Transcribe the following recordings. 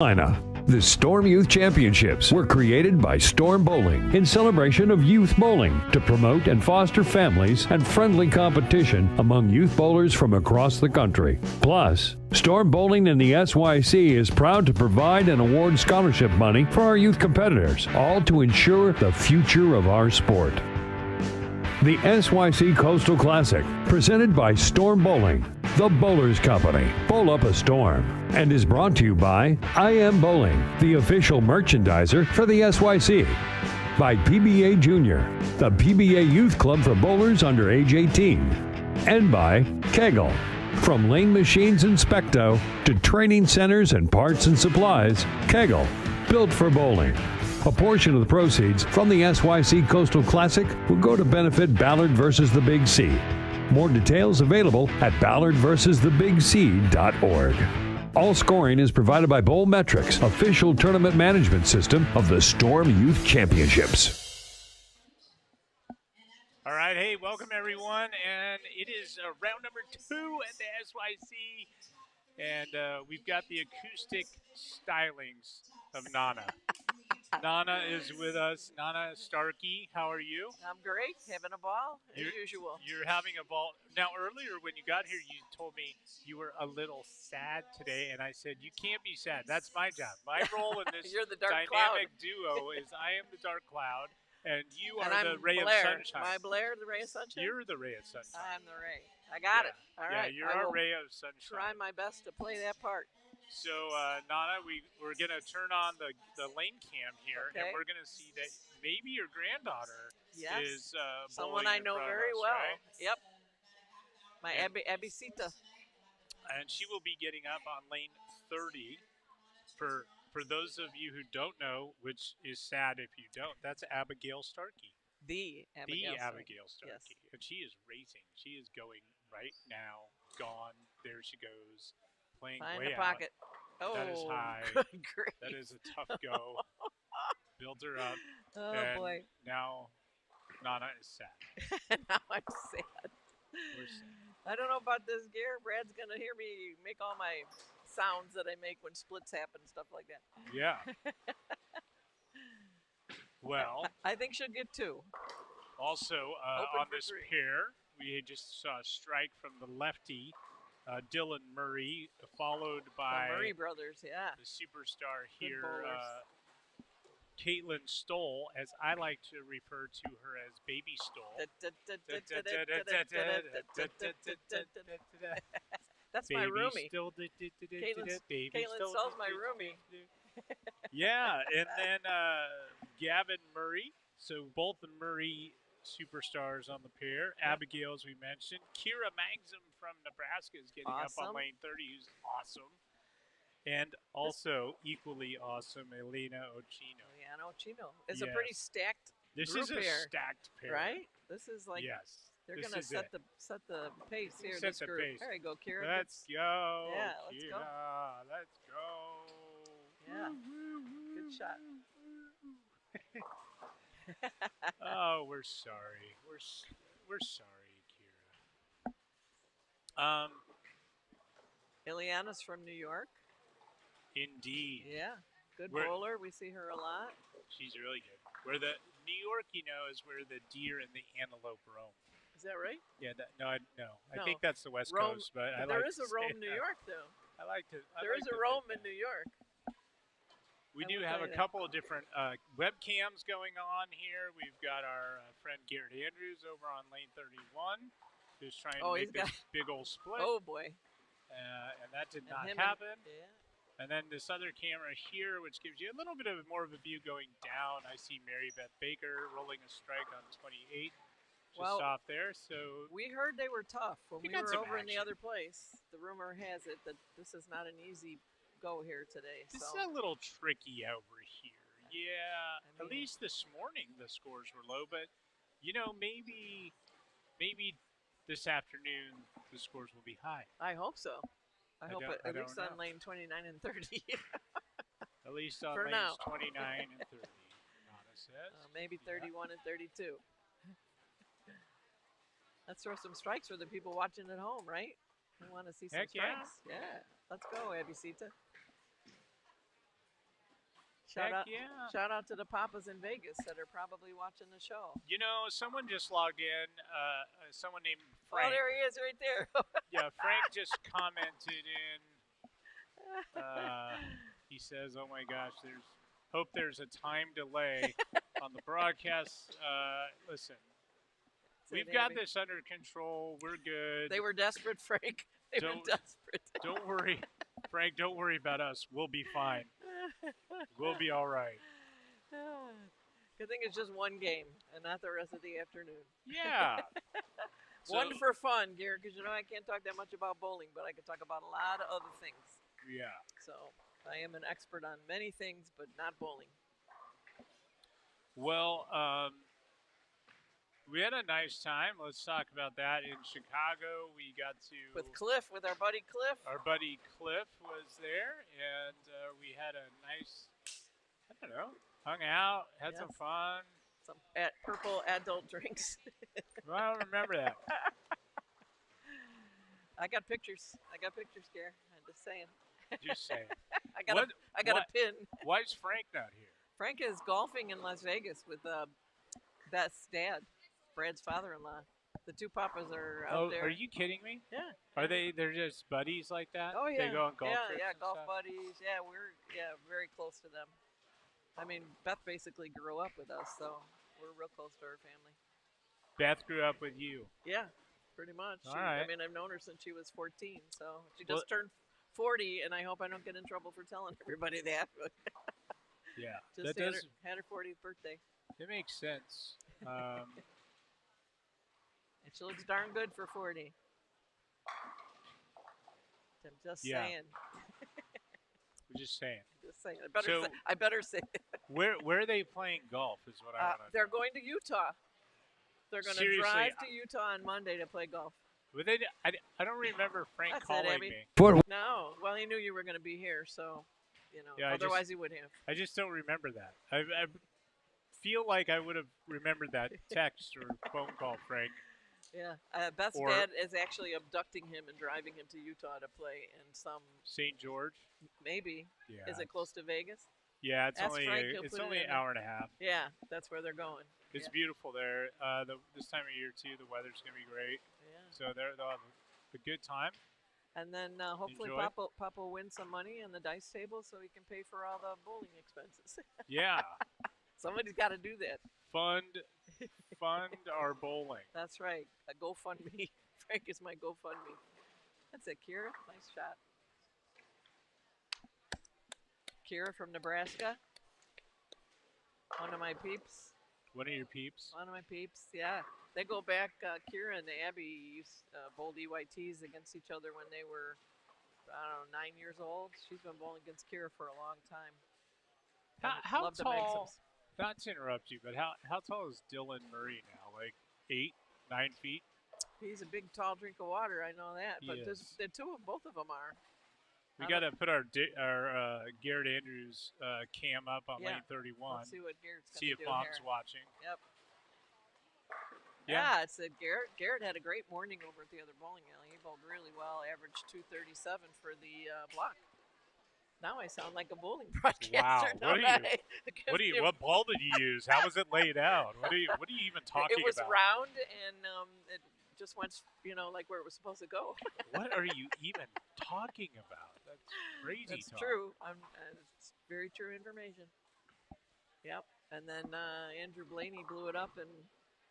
The Storm Youth Championships were created by Storm Bowling in celebration of youth bowling to promote and foster families and friendly competition among youth bowlers from across the country. Plus, Storm Bowling and the SYC is proud to provide and award scholarship money for our youth competitors, all to ensure the future of our sport. The SYC Coastal Classic, presented by Storm Bowling, the Bowlers Company, Bowl Up a Storm, and is brought to you by I Am Bowling, the official merchandiser for the SYC, by PBA Junior, the PBA Youth Club for bowlers under age 18, and by Kegel. From lane machines and Specto to training centers and parts and supplies, Kegel, built for bowling. A portion of the proceeds from the SYC Coastal Classic will go to benefit Ballard versus the Big C. More details available at ballardversustheBigC.org. All scoring is provided by BowlMetrics, official tournament management system of the Storm Youth Championships. All right, hey, welcome everyone, and it is round number 2 at the SYC, and we've got the acoustic stylings of Nana. Nana is with us. Nana Starkey, how are you? I'm great, having a ball as usual. You're having a ball. Now, earlier when you got here, you told me you were a little sad today, and I said, you can't be sad. That's my job. My role in this You're the dark dynamic cloud. duo is I am the dark cloud, and you are and the I'm ray Blair. of sunshine. Am I Blair, the ray of sunshine? You're the ray of sunshine. I'm the ray. I got it. All right. Yeah, you're our ray of sunshine. Try my best to play that part. So, Nana, we're going to turn on the lane cam here, and we're going to see that maybe your granddaughter is someone I know very well. Right? Yep. My Abisita. And she will be getting up on lane 30. For those of you who don't know, which is sad if you don't, that's Abigail Starkey. The Abigail Starkey. Yes. And she is racing. She is going right now. Gone. There she goes. Playing Find way the pocket. Out. Oh, that is high. Good grief. That is a tough go. Build her up. Oh, and boy. Now, Nana is sad. Now I'm sad. We're sad. I don't know about this gear. Brad's going to hear me make all my sounds that I make when splits happen and stuff like that. Yeah. Well. I think she'll get 2. Also, on this pair, we just saw a strike from the lefty. Dylan Murray, followed by the Murray brothers, the superstar here, Caitlin Stoll, as I like to refer to her as Baby Stoll. That's my roomie. Caitlin Stoll's my roomie. Yeah, and then Gavin Murray. So both the Murray superstars on the pair. Abigail, as we mentioned. Kira Magzum from Nebraska is getting up on lane 30, who's awesome. And also equally awesome, Elena Ochino. It's a pretty stacked This group is a here, stacked pair. right? This is like they're going to set the pace here. This group. Pace. There you go, Kira. Let's go. Yeah, let's Kira. go. Let's go. Yeah. Good shot. Oh, we're sorry. We're sorry, Kira. Ileana's from New York. Indeed. Yeah. Good bowler. We see her a lot. She's really good. Where the New York, is where the deer and the antelope roam. Is that right? Yeah. I think that's the West Coast, but I there like is a Rome, New York, though. There is a Rome in New York. We do have a couple of different webcams going on here. We've got our friend Garrett Andrews over on lane 31, who's trying to make this big old split. Oh, boy. And that did not happen. And then this other camera here, which gives you a little bit more of a view going down. I see Mary Beth Baker rolling a strike on 28, just off there. So we heard they were tough when we were over in the other place. The rumor has it that this is not an easy go here today. This is a little tricky over here. Yeah, at least this morning the scores were low, but maybe this afternoon the scores will be high. I hope so. I hope at least on lane 29 and 30. At least on lanes 29 and 30. Nana says. Maybe 31 and 32. Let's throw some strikes for the people watching at home, right? We want to see some strikes. Yeah. Let's go, Abisita. Shout out, yeah. shout out to the papas in Vegas that are probably watching the show. You know, someone just logged in. Someone named Oh, Frank. there he is right there. Yeah, Frank just commented in. He says, "Oh my gosh, there's a time delay on the broadcast." Listen, we've got this under control. We're good. They were desperate, Frank. They were desperate. Don't worry, Frank. Don't worry about us. We'll be fine. We'll be all right. Good thing it's just one game and not the rest of the afternoon. Yeah. One for fun, Garrett, because I can't talk that much about bowling, but I can talk about a lot of other things. Yeah. So I am an expert on many things, but not bowling. Well, we had a nice time. Let's talk about that. In Chicago, we got to... With our buddy Cliff. Our buddy Cliff was there, and we had a nice, hung out, had some fun. Some purple adult drinks. Well, I don't remember that. I got pictures, Gare. I'm just saying. Just saying. I got a pin. Why is Frank not here? Frank is golfing in Las Vegas with Beth's dad, Brad's father-in-law. The two papas are out there. Are you kidding me? Yeah. They're just buddies like that? Oh, yeah. They go on golf trips Yeah, and golf stuff? buddies. Yeah, we're very close to them. I mean, Beth basically grew up with us, so we're real close to her family. Beth grew up with you. Yeah, pretty much. All right. I mean, I've known her since she was 14, so she just turned 40, and I hope I don't get in trouble for telling everybody that. Yeah. Just had her 40th birthday. It makes sense. And she looks darn good for 40. I'm just saying. We're just saying. Just saying. I better say it. Where are they playing golf is what I want to know. They're going to Utah. They're going to drive to Utah on Monday to play golf. But I don't remember Frank calling me. No. Well, he knew you were going to be here, so, Yeah, otherwise he would have. I just don't remember that. I feel like I would have remembered that text or phone call, Frank. Yeah. Beth's dad is actually abducting him and driving him to Utah to play in some... St. George? Maybe. Yeah. Is it close to Vegas? Yeah, it's only an hour and a half. Yeah, that's where they're going. It's beautiful there. This time of year, too, the weather's going to be great. Yeah. So they'll have a good time. And then hopefully Papa will win some money on the dice table so he can pay for all the bowling expenses. Yeah. Somebody's got to do that. Fund our bowling. That's right. A GoFundMe. Frank is my GoFundMe. That's it, Kira. Nice shot. Kira from Nebraska. One of my peeps. One of your peeps? One of my peeps, yeah. They go back, Kira and Abby bowled EYTs against each other when they were, 9 years old. She's been bowling against Kira for a long time. How tall, not to interrupt you, but how tall is Dylan Murray now? Like 8, 9 feet? He's a big, tall drink of water. I know that. But both of them are. We got to put our Garrett Andrews cam up on lane 31. Let's see what Garrett's see if Mom's watching. Yep. Yeah, it's Garrett. Garrett had a great morning over at the other bowling alley. He bowled really well, averaged 237 for the block. Now I sound like a bowling broadcaster. Wow, what ball did you use? How was it laid out? What are you even talking about? It was round and it just went, like where it was supposed to go. What are you even talking about? That's crazy. That's true. It's very true information. Yep. And then Andrew Blaney blew it up, and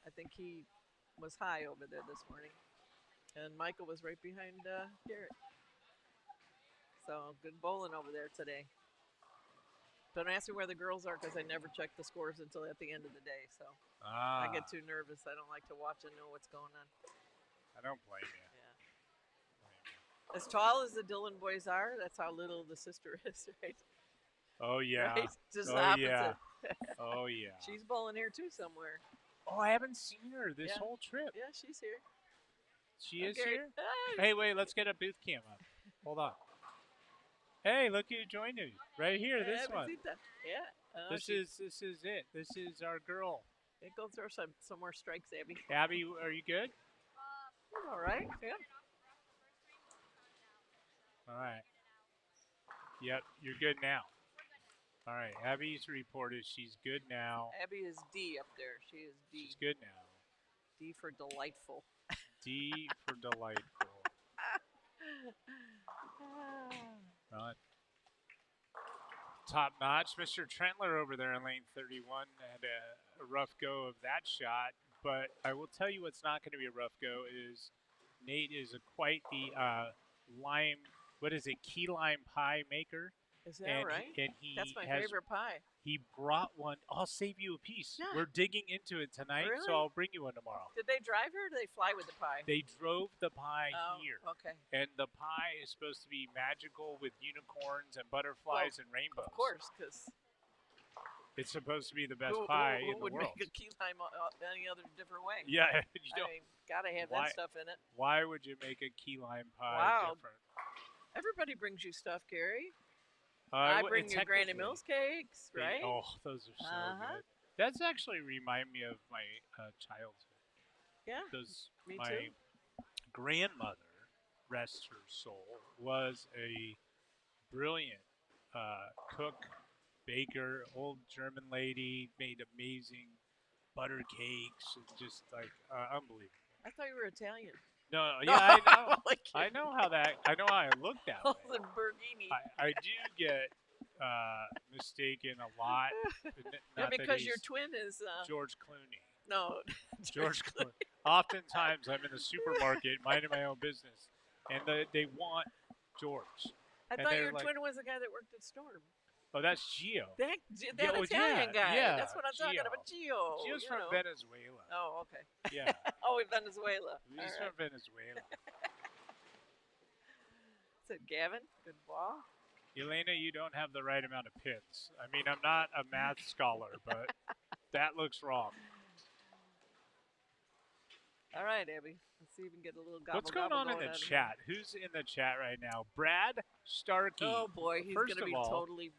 I think he was high over there this morning. And Michael was right behind Garrett. So good bowling over there today. Don't ask me where the girls are because I never check the scores until at the end of the day. So I get too nervous. I don't like to watch and know what's going on. I don't blame you. Yeah. As tall as the Dillon boys are, that's how little the sister is, right? Oh, yeah. Right? Just the opposite. Yeah. Oh, yeah. She's bowling here, too, somewhere. Oh, I haven't seen her this whole trip. Yeah, she's here. She is here? Hey, wait, let's get a booth cam up. Hold on. Hey, look who joined us. Right here, this one. Yeah. This is it. This is our girl. Go throw some more strikes, Abby. Abby, are you good? All right. Yeah. All right. Yep, you're good now. All right, Abby's reported she's good now. Abby is D up there. She is D. She's good now. D for delightful. D for delightful. Right. Top notch. Mr. Trentler over there in lane 31 had a rough go of that shot. But I will tell you what's not going to be a rough go is Nate is quite the lime, what is it, key lime pie maker. Is that right? That's my favorite pie. He brought one. I'll save you a piece. Yeah. We're digging into it tonight, Really? so I'll bring you one tomorrow. Did they drive her or did they fly with the pie? They drove the pie here. Okay. And the pie is supposed to be magical with unicorns and butterflies and rainbows. Of course, because it's supposed to be the best pie in the would world. make a key lime any other different way? Yeah, I mean, gotta have that stuff in it. Why would you make a key lime pie different? Everybody brings you stuff, Gary. I I bring you Granny Mills cakes, right? Oh, those are so good. That's actually remind me of my childhood. Yeah, me my too. grandmother, rest her soul, was a brilliant cook, baker, old German lady, made amazing butter cakes, just like unbelievable. I thought you were Italian. No, yeah, I know. I know how I look that way. Lamborghini. I do get mistaken a lot. Yeah, because your twin is George Clooney. No, George Clooney. Oftentimes, I'm in the supermarket minding my own business, and they want George. I thought your twin was the guy that worked at Storm. Oh, that's Gio. That Italian guy. Yeah, that's what I'm talking about. Gio. Gio's from Venezuela. Oh, okay. Yeah. Venezuela. He's from Venezuela. Is it Gavin? Good ball. Elena, you don't have the right amount of pins. I mean, I'm not a math scholar, but that looks wrong. All right, Abby. Let's see if we can get a little gobble. What's going on in the chat? Who's in the chat right now? Brad Starkey. Oh, boy. He's going to be totally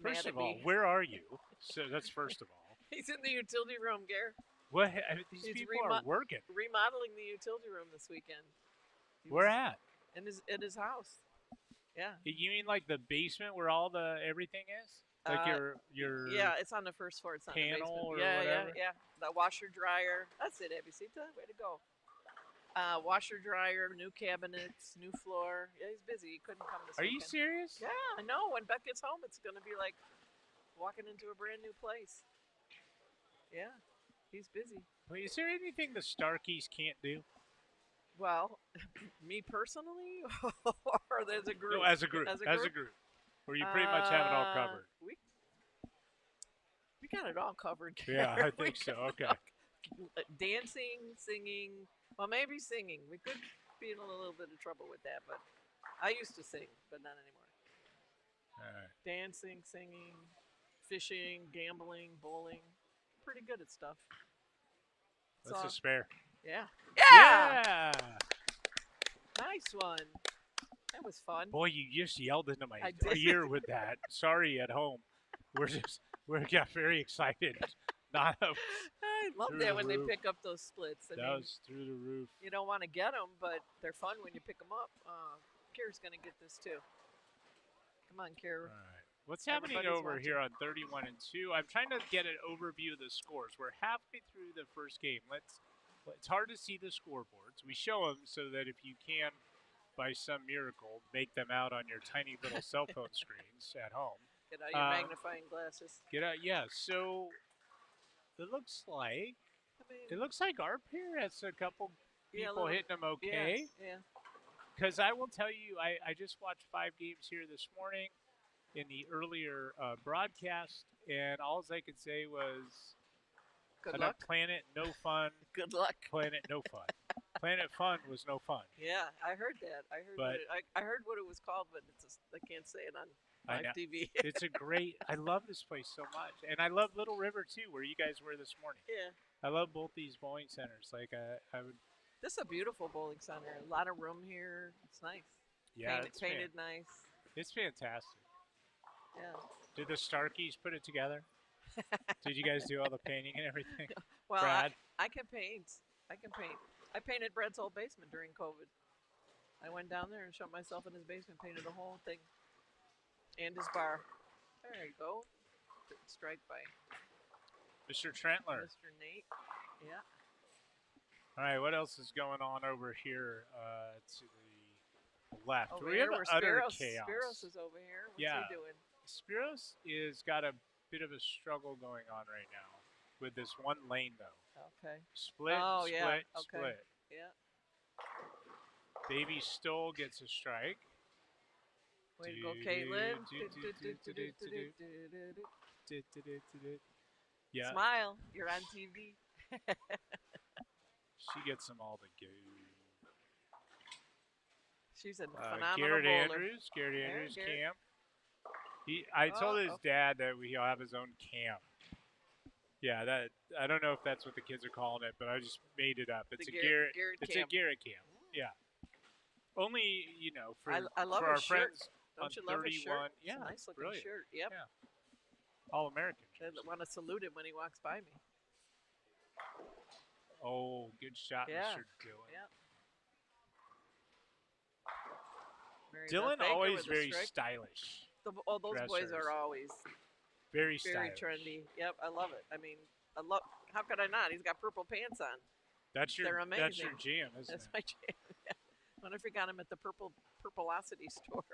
mad First at of all, me. where are you? So that's first of all. He's in the utility room, Gare. What? These people are working. Remodeling the utility room this weekend. Where at? In his house. Yeah. You mean like the basement where all the everything is? Like your yeah, it's on the first floor. It's on panel the basement. or whatever. Yeah. The washer dryer. That's it, Abisita. Way to go. Washer dryer, new cabinets, new floor. Yeah, he's busy. He couldn't come this weekend. Are you serious? Yeah, I know. When Beth gets home, it's going to be like walking into a brand new place. Yeah, he's busy. Well, is there anything the Starkeys can't do? Well, me personally, or there's a group? No, as a group. As a group. Where you pretty much have it all covered. We got it all covered. Yeah, I think so. Okay. Dancing, singing. Well, maybe singing. We could be in a little bit of trouble with that, but I used to sing, but not anymore. All right. Dancing, singing, fishing, gambling, bowling. Pretty good at stuff. That's a spare. Yeah. Yeah! Nice one. That was fun. Boy, you just yelled into my ear with that. Sorry at home. We got very excited. I love that when they pick up those splits. That was through the roof. You don't want to get them, but they're fun when you pick them up. Kira's going to get this too. Come on, Kira. All right. What's happening over here on 31 and 2? I'm trying to get an overview of the scores. We're halfway through the first game. It's hard to see the scoreboards. We show them so that if you can, by some miracle, make them out on your tiny little cell phone screens at home. Get out your magnifying glasses. Get out, yeah. So it looks like our pair has a couple people hitting them okay. Yeah. Because I will tell you, I just watched 5 games here this morning in the earlier broadcast, and all I could say was, good luck. Planet no fun. Good luck. Planet no fun. Planet Fun was no fun. Yeah, I heard that. I heard what it was called, but I can't say it on live TV. It's a great. I love this place so much, and I love Little River too, where you guys were this morning. Yeah. I love both these bowling centers. Like I would. This is a beautiful bowling center. A lot of room here. It's nice. Yeah, painted nice. It's fantastic. Yeah. Did the Starkeys put it together? Did you guys do all the painting and everything? Well, Brad? I can paint. I painted Brad's old basement during COVID. I went down there and shut myself in his basement, painted the whole thing, and his bar. There you go. Good strike by Mr. Trentler. Mr. Nate. Yeah. All right, what else is going on over here to the left? Over We here, have where utter Spiros, chaos. Spiros is over here. What's Yeah. he doing? Spiros is got a bit of a struggle going on right now with this one lane, though. Okay. Split, Oh, split, yeah. Okay. split. Yeah. Baby Stoll gets a strike. Way to go, Caitlin. Yeah, Smile. You're on TV. she gets them all to go. She's a Garrett phenomenal bowler. Andrews, Garrett Andrews, Garrett. camp. I told his okay. dad that he'll have his own camp. Yeah, that I don't know if that's what the kids are calling it, but I just made it up. It's The a Garrett. It's camp. a Garrett camp. Yeah. Only for I love for his our shirt. friends Don't on you love 31. his shirt? Yeah, It's a nice looking brilliant. shirt. Yep. Yeah. All American. I want to salute him when he walks by me. Oh, good shot, Yeah. Mr. Dillon. Yep. Mary Dylan Beth Baker always with a very strike. stylish. Those boys dressers. are always Very very stylish. trendy. Yep, I love it. I mean, I love. How could I not? He's got purple pants on. That's They're your amazing. jam, isn't That's it? my jam. Yeah. Wonder if we got him at the Purpleosity store.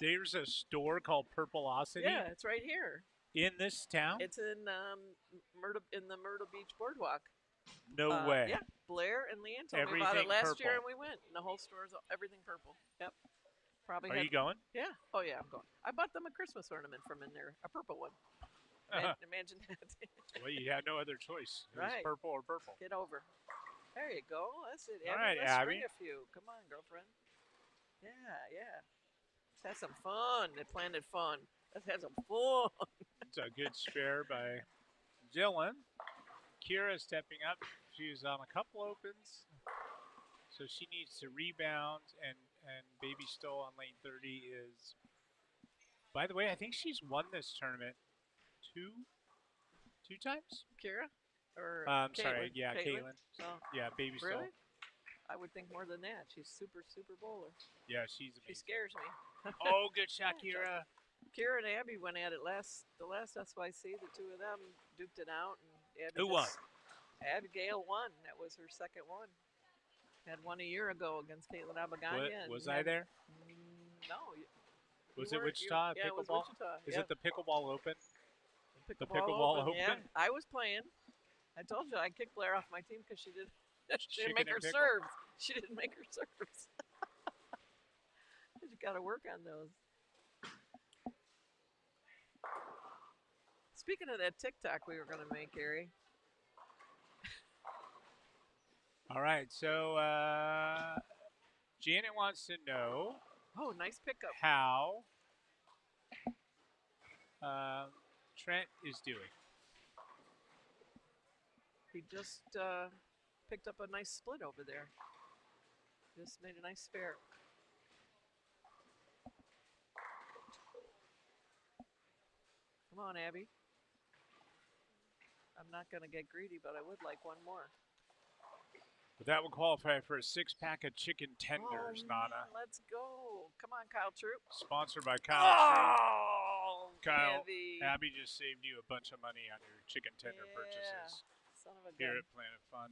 There's a store called Purpleosity Yeah, it's right here. in this town. It's in the Myrtle Beach Boardwalk. No way. Yeah, Blair and Leanne told me about it Everything last year, and purple. we went. And the whole store's everything purple. Yep. Probably. Are had, you going? Yeah. Oh yeah, I'm going. I bought them a Christmas ornament from in there, a purple one. Imagine that. Well, you had no other choice. It was Right. purple or purple. Get over. There you go. That's it. Abby, All right, let's Abby. string a few. Come on, girlfriend. Yeah, yeah. Let's have some fun. They planted fun. Let's have some fun. It's a good spare by Dylan. Kira stepping up. She's on a couple opens. So she needs to rebound, and Baby Stoll on lane 30 is. By the way, I think she's won this tournament two times. Kira? Or Sorry, yeah, Caitlin. Oh, Yeah, Baby Stoll. really? I would think more than that. She's super, super bowler. Yeah, she's She amazing. scares me. Oh, good shot, Yeah, Kira. Kira and Abby went at it the last SYC. The two of them duked it out. And Abby Who won? Abigail won. That was her second one. Had one a year ago against Caitlin Abagania. Was I there? No. Was you it weren't. Wichita Yeah, it was pickleball? Wichita. Is yeah. it the pickleball open? The pickleball open? Yeah, I was playing. I told you I kicked Blair off my team because she didn't Chicken make and her pickle. serves. She didn't make her serves. You got to work on those. Speaking of that TikTok we were going to make, Gary. All right, so Janet wants to know Oh, nice pickup. how Trent is doing. He just picked up a nice split over there. Just made a nice spare. Come on, Abby. I'm not going to get greedy, but I would like one more. But that would qualify for a 6-pack of chicken tenders, Nana. Man, let's go. Come on, Kyle Troop. Sponsored by Kyle. Troop. Oh, Kyle, Abby. Abby just saved you a bunch of money on your chicken tender Yeah. purchases Son of a here gun. at Planet Fun.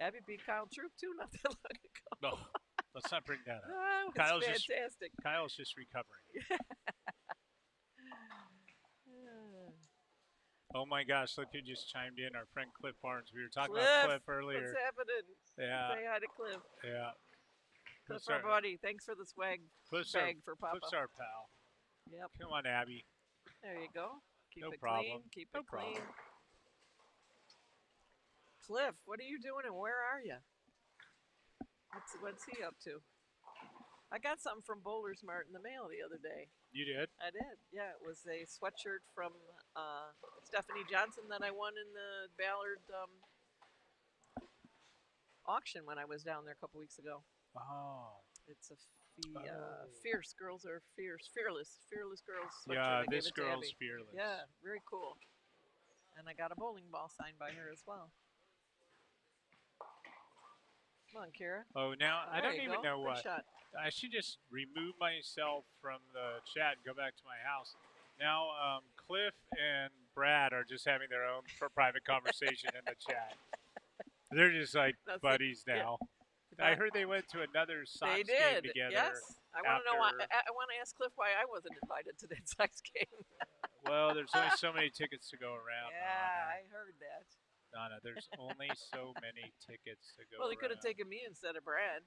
Abby beat Kyle Troop, too, not that long ago. No, let's not bring that up. Oh, it's Kyle's just- fantastic. Kyle's just recovering. Oh my gosh, look who just chimed in. Our friend Cliff Barnes. We were talking about Cliff earlier. What's happening? Yeah, Say hi to Cliff. yeah. Cliff, Cliff's our our, buddy. Thanks for the swag Cliff's our, bag for Papa. Cliff's our pal. Yep. Come on, Abby. There you go. Keep No it problem. clean. Keep No it clean. problem. Cliff, what are you doing and where are you? What's he up to? I got something from Bowler's Mart in the mail the other day. You did? I did. Yeah, it was a sweatshirt from Stephanie Johnson that I won in the Ballard auction when I was down there a couple weeks ago. Oh. It's a fierce. Girls are fierce. Fearless girls sweatshirt. Yeah, I gave this it to girl's Abby. fearless. Yeah, very cool. And I got a bowling ball signed by her as well. Come on, Kira. Oh, now I There don't you even go. know Good what. shot. I should just remove myself from the chat and go back to my house. Now, Cliff and Brad are just having their own private conversation in the chat. They're just like That's buddies yeah. now. I heard they went to another Sox They game did. together. Yes. I want to know why. after- I want to ask Cliff why I wasn't invited to that Sox game. Well, there's only so many tickets to go around. Yeah, I heard that. Nana, there's only so many tickets to go Well, he could have around. taken me instead of Brad.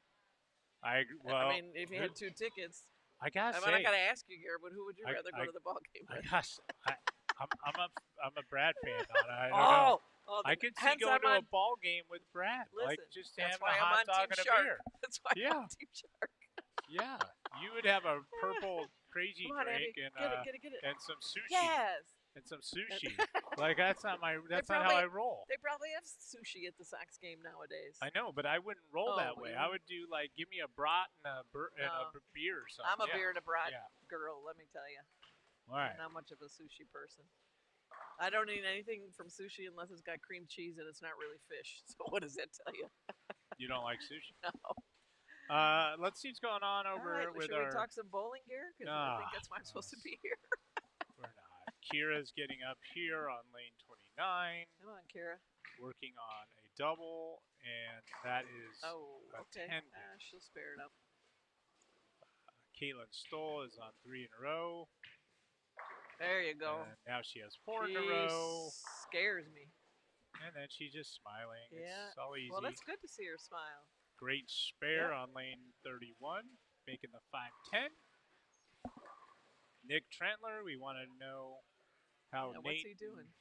Well, I mean, if he had 2 tickets. I gotta I'm say, not gonna ask you, Garrett, but who would you rather go to the ball game with? I'm a Brad fan. Nana. I don't know. Oh, I could see going to a ball game with Brad, like Listen, just that's having why a I'm hot on dog Team and a Shark. beer. That's why I'm Yeah. on Team Shark. Yeah, you would have a purple crazy Come on, drink Abby. and Get it. and some sushi. Yes. And some sushi. Like that's not how probably- I roll. They probably have sushi at the Sox game nowadays. I know, but I wouldn't roll Oh, that way. you I wouldn't? would do like give me a brat and a No. beer or something. I'm a Yeah. beer and a brat Yeah. girl, let me tell you. All right. I'm not much of a sushi person. I don't eat anything from sushi unless it's got cream cheese and it's not really fish. So what does that tell you? You don't like sushi? No. Let's see what's going on over All right, with should our. we talk some bowling gear? Because I think that's why I'm supposed to be here. We're not. Kira's getting up here on lane 29, Come on, Kara. working on a double, and that is Oh, okay. attended. She'll spare it up. Caitlin Stoll is on 3 in a row. There you go. And now she has 4 in She a row. scares me. And then she's just smiling. Yeah. It's all easy. Well, that's good to see her smile. Great spare Yep. on lane 31, making the 5-10. Nick Trentler, we want to know how Yeah, Nate what's he doing? and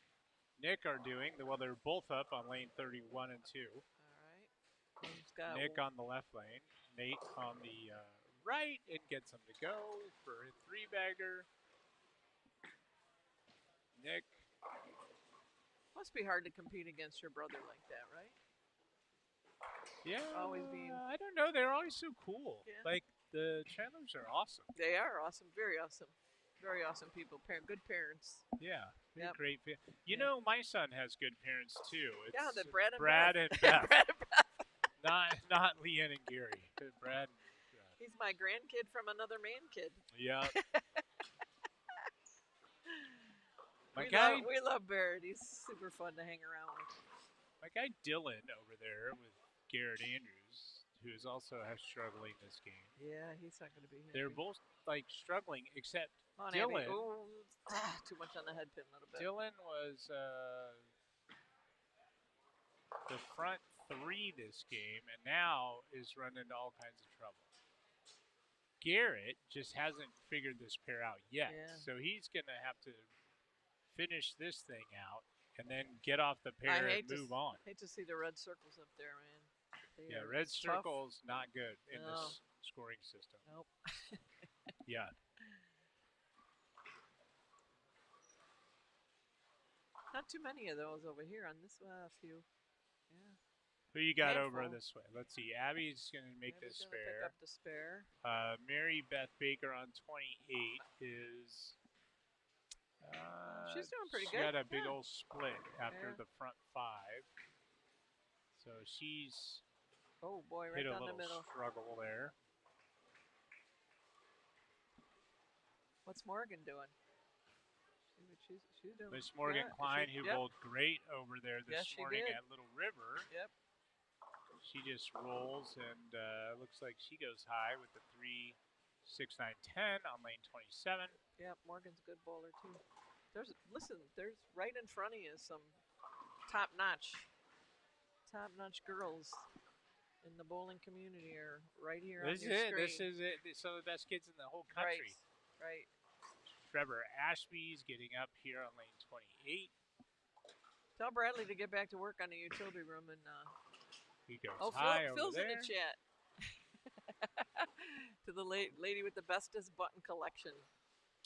Nick are doing. Well, they're both up on lane 31 and 2. All right. He's got Nick on the left lane. Nate on the right and gets him to go for a 3-bagger. Nick. Must be hard to compete against your brother like that, right? Yeah. Always being- I don't know. They're always so cool. Yeah. Like, the Chandlers are awesome. They are awesome. Very awesome. Very awesome people. Good parents. Yeah. They're Yep. great. You Yeah. know, my son has good parents, too. It's Yeah, the Brad and Brad Beth. and Beth. Brad and Beth. Not Leanne and Gary. Brad and Beth. He's my grandkid from another man kid. Yeah. My We guy, love Barrett. He's super fun to hang around with. my guy Dylan over there with Garrett Andrews, who is also struggling this game. Yeah, he's not going to be here. They're both like struggling, except Come on, Dylan. Abby. Ooh, too much on the head pin a little bit. Dylan was the front 3 this game, and now is running into all kinds of trouble. Garrett just hasn't figured this pair out yet, Yeah. so he's going to have to finish this thing out and then get off the pair and move on. Hate to see the red circles up there, man. They Yeah, are red tough. circles not good in No. this scoring system. Nope. Yeah. Not too many of those over here on this few. Yeah. Who you got over Handful. this way? Let's see. Abby's going to make Abby's this gonna pick spare. up the spare. Mary Beth Baker on 28 is. She's doing pretty she good, got a big yeah. old split after Yeah. the front 5. So she's Oh boy, right hit a down the little middle. struggle there. What's Morgan doing? She's doing. Miss Morgan yeah, Klein, who yep. bowled great over there this Yes, she morning did. at Little River. Yep. She just rolls and looks like she goes high with the 3, 6, 9, 10 on lane 27. Yep. Morgan's a good bowler too. There's right in front of you some top-notch girls in the bowling community are right here This on is your it. screen. This is it. Some of the best kids in the whole country. Right. Trevor Ashby's getting up here on lane 28. Tell Bradley to get back to work on the utility room and. He goes Oh, high over Phil's there. in the chat. To the lady with the bestest button collection.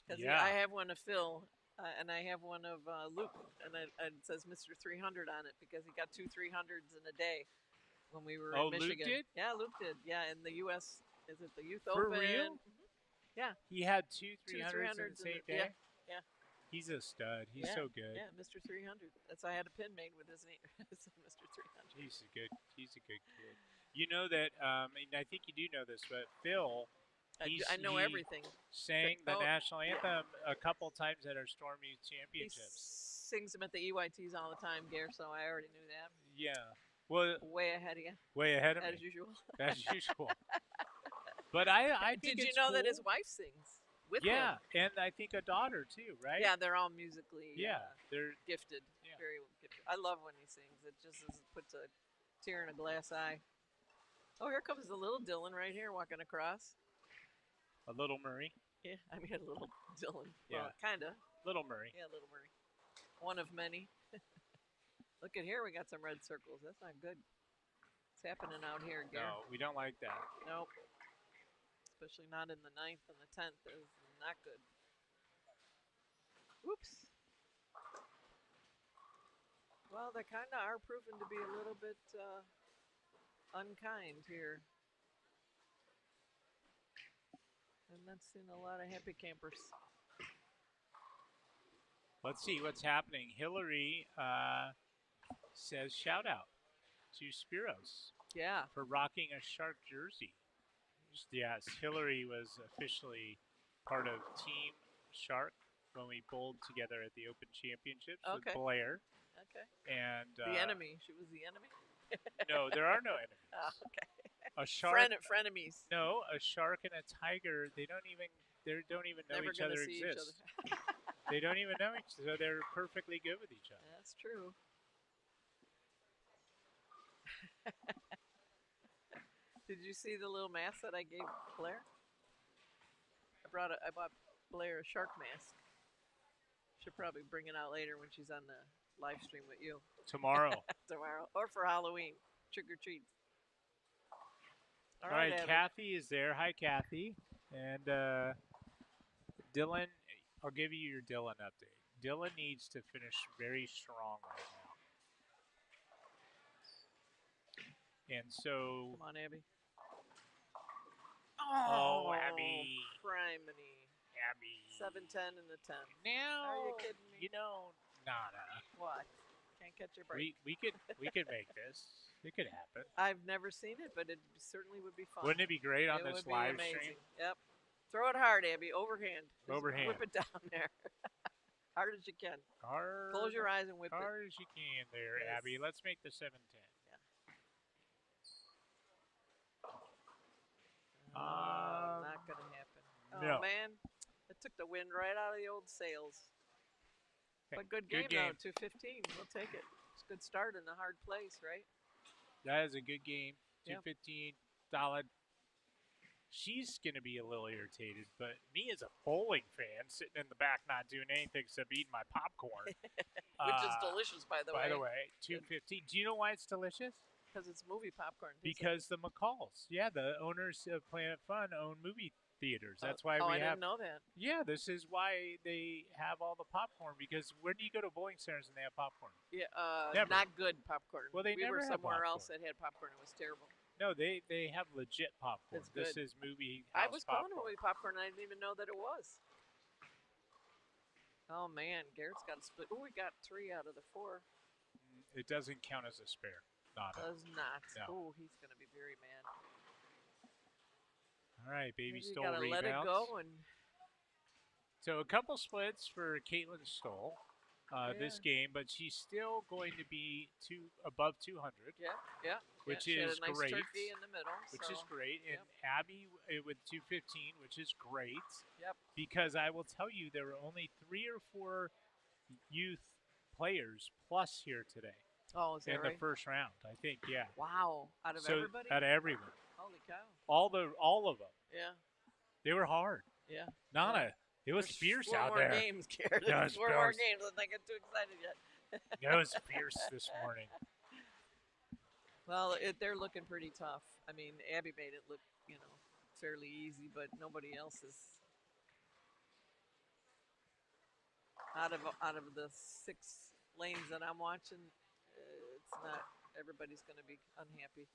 Because Yeah. I have one of Phil, and I have one of Luke, and it says Mr. 300 on it because he got 2 300s in a day when we were Oh, in Luke Michigan. did? Yeah, Luke did. Yeah, in the U.S. Is it the Youth For Open? real? Mhm. Yeah. He had 2 2 300s in the 300s same in the- day. yeah. He's a stud. He's Yeah, so good. Yeah, Mr. 300. That's I had a pin made with his name. Mr. 300. He's a good kid. You know that, and I think you do know this, but Phil, I know he everything. sang the Oh, national yeah. anthem a couple times at our Storm Youth He Championships. sings them at the EYTs all the time, Gare, so I already knew that. Yeah. Well, Way ahead of you, way ahead of as me, usual. as usual. But I think Did you it's know that his cool. wife sings with Yeah, him? and I think a daughter too, right? Yeah, they're all musically Yeah, they're gifted. Yeah. Very gifted. I love when he sings. It just puts a tear in a glass eye. Oh, here comes the little Dylan right here walking across. a little Murray. Yeah, I mean a little Dylan. Yeah. Well, kind of. Little Murray. Yeah, little Murray. One of many. Look at here, we got some red circles. That's not good. What's happening out here, Gare? No, we don't like that. Nope. Especially not in the 9th and the 10th. Is not good. Whoops. Well, they kind of are proven to be a little bit unkind here. And that's in a lot of happy campers. Let's see what's happening. Hillary says shout out to Spiros Yeah. for rocking a Shark jersey. Yes, Hillary was officially part of Team Shark when we bowled together at the Open Championships with Okay. Blair. Okay. And The enemy. She was the enemy? no, there are no enemies. Oh, okay. A shark. Frenemies. No, a shark and a tiger. They don't even know Never each gonna other see exist. each other. They don't even know each other. So they're perfectly good with each other. That's true. Did you see the little mask that I gave Blair? I bought Blair a shark mask. Should probably bring it out later when she's on the live stream with you Tomorrow. tomorrow, or for Halloween. Trick or treat. All right, Abby. Kathy is there. Hi, Kathy. And Dylan, I'll give you your Dylan update. Dylan needs to finish very strong right now. And so. Come on, Abby. Oh, Abby. Criminy. Abby. 7-10 in the 10. Now, Are you kidding me? You know, nada. What? Can't catch your break. We could make this. It could happen. I've never seen it, but it certainly would be fun. Wouldn't it be great on It this would be live amazing. stream? Yep. Throw it hard, Abby. Overhand. Just Overhand. Whip it down there. Hard as you can. Hard, Close your eyes and whip it. hard as you can there, Yes. Abby. Let's make the 7-10. Not going to happen. Oh, no. man. It took the wind right out of the old sails. Okay, But good game, though. 215. We'll take it. It's a good start in a hard place, right? That is a good game. Yep. 215, solid. She's going to be a little irritated, but me as a bowling fan sitting in the back not doing anything except eating my popcorn. Which is delicious, by the way. By the way, 215. Do you know why it's delicious? Because it's movie popcorn. Because the McCalls, the owners of Planet Fun own movie theaters. That's why I we have. didn't know that. Yeah, this is why they have all the popcorn. Because where do you go to bowling centers and they have popcorn? Yeah, Never. not good popcorn. Well, they we never were have somewhere else popcorn. that had popcorn. It was terrible. No, they have legit popcorn. It's This good. is movie I house was calling popcorn. movie popcorn. And I didn't even know that it was. Oh man, Garrett's got a split. Oh, we got 3 out of the 4. It doesn't count as a spare. Not. Does not. No. Oh, he's gonna be very mad. All right, baby You Stoll gotta rebounds. let it go and So a couple splits for Caitlin Stoll this game, but she's still going to be above 200. yeah. Which she had is a nice great. turkey in the middle. Which so, is great. And yep. Abby with 215, which is great. Yep. Because I will tell you, there were only 3 or 4 youth players plus here today. Oh, is that in right? the first round, I think, yeah. Wow. Out of So everybody? out of everyone. Holy cow. All of them. Yeah. They were hard. Yeah. It was There's fierce 4 out more there. games, Garrett. No, There's it's 4 more fierce. games. I'm not getting too excited yet. It was fierce this morning. Well, they're looking pretty tough. I mean, Abby made it look, fairly easy, but nobody else is. Out of the 6 lanes that I'm watching, it's not. Everybody's going to be unhappy.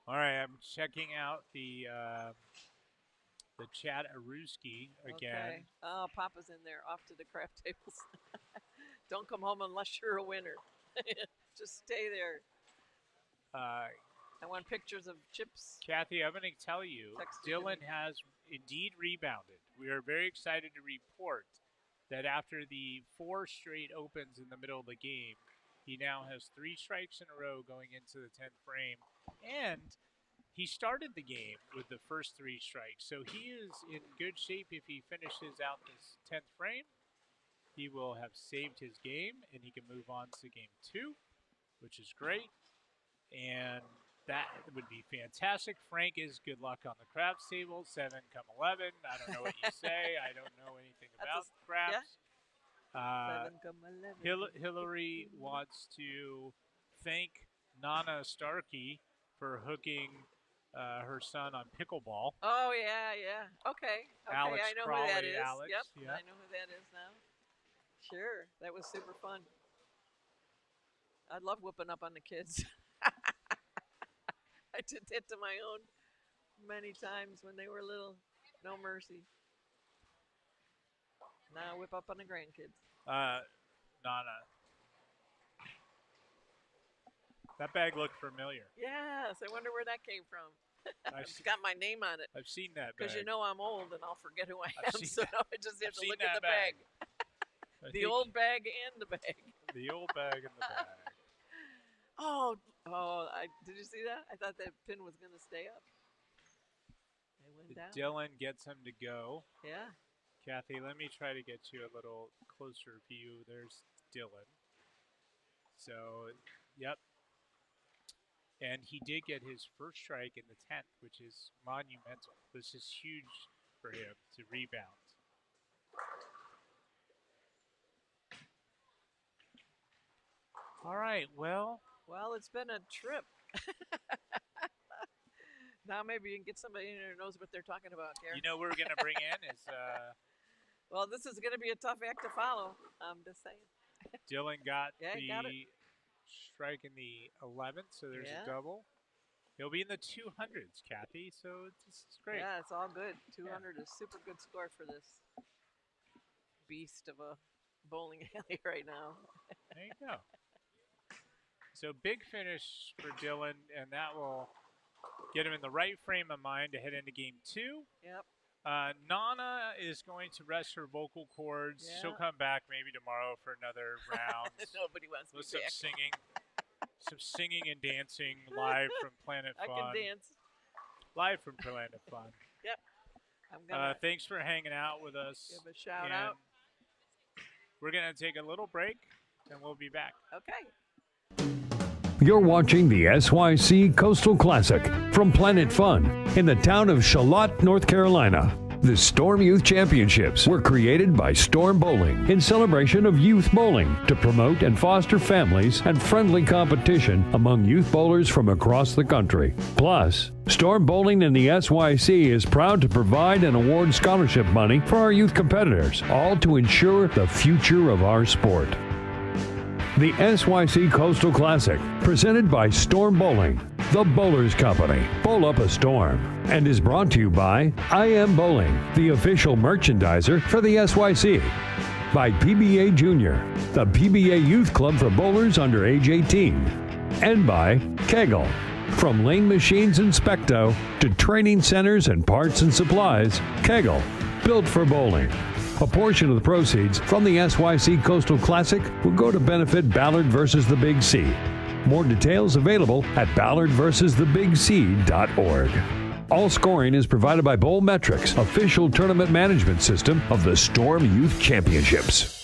All right, I'm checking out the chat Aruski again. Okay. Oh, Papa's in there, off to the craft tables. Don't come home unless you're a winner. Just stay there. I want pictures of chips. Kathy, I'm going to tell you, Text Dylan me. has indeed rebounded. We are very excited to report that after the 4 straight opens in the middle of the game, he now has 3 strikes in a row going into the 10th frame. And he started the game with the first 3 strikes. So he is in good shape if he finishes out this 10th frame. He will have saved his game, and he can move on to game 2, which is great. And that would be fantastic. Frank is good luck on the craps table. 7 come 11. I don't know what you say. I don't know anything about craps. Yeah. 7 come 11. Hillary wants to thank Nana Starkey for hooking her son on pickleball. Oh, yeah. Okay. Alex I know Crawley, who that is. Alex, Yep. yeah. I know who that is now. Sure. That was super fun. I love whooping up on the kids. I did that to my own many times when they were little. No mercy. Now whip up on the grandkids. Nana. That bag looked familiar. Yes, I wonder where that came from. It's I've got my name on it. I've seen that bag. Because you know I'm old and I'll forget who I I've am, seen so that. now I just have I've to look seen at the that bag. I The think old bag and the bag. the old bag and the bag. Did you see that? I thought that pin was going to stay up. It went down. Dylan gets him to go. Yeah. Kathy, let me try to get you a little closer view. There's Dylan. So, yep. And he did get his first strike in the 10th, which is monumental. This is huge for him to rebound. All right, well, it's been a trip. Now maybe you can get somebody in there who knows what they're talking about, Gary. you know what we're going to bring in is Well, this is going to be a tough act to follow. I'm just saying. Dylan got got the strike in the 11th, so there's Yeah. a double. He'll be in the 200s, Kathy, so this is great. Yeah, it's all good. 200 is super good score for this beast of a bowling alley right now. There you go. So big finish for Dylan, and that will get him in the right frame of mind to head into game 2. Yep. Nana is going to rest her vocal cords. Yeah. She'll come back maybe tomorrow for another round. Nobody wants me with some back. singing and dancing live from Planet I Fun. can dance. Live from Planet Fun. Yep. I'm gonna Thanks for hanging out with us. give a shout out. We're going to take a little break, and we'll be back. Okay. You're watching the SYC Coastal Classic from Planet Fun in the town of Charlotte, North Carolina. The Storm Youth Championships were created by Storm Bowling in celebration of youth bowling to promote and foster families and friendly competition among youth bowlers from across the country. Plus, Storm Bowling and the SYC is proud to provide and award scholarship money for our youth competitors, all to ensure the future of our sport. The SYC Coastal Classic, presented by Storm Bowling, the Bowlers Company, Bowl Up a Storm, and is brought to you by I Am Bowling, the official merchandiser for the SYC, by PBA Junior, the PBA Youth Club for bowlers under age 18, and by Kegel. From lane machines and Specto to training centers and parts and supplies, Kegel, built for bowling. A portion of the proceeds from the SYC Coastal Classic will go to benefit Ballard versus the Big C. More details available at ballardversustheBigC.org. All scoring is provided by BowlMetrics, official tournament management system of the Storm Youth Championships.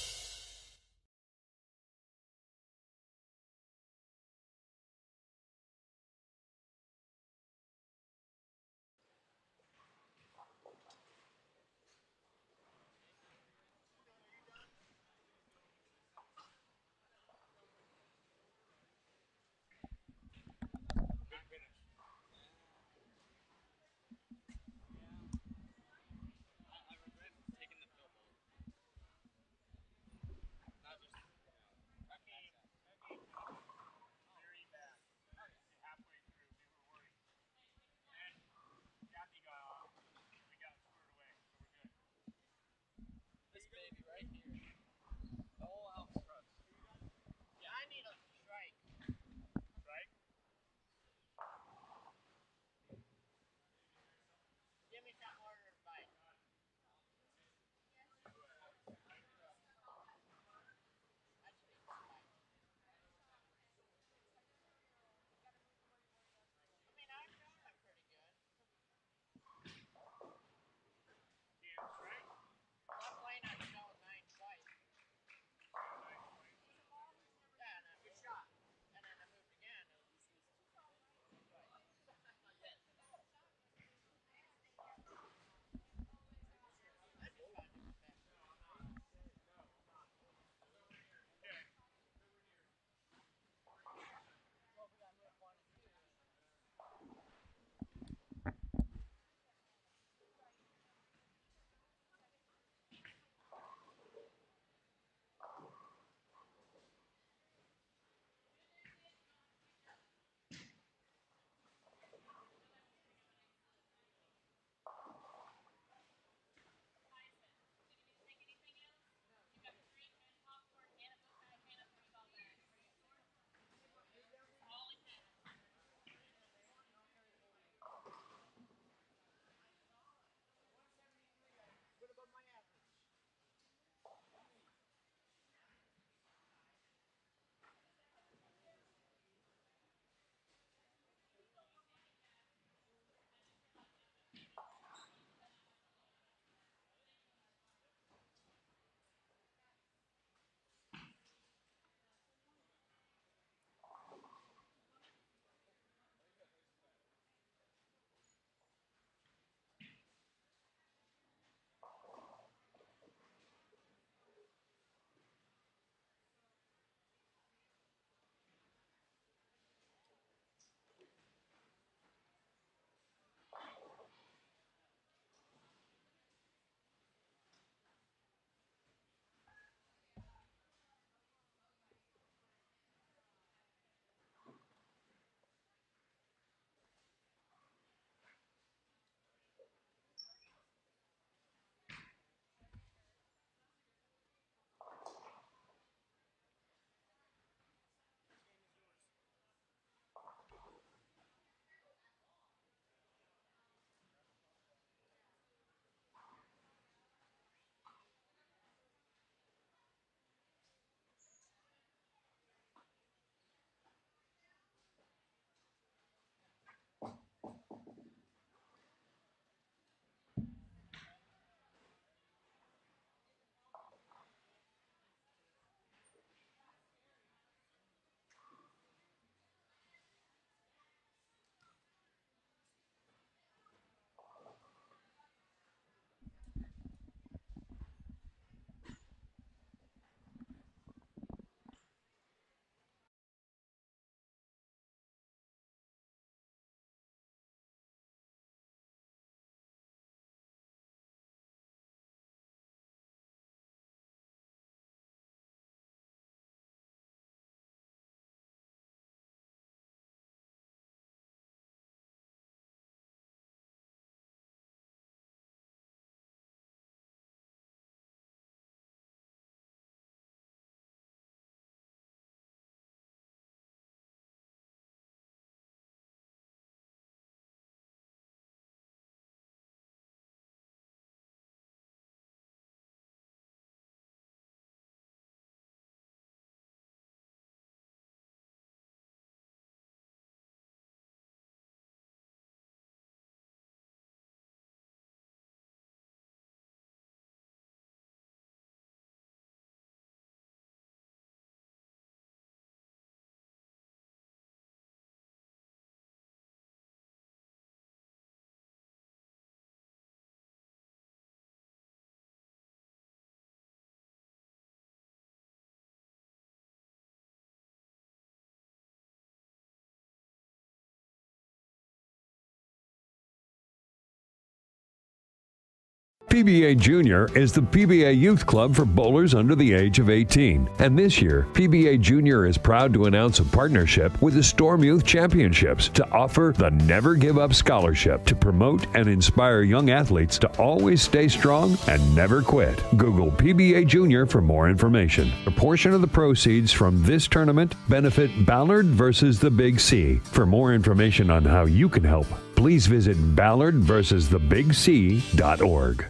PBA Junior is the PBA Youth Club for bowlers under the age of 18. And this year, PBA Junior is proud to announce a partnership with the Storm Youth Championships to offer the Never Give Up Scholarship to promote and inspire young athletes to always stay strong and never quit. Google PBA Junior for more information. A portion of the proceeds from this tournament benefit Ballard versus the Big C. For more information on how you can help, please visit ballardversustheBigC.org.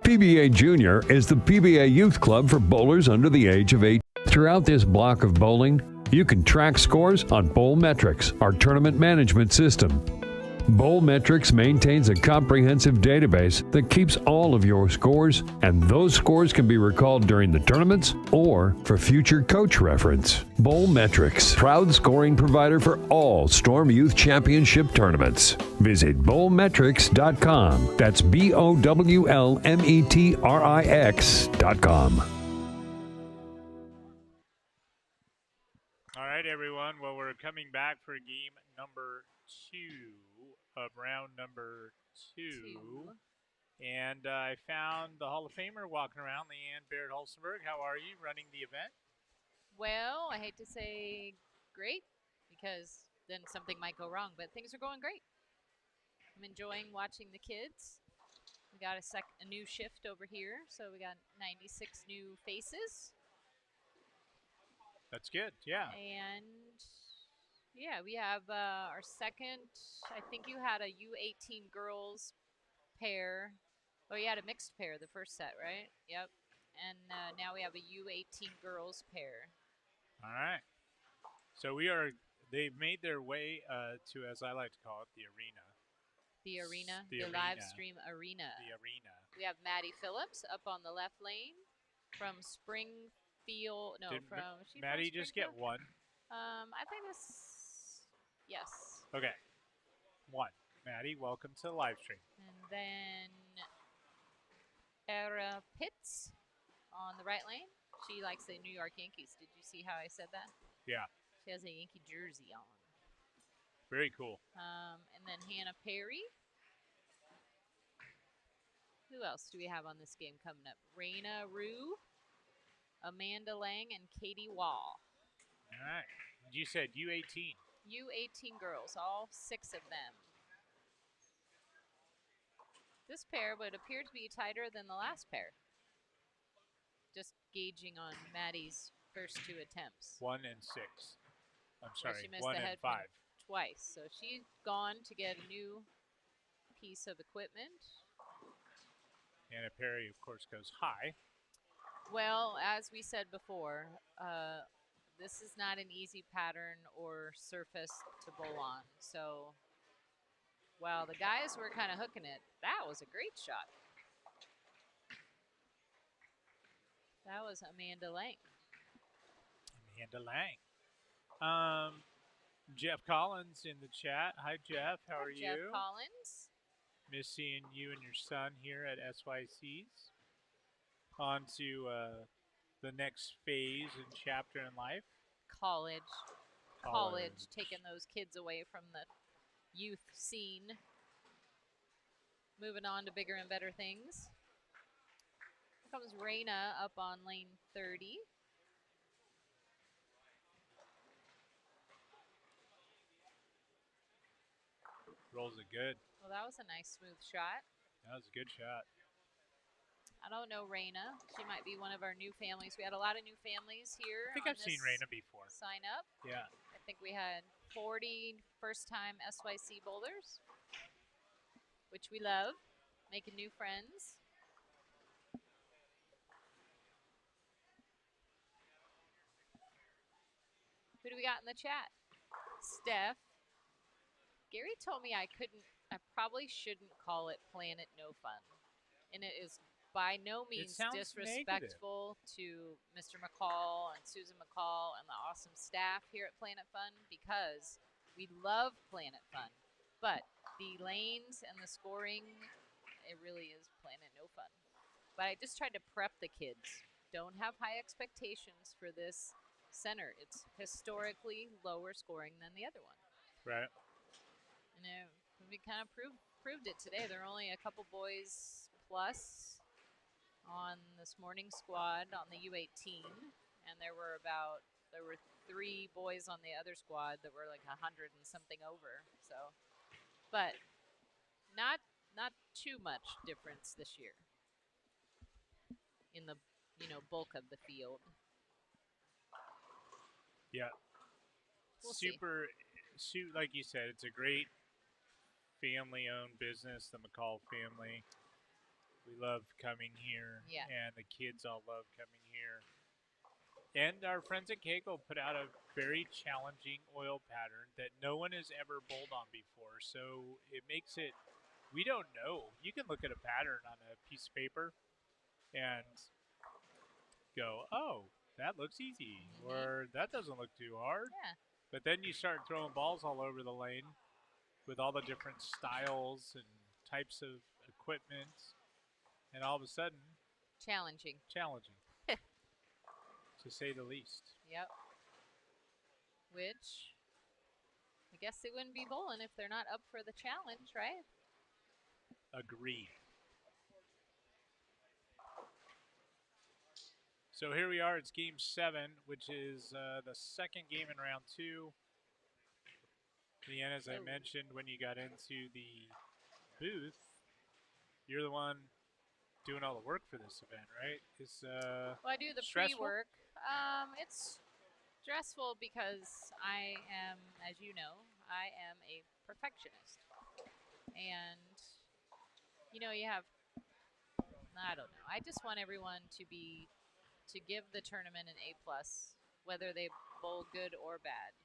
PBA Junior is the PBA Youth Club for bowlers under the age of 8. Throughout this block of bowling, you can track scores on BowlMetrics, our tournament management system. BowlMetrics maintains a comprehensive database that keeps all of your scores, and those scores can be recalled during the tournaments or for future coach reference. BowlMetrics, proud scoring provider for all Storm Youth Championship tournaments. Visit BowlMetrics.com. That's BowlMetrics.com. All right, everyone. Well, we're coming back for game number 2 of round number 2. And I found the Hall of Famer walking around, Leanne Baird-Holstenberg. How are you running the event? Well, I hate to say great because then something might go wrong, but things are going great. I'm enjoying watching the kids. We got a new shift over here, so we got 96 new faces. That's good, yeah. And yeah, we have our second, I think you had a U18 girls pair. Oh, you had a mixed pair the first set, right? Yep. And now we have a U18 girls pair. All right. So they've made their way to, as I like to call it, the arena. The arena, The arena. live stream arena. The arena. We have Maddie Phillips up on the left lane from Springfield. No, Did she's Maddie from just get Springfield? one? I think this. Yes. Okay. 1. Maddie, welcome to the live stream. And then Era Pitts on the right lane. She likes the New York Yankees. Did you see how I said that? Yeah. She has a Yankee jersey on. Very cool. And then Hannah Perry. Who else do we have on this game coming up? Raina Rue, Amanda Lang, and Katie Wall. All right. You said U18. U18 girls, all 6 of them. This pair would appear to be tighter than the last pair. Just gauging on Maddie's first 2 attempts. 1 and 6. I'm sorry, she missed 1 the and head 5. Twice. So she's gone to get a new piece of equipment. Hannah Perry, of course, goes high. Well, as we said before, this is not an easy pattern or surface to bowl on. So while the guys were kind of hooking it, that was a great shot. That was Amanda Lang. Amanda Lang. Jeff Collins in the chat. Hi, Jeff. How are Jeff you? Collins. Miss seeing you and your son here at SYC's. On to the next phase and chapter in life. College. Taking those kids away from the youth scene. Moving on to bigger and better things. Here comes Raina up on lane 30. Rolls it good. Well, that was a nice smooth shot. That was a good shot. I don't know Raina. She might be one of our new families. We had a lot of new families here. I think I've seen Raina before. Sign up. Yeah. I think we had 40 first-time SYC bowlers, which we love, making new friends. Who do we got in the chat? Steph. Gary told me I probably shouldn't call it Planet No Fun. And it is by no means disrespectful to Mr. McCall and Susan McCall and the awesome staff here at Planet Fun, because we love Planet Fun. But the lanes and the scoring, it really is Planet No Fun. But I just tried to prep the kids. Don't have high expectations for this center. It's historically lower scoring than the other one. Right. And we kind of proved it today. There are only a couple boys plus on this morning squad on the U18, and there were 3 boys on the other squad that were like 100 and something over. So, but not too much difference this year in the bulk of the field. Yeah. We'll like you said, it's a great family-owned business, the McCall family. We love coming here, Yeah. and the kids all love coming here. And our friends at Kegel put out a very challenging oil pattern that no one has ever bowled on before. So it makes it, we don't know. You can look at a pattern on a piece of paper and go, oh, that looks easy, or that doesn't look too hard. Yeah. But then you start throwing balls all over the lane with all the different styles and types of equipment, and all of a sudden, Challenging. to say the least. Yep. Which, I guess they wouldn't be bowling if they're not up for the challenge, right? Agreed. So here we are. It's game 7, which is the second game in round 2. Leanne, as I mentioned, when you got into the booth, you're the one doing all the work for this event, right? Well, I do the stressful? pre-work. It's stressful because I am, as you know, I am a perfectionist. And, you have, I don't know. I just want everyone to give the tournament an A+, whether they bowl good or bad.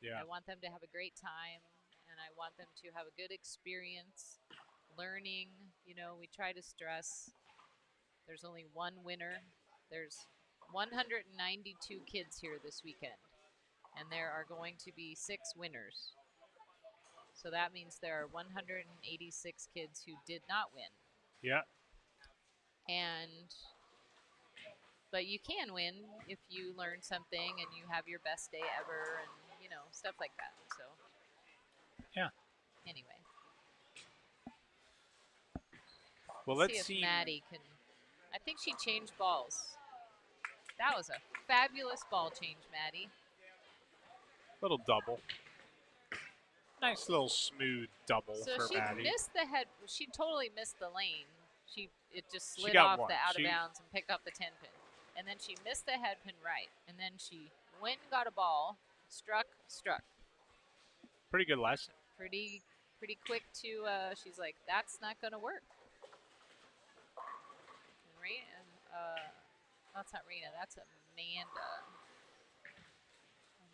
Yeah. I want them to have a great time, and I want them to have a good experience learning. We try to stress there's only one winner. There's 192 kids here this weekend, and there are going to be 6 winners. So that means there are 186 kids who did not win. Yeah. But you can win if you learn something and you have your best day ever and, stuff like that. So, yeah. Anyway. Well, let's see if Maddie can. I think she changed balls. That was a fabulous ball change, Maddie. Little double. Nice little smooth double for Maddie. So she missed the head. She totally missed the lane. It just slid off the out of bounds and picked up the 10 pin. And then she missed the head pin right. And then she went and got a ball, struck. Pretty good lesson. Pretty quick to, she's like, that's not going to work. And that's not Rena, that's Amanda.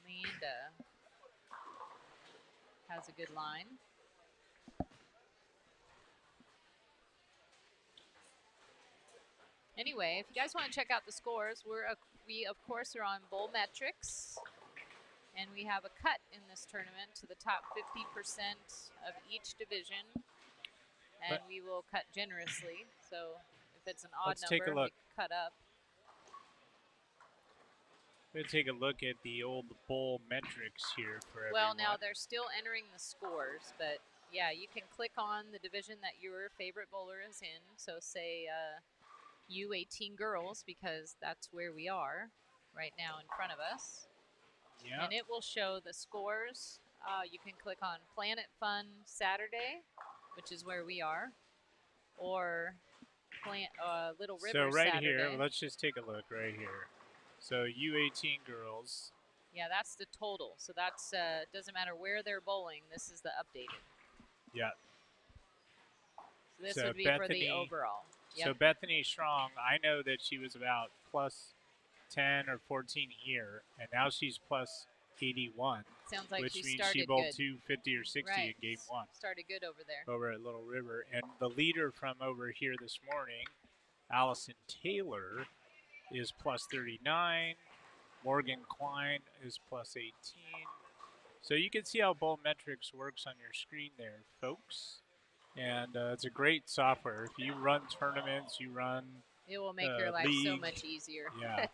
Amanda has a good line. Anyway, if you guys want to check out the scores, we of course are on BowlMetrics, and we have a cut in this tournament to the top 50% of each division, and we will cut generously. So if it's an odd number, we cut up. We're going to take a look at the old BowlMetrics here for everyone. Well, now they're still entering the scores, but yeah, you can click on the division that your favorite bowler is in. So say U18 girls, because that's where we are right now in front of us. Yeah. And it will show the scores. You can click on Planet Fun Saturday, which is where we are, or Little River So right Saturday. here, let's just take a look right here. So U18 girls. Yeah, that's the total. So that's doesn't matter where they're bowling. This is the updated. Yeah. So this would be for the overall. Yep. So Bethany Strong, I know that she was about plus 10 or 14 here, and now she's plus 81. Sounds like which she means started she bowled good. 250 or 60 in game 1. Started good over there. Over at Little River. And the leader from over here this morning, Allison Taylor, is plus 39. Morgan Klein is plus 18. So you can see how BowlMetrics works on your screen there, folks. And it's a great software. If you run tournaments, you run it will make your life so much easier. Yeah,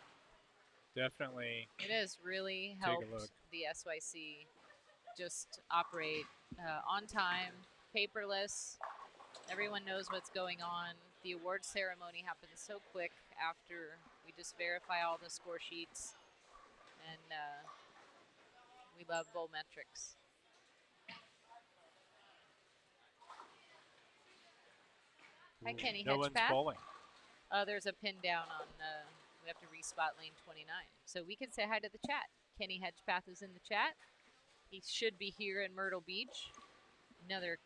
definitely. It has really helped the SYC just operate on time, paperless. Everyone knows what's going on. The award ceremony happens so quick after we just verify all the score sheets. And we love BowlMetrics. Hi, Kenny No one's Hedgepath. bowling. There's a pin down on, we have to respot lane 29. So we can say hi to the chat. Kenny Hedgepath is in the chat. He should be here in Myrtle Beach. Another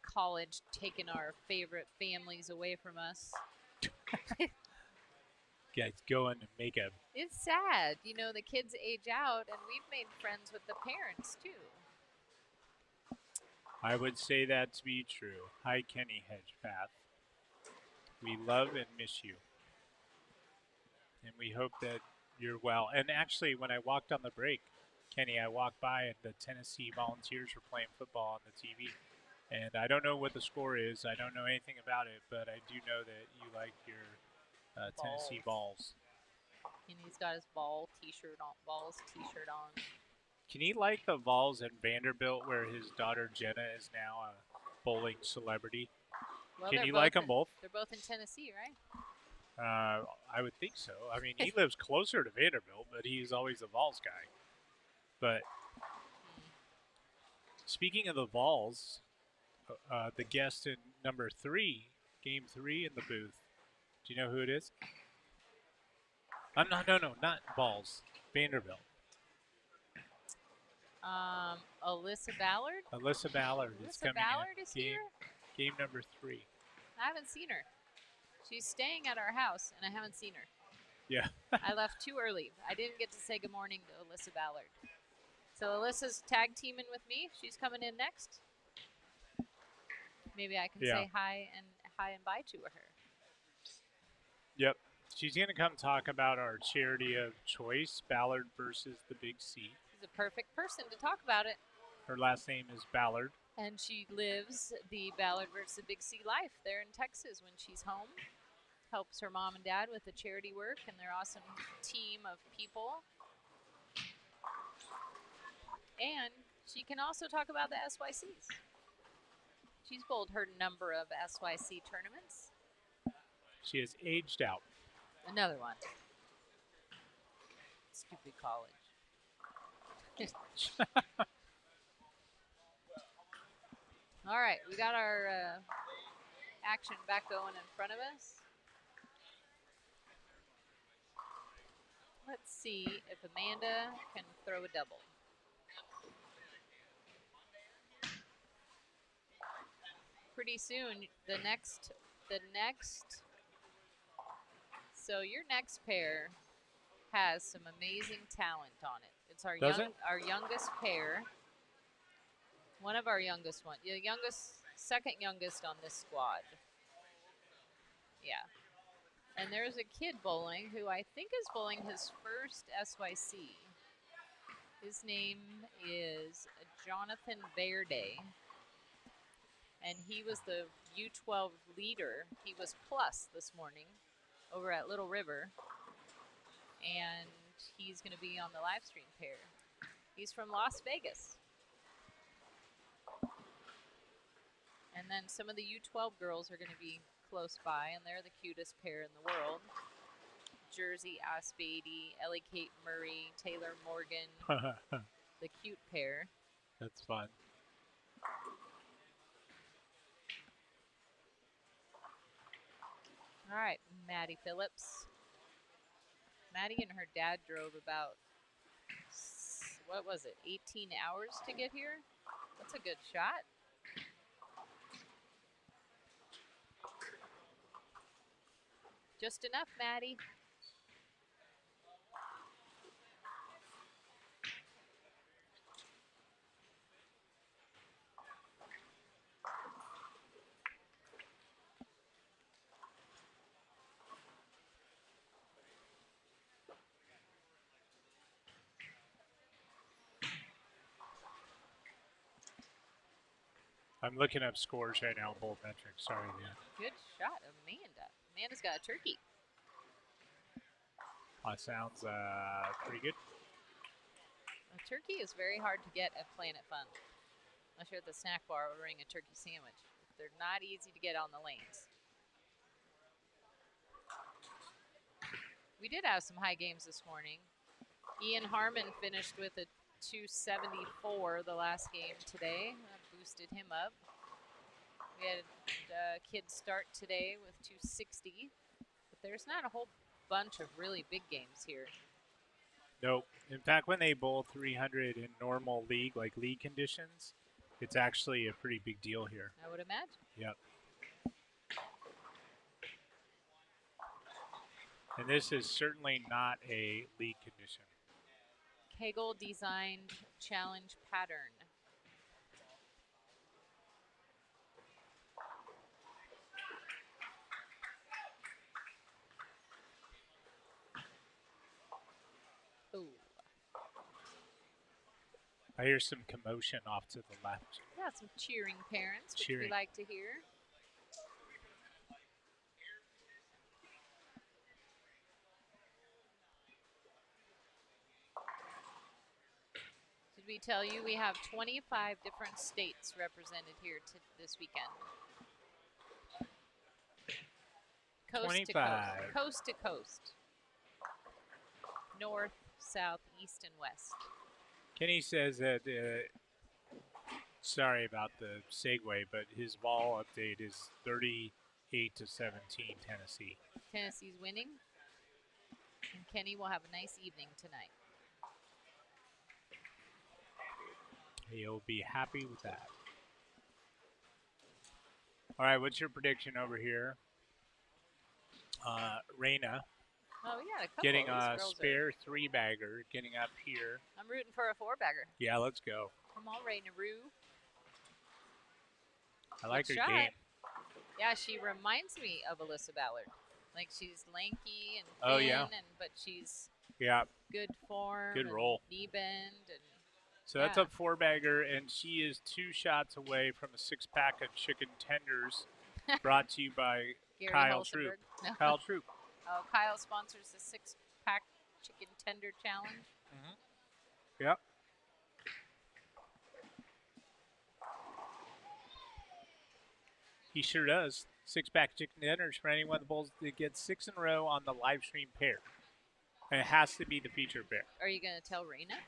college taking our favorite families away from us. Guys going to make a... It's sad. You know, the kids age out, and we've made friends with the parents, too. I would say that to be true. Hi, Kenny Hedgepath. We love and miss you. And we hope that you're well. And actually, when I walked on the break, Kenny, I walked by and the Tennessee Volunteers were playing football on the TV. And I don't know what the score is. I don't know anything about it, but I do know that you like your Tennessee balls. And he's got his balls t-shirt on. Can he like the Vols in Vanderbilt where his daughter Jenna is now a bowling celebrity? Well, Can you like them both? They're both in Tennessee, right? I would think so. I mean, he lives closer to Vanderbilt, but he's always a Vols guy. But speaking of the Vols, the guest in number 3, game 3 in the booth. Do you know who it is? No, not Vols. Vanderbilt. Alyssa Ballard? Alyssa Ballard is Alyssa coming Ballard in. is here? Game number 3. I haven't seen her. She's staying at our house, and I haven't seen her. Yeah. I left too early. I didn't get to say good morning to Alyssa Ballard. So Alyssa's tag teaming with me. She's coming in next. Maybe I can say hi and bye to her. Yep. She's going to come talk about our charity of choice, Ballard versus the Big C. She's a perfect person to talk about it. Her last name is Ballard. And she lives the Ballard versus the Big C life there in Texas when she's home. Helps her mom and dad with the charity work and their awesome team of people. And she can also talk about the SYCs. She's bowled her number of SYC tournaments. She has aged out. Another one. Stupid college. All right, we got our action back going in front of us. Let's see if Amanda can throw a double. Pretty soon, so your next pair has some amazing talent on it. It's our youngest pair. One of our youngest one. The second youngest on this squad. Yeah. And there's a kid bowling who I think is bowling his first SYC. His name is Jonathan Verde. And he was the U12 leader. He was plus this morning over at Little River. And he's going to be on the live stream pair. He's from Las Vegas. And then some of the U12 girls are going to be close by, and they're the cutest pair in the world. Jersey Aspady, Ellie Kate Murray, Taylor Morgan, the cute pair. That's fun. All right, Maddie Phillips. Maddie and her dad drove about, 18 hours to get here? That's a good shot. Just enough, Maddie. I'm looking up scores right now, BowlMetrics. Sorry, man. Good shot, Amanda. Amanda's got a turkey. Sounds pretty good. A turkey is very hard to get at Planet Fun. Unless you're at the snack bar ordering a turkey sandwich. they're not easy to get on the lanes. We did have some high games this morning. Ian Harmon finished with a 274 the last game today. That boosted him up. We had a kid start today with 260, but there's not a whole bunch of really big games here. Nope. In fact, when they bowl 300 in normal league, like league conditions, it's actually a pretty big deal here. I would imagine. Yep. And this is certainly not a league condition. Kegel designed challenge pattern. Ooh. I hear some commotion off to the left. Yeah, some cheering parents, which Cheering. we like to hear. Did we tell you we have 25 different states represented here this weekend? Coast to 25. coast. Coast to coast. North, south, east, and west. Kenny says that, sorry about the segue, but his ball update is 38 to 17 Tennessee. Tennessee's winning. And Kenny will have a nice evening tonight. He'll be happy with that. All right, what's your prediction over here? Reina Oh, we got a couple. getting of a these girls spare 3-bagger, getting up here. I'm rooting for a 4-bagger. Yeah, let's go. Come on, Ray Naru. I like her Good shot. game. Yeah, she reminds me of Alyssa Ballard. Like she's lanky and thin, Oh, yeah. but she's Yeah, good form. Good and roll. Knee bend. And so that's Yeah. a 4-bagger, and she is 2 shots away from a 6-pack of chicken tenders brought to you by Gary Kyle Hulsenberg. Troop. No. Kyle Troop. Oh, Kyle sponsors the 6-pack chicken tender challenge. Yep. He sure does. 6-pack chicken tenders for anyone that gets 6 in a row on the live stream pair. And it has to be the feature pair. Are you going to tell Raina?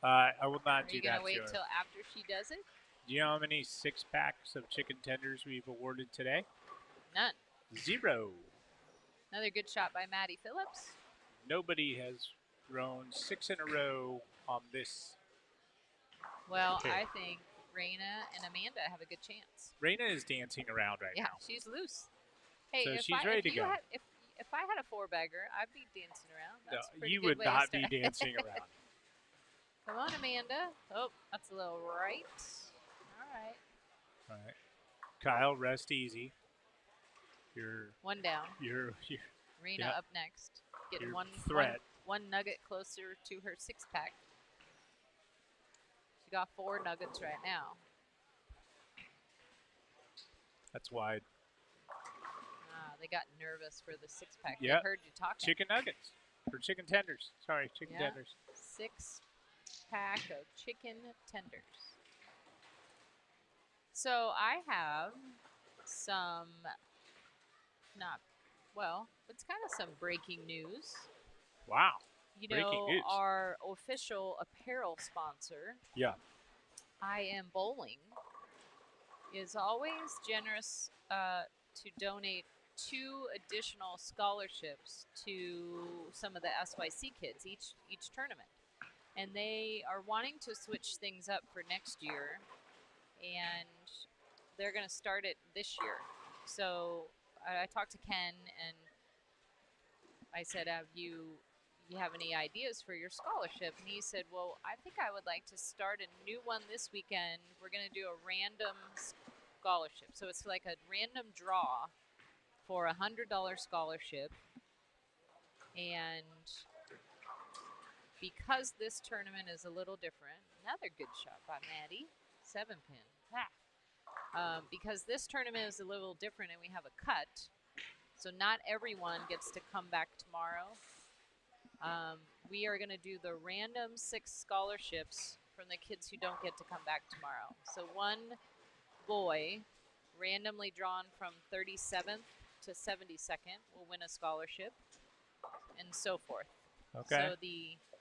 I will not Are do you going that to wait to her. till after she does it? Do you know how many 6-packs of chicken tenders we've awarded today? None. 0. Another good shot by Maddie Phillips. Nobody has thrown 6 in a row on this. Well, Okay. I think Raina and Amanda have a good chance. Reina is dancing around right Yeah, now. she's loose. Hey, So if she's ready to go. If I had a 4-bagger, I'd be dancing around. No, That's a pretty you good would way to not be start. dancing around. Come on, Amanda. Oh, that's a little right. All right. All right. Kyle, rest easy. You're One down. you're Raina yeah. up next. Getting Your one threat. one nugget closer to her 6-pack. She got 4 nuggets right now. that's wide. They got nervous for the 6-pack. Yep. They heard you talking. Chicken nuggets. Or chicken tenders. Sorry, chicken Yeah. tenders. 6-pack of chicken tenders. So I have some, it's kind of some breaking news. Wow. You Breaking know, news. our official apparel sponsor, Yeah. I Am Bowling, is always generous to donate 2 additional scholarships to some of the SYC kids each tournament. And they are wanting to switch things up for next year, and they're going to start it this year. So I talked to Ken, and I said, have you have any ideas for your scholarship? And he said, well, I think I would like to start a new one this weekend. We're going to do a random scholarship. So it's like a random draw for a $100 scholarship. And because this tournament is a little different, another good shot by Maddie, 7-pin. Because this tournament is a little different and we have a cut, so not everyone gets to come back tomorrow. We are going to do the random 6 scholarships from the kids who don't get to come back tomorrow. So one boy randomly drawn from 37th to 72nd will win a scholarship, and so forth. Okay. So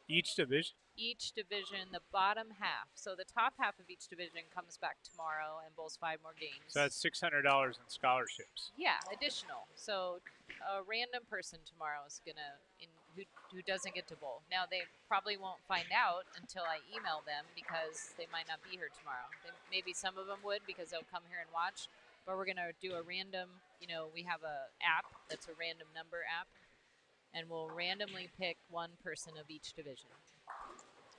Each division? each division, the bottom half. So the top half of each division comes back tomorrow and bowls 5 more games. So that's $600 in scholarships. Yeah, additional. So a random person tomorrow is gonna who doesn't get to bowl. Now they probably won't find out until I email them because they might not be here tomorrow. Maybe some of them would because they'll come here and watch. But we're gonna do a random. We have a app that's a random number app, and we'll randomly pick one person of each division.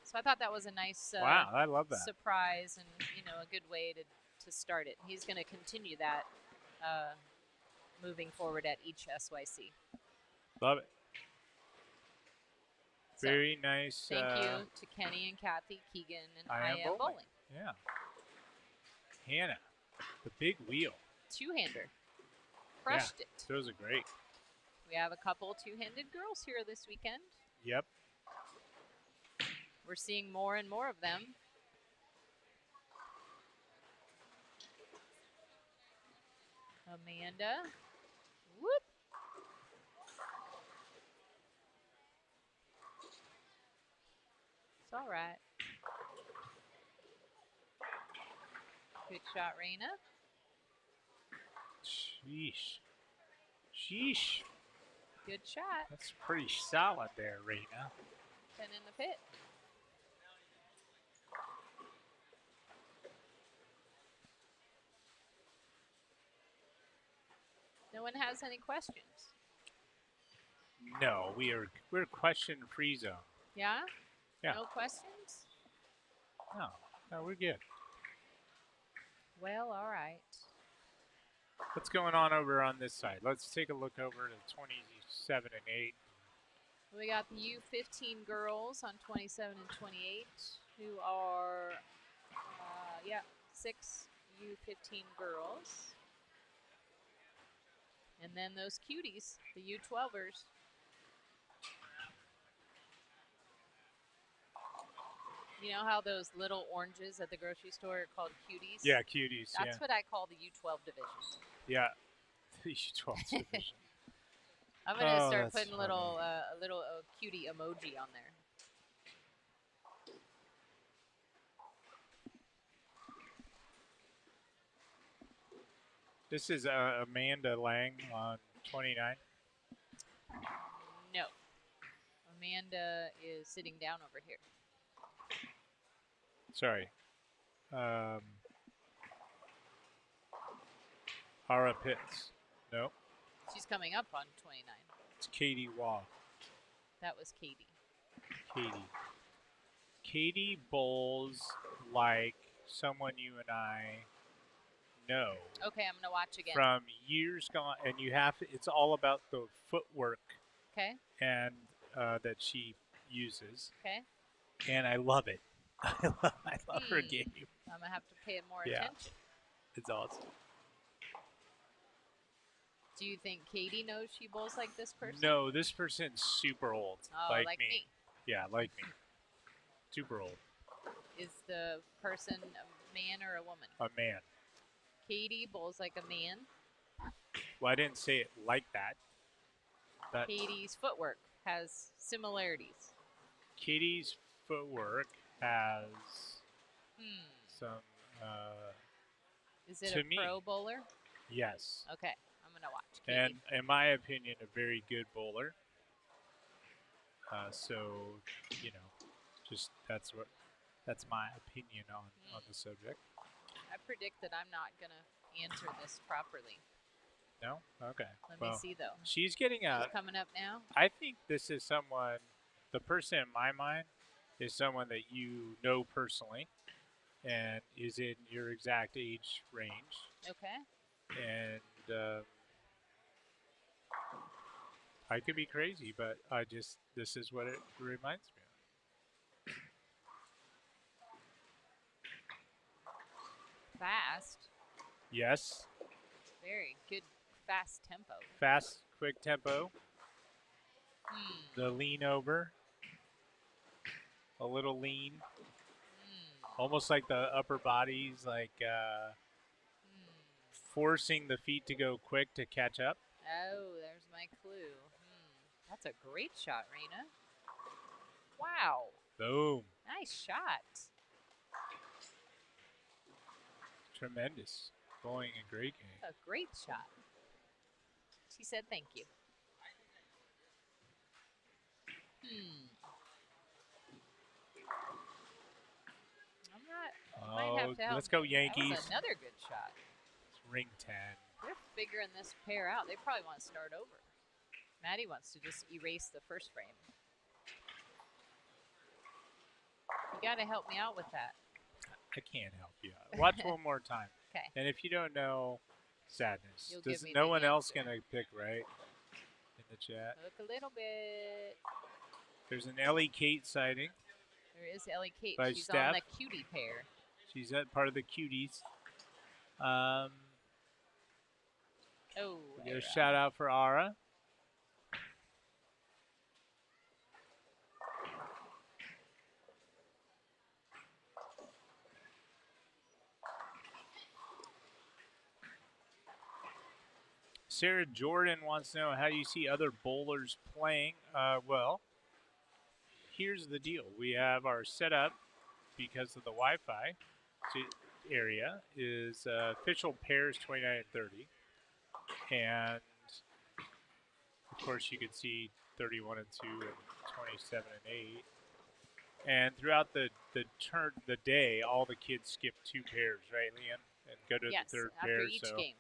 So I thought that was a nice Wow, I love that. surprise and a good way to start it. He's going to continue that moving forward at each SYC. Love it. So, Very nice. Thank you to Kenny and Kathy, Keegan, and I Am Bowling. Yeah. Hannah, the big wheel. Two-hander. Crushed it. Those are great. We have a couple two-handed girls here this weekend. Yep. We're seeing more and more of them. Amanda. Whoop. It's all right. Good shot, Raina. Sheesh. Sheesh. Good shot. That's pretty solid there, Raina. 10 in the pit. No one has any questions. No, we're question-free zone. Yeah? Yeah. No questions? No, we're good. Well, all right. What's going on over on this side? Let's take a look over to 27 and 8. We got the U15 girls on 27 and 28, who are, 6 U15 girls. And then those cuties, the U12ers. You know how those little oranges at the grocery store are called cuties? Yeah, cuties. That's what I call the U12 division. Yeah, the U12 division. I'm gonna start that's putting funny. a little cutie emoji on there. This is Amanda Lang on 29. No, Amanda is sitting down over here. Sorry. Ara Pitts. No, She's coming up on 29. it's Katie Waugh. That was Katie. Katie bowls like someone you and I know Okay, I'm gonna watch again. from years gone, and it's all about the footwork Okay, and that she uses, okay. and I love it. I love her game. I'm gonna have to pay more Yeah. attention. It's awesome. Do you think Katie knows she bowls like this person? No, this person's super old. Oh, like me. Yeah, like me. Super old. Is the person a man or a woman? A man. Katie bowls like a man. Well, I didn't say it like that. But Katie's footwork has similarities. Katie's footwork has some, Is it to a me. pro bowler? yes. Okay, I'm gonna watch Katie. And in my opinion, a very good bowler. So, just that's my opinion on the subject. I predict that I'm not gonna answer this properly. No? Okay. Let me see though. She's getting She's coming up now. I think this is someone, the person in my mind is someone that you know personally and is in your exact age range. Okay. And I could be crazy, but this is what it reminds me of. Fast. Yes. Very good, fast tempo. Fast, quick tempo. The lean over. A little lean. Almost like the upper body's like forcing the feet to go quick to catch up. Oh, there's my clue. That's a great shot, Raina. Wow. Boom. Nice shot. Tremendous. Bowling a great game. A great shot. She said thank you. Might have to help. Let's go That Yankees. was another good shot. It's ring 10. They're figuring this pair out. They probably want to start over. Maddie wants to just erase the first frame. You got to help me out with that. I can't help you out. Watch one more time. Okay. And if you don't know, sadness. You'll give Does me no the one else answer. going to pick right in the chat? Look a little bit. There's an Ellie Kate sighting. There is Ellie Kate. By She's Steph. on the cutie pair. She's at part of the cuties. Oh, We got a Ara. shout out for Ara. Sarah Jordan wants to know how you see other bowlers playing. Well, here's the deal. We have our setup because of the Wi-Fi area is official pairs 29 and 30. And of course you can see 31 and 2 and 27 and 8. And throughout the day, all the kids skip 2 pairs, right, Leanne? And go to Yes, the third after pair. each So game.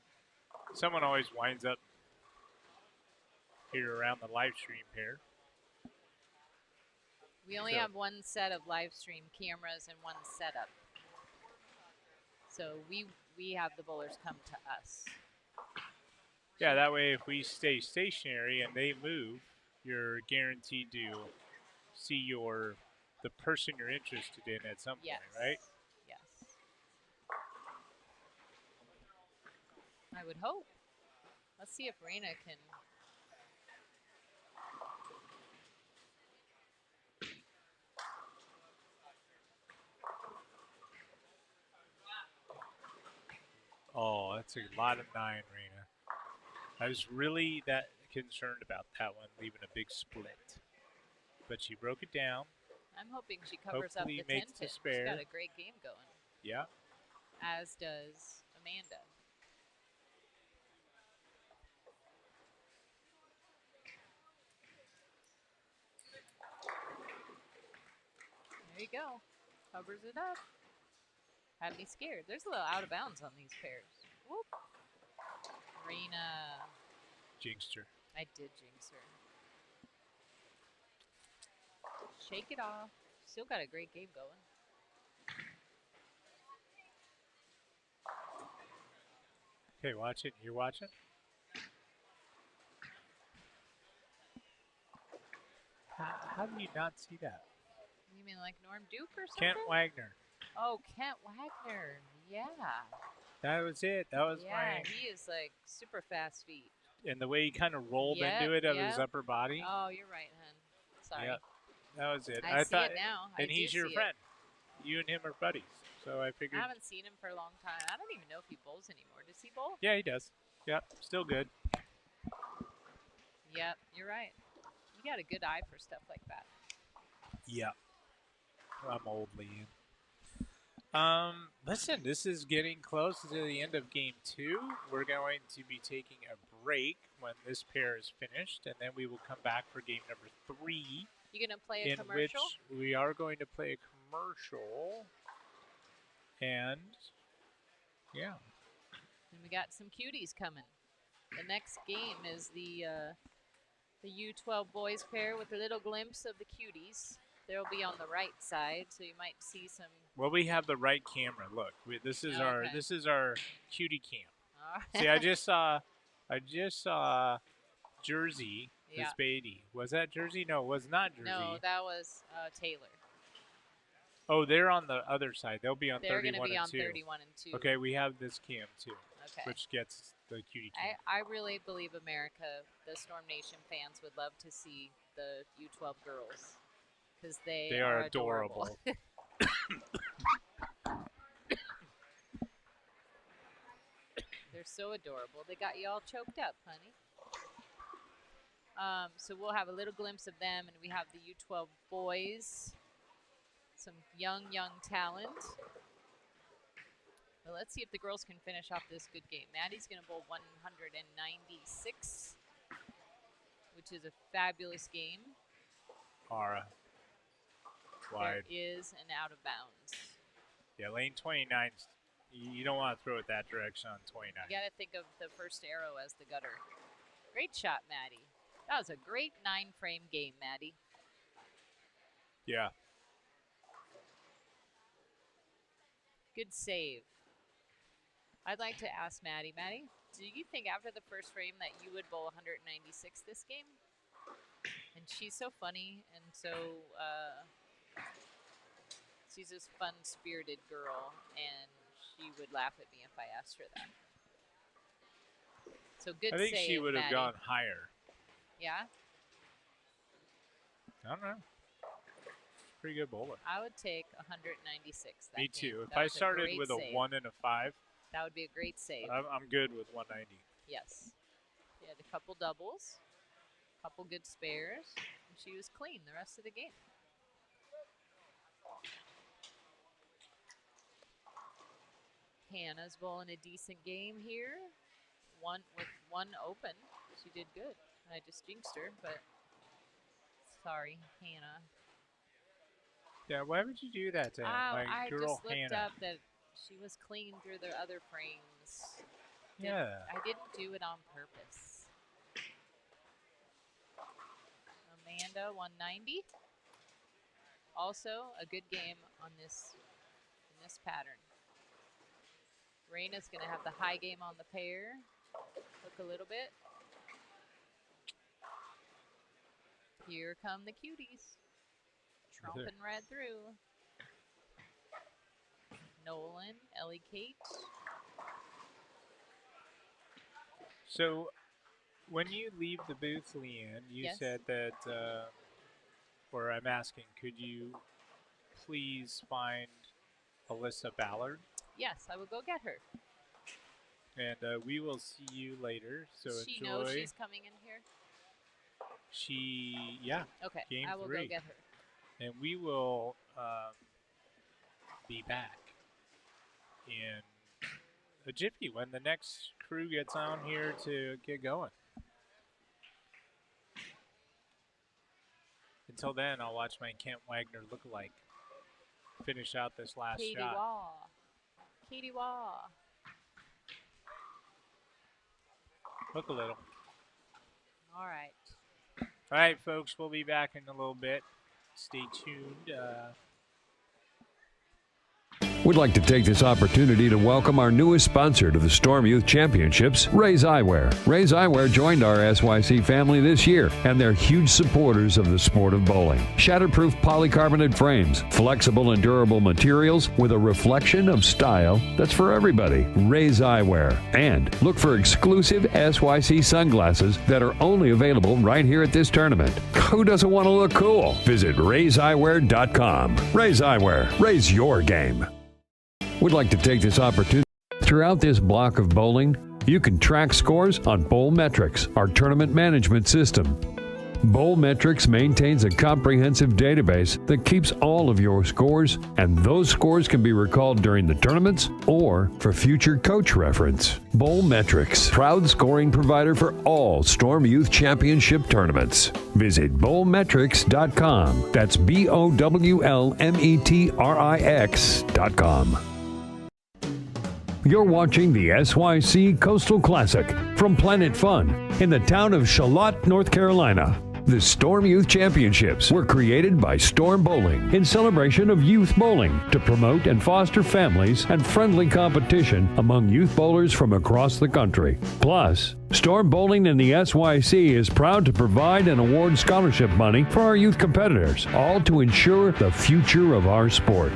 someone always winds up here around the live stream pair. We only So- have one set of live stream cameras and one setup. So we have the bowlers come to us. Yeah, that way if we stay stationary and they move, you're guaranteed to see the person you're interested in at some Yes. point, right? Yes. I would hope. Let's see if Raina can. Oh, that's a lot of 9, Raina. I was really that concerned about that one, leaving a big split. But she broke it down. I'm hoping she covers Hopefully up the makes 10 the pin. She's spare. got a great game going, Yeah. as does Amanda. There you go. Covers it up. Had me scared. There's a little out of bounds on these pairs. Whoop. Raina. Jinxed her. I did jinx her. Shake it off. Still got a great game going. Okay, watch it. You're watching? How do you not see that? You mean like Norm Duke or something? Kent Wagner. Oh, Kent Wagner. Yeah. That was it. That was Yeah, he is like super fast feet. and the way he kind of rolled Yep, into it of his yep. upper body. Oh, you're right, hun. Sorry. Yep. That was it. I see thought, it now. and I he's do your see friend. You and him are buddies. So I It. figured. I haven't seen him for a long time. I don't even know if he bowls anymore. Does he bowl? Yeah, he does. Yep, still good. Yep, you're right. You got a good eye for stuff like that. Yep. I'm old, Leanne. Listen, this is getting close to the end of game 2. We're going to be taking a break when this pair is finished, and then we will come back for game number 3, You gonna play a in commercial? which we are going to play a commercial. And yeah, And we got some cuties coming. The next game is the U12 boys pair with a little glimpse of the cuties. They'll be on the right side, so you might see some. well, we have the right camera. Look, this is Okay. our cutie cam. All right. See, I just saw Jersey, Yeah. Miss Beatty. Was that Jersey? No, it was not Jersey. No, that was Taylor. Oh, they're on the other side. They'll be on They're 31 going to be and on 2. 31 and 2. Okay, we have this cam too, Okay. which gets the cutie cam. I really believe America, the Storm Nation fans would love to see the U12 girls because they are adorable. They're so adorable. They got you all choked up, honey. So we'll have a little glimpse of them, and we have the U12 boys. Some young talent. But let's see if the girls can finish off this good game. Maddie's going to bowl 196, which is a fabulous game. Ara. Wide. There is an out of bounds. Yeah, lane 29. You don't want to throw it that direction on 29. You got to think of the first arrow as the gutter. Great shot, Maddie. That was a great 9-frame game, Maddie. Yeah. Good save. I'd like to ask Maddie, do you think after the first frame that you would bowl 196 this game? And she's so funny and so, she's this fun-spirited girl, and she would laugh at me if I asked her that. So good save, I think she would have gone higher. Yeah? I don't know. Pretty good bowler. I would take 196. Me too. If I started with a 1 and a 5, that would be a great save. I'm good with 190. Yes. She had a couple doubles, a couple good spares, and she was clean the rest of the game. Hannah's bowling a decent game here. With one open. She did good. I just jinxed her, but sorry, Hannah. Yeah, why would you do that to I girl just looked Hannah? up that she was clean through the other frames. I didn't do it on purpose. Amanda, 190. Also, a good game on in this pattern. Raina's going to have the high game on the pair. Look a little bit. Here come the cuties. Tromping right through. Nolan, Ellie Kate. So, when you leave the booth, Leanne, you said that, or I'm asking, could you please find Alyssa Ballard? Yes, I will go get her. And we will see you later, so enjoy. She knows she's coming in here? Okay, game I will 3. go get her. And we will be back in a jiffy when the next crew gets on here to get going. Until then, I'll watch my Kent Wagner lookalike finish out this last shot. Katie Waugh. Look a little. All right. All right, folks, we'll be back in a little bit. Stay tuned. We'd like to take this opportunity to welcome our newest sponsor to the Storm Youth Championships, Ray's Eyewear. Ray's Eyewear joined our SYC family this year, and they're huge supporters of the sport of bowling. Shatterproof polycarbonate frames, flexible and durable materials with a reflection of style that's for everybody. Ray's Eyewear. And look for exclusive SYC sunglasses that are only available right here at this tournament. Who doesn't want to look cool? Visit rayseyewear.com. Ray's Eyewear. Raise your game. We'd like to take this opportunity. Throughout this block of bowling, you can track scores on BowlMetrics, our tournament management system. BowlMetrics maintains a comprehensive database that keeps all of your scores, and those scores can be recalled during the tournaments or for future coach reference. BowlMetrics, proud scoring provider for all Storm Youth Championship tournaments. Visit BowlMetrics.com. That's BowlMetrics.com. You're watching the SYC Coastal Classic from Planet Fun in the town of Charlotte, North Carolina. The Storm Youth Championships were created by Storm Bowling in celebration of youth bowling to promote and foster families and friendly competition among youth bowlers from across the country. Plus, Storm Bowling and the SYC is proud to provide and award scholarship money for our youth competitors, all to ensure the future of our sport.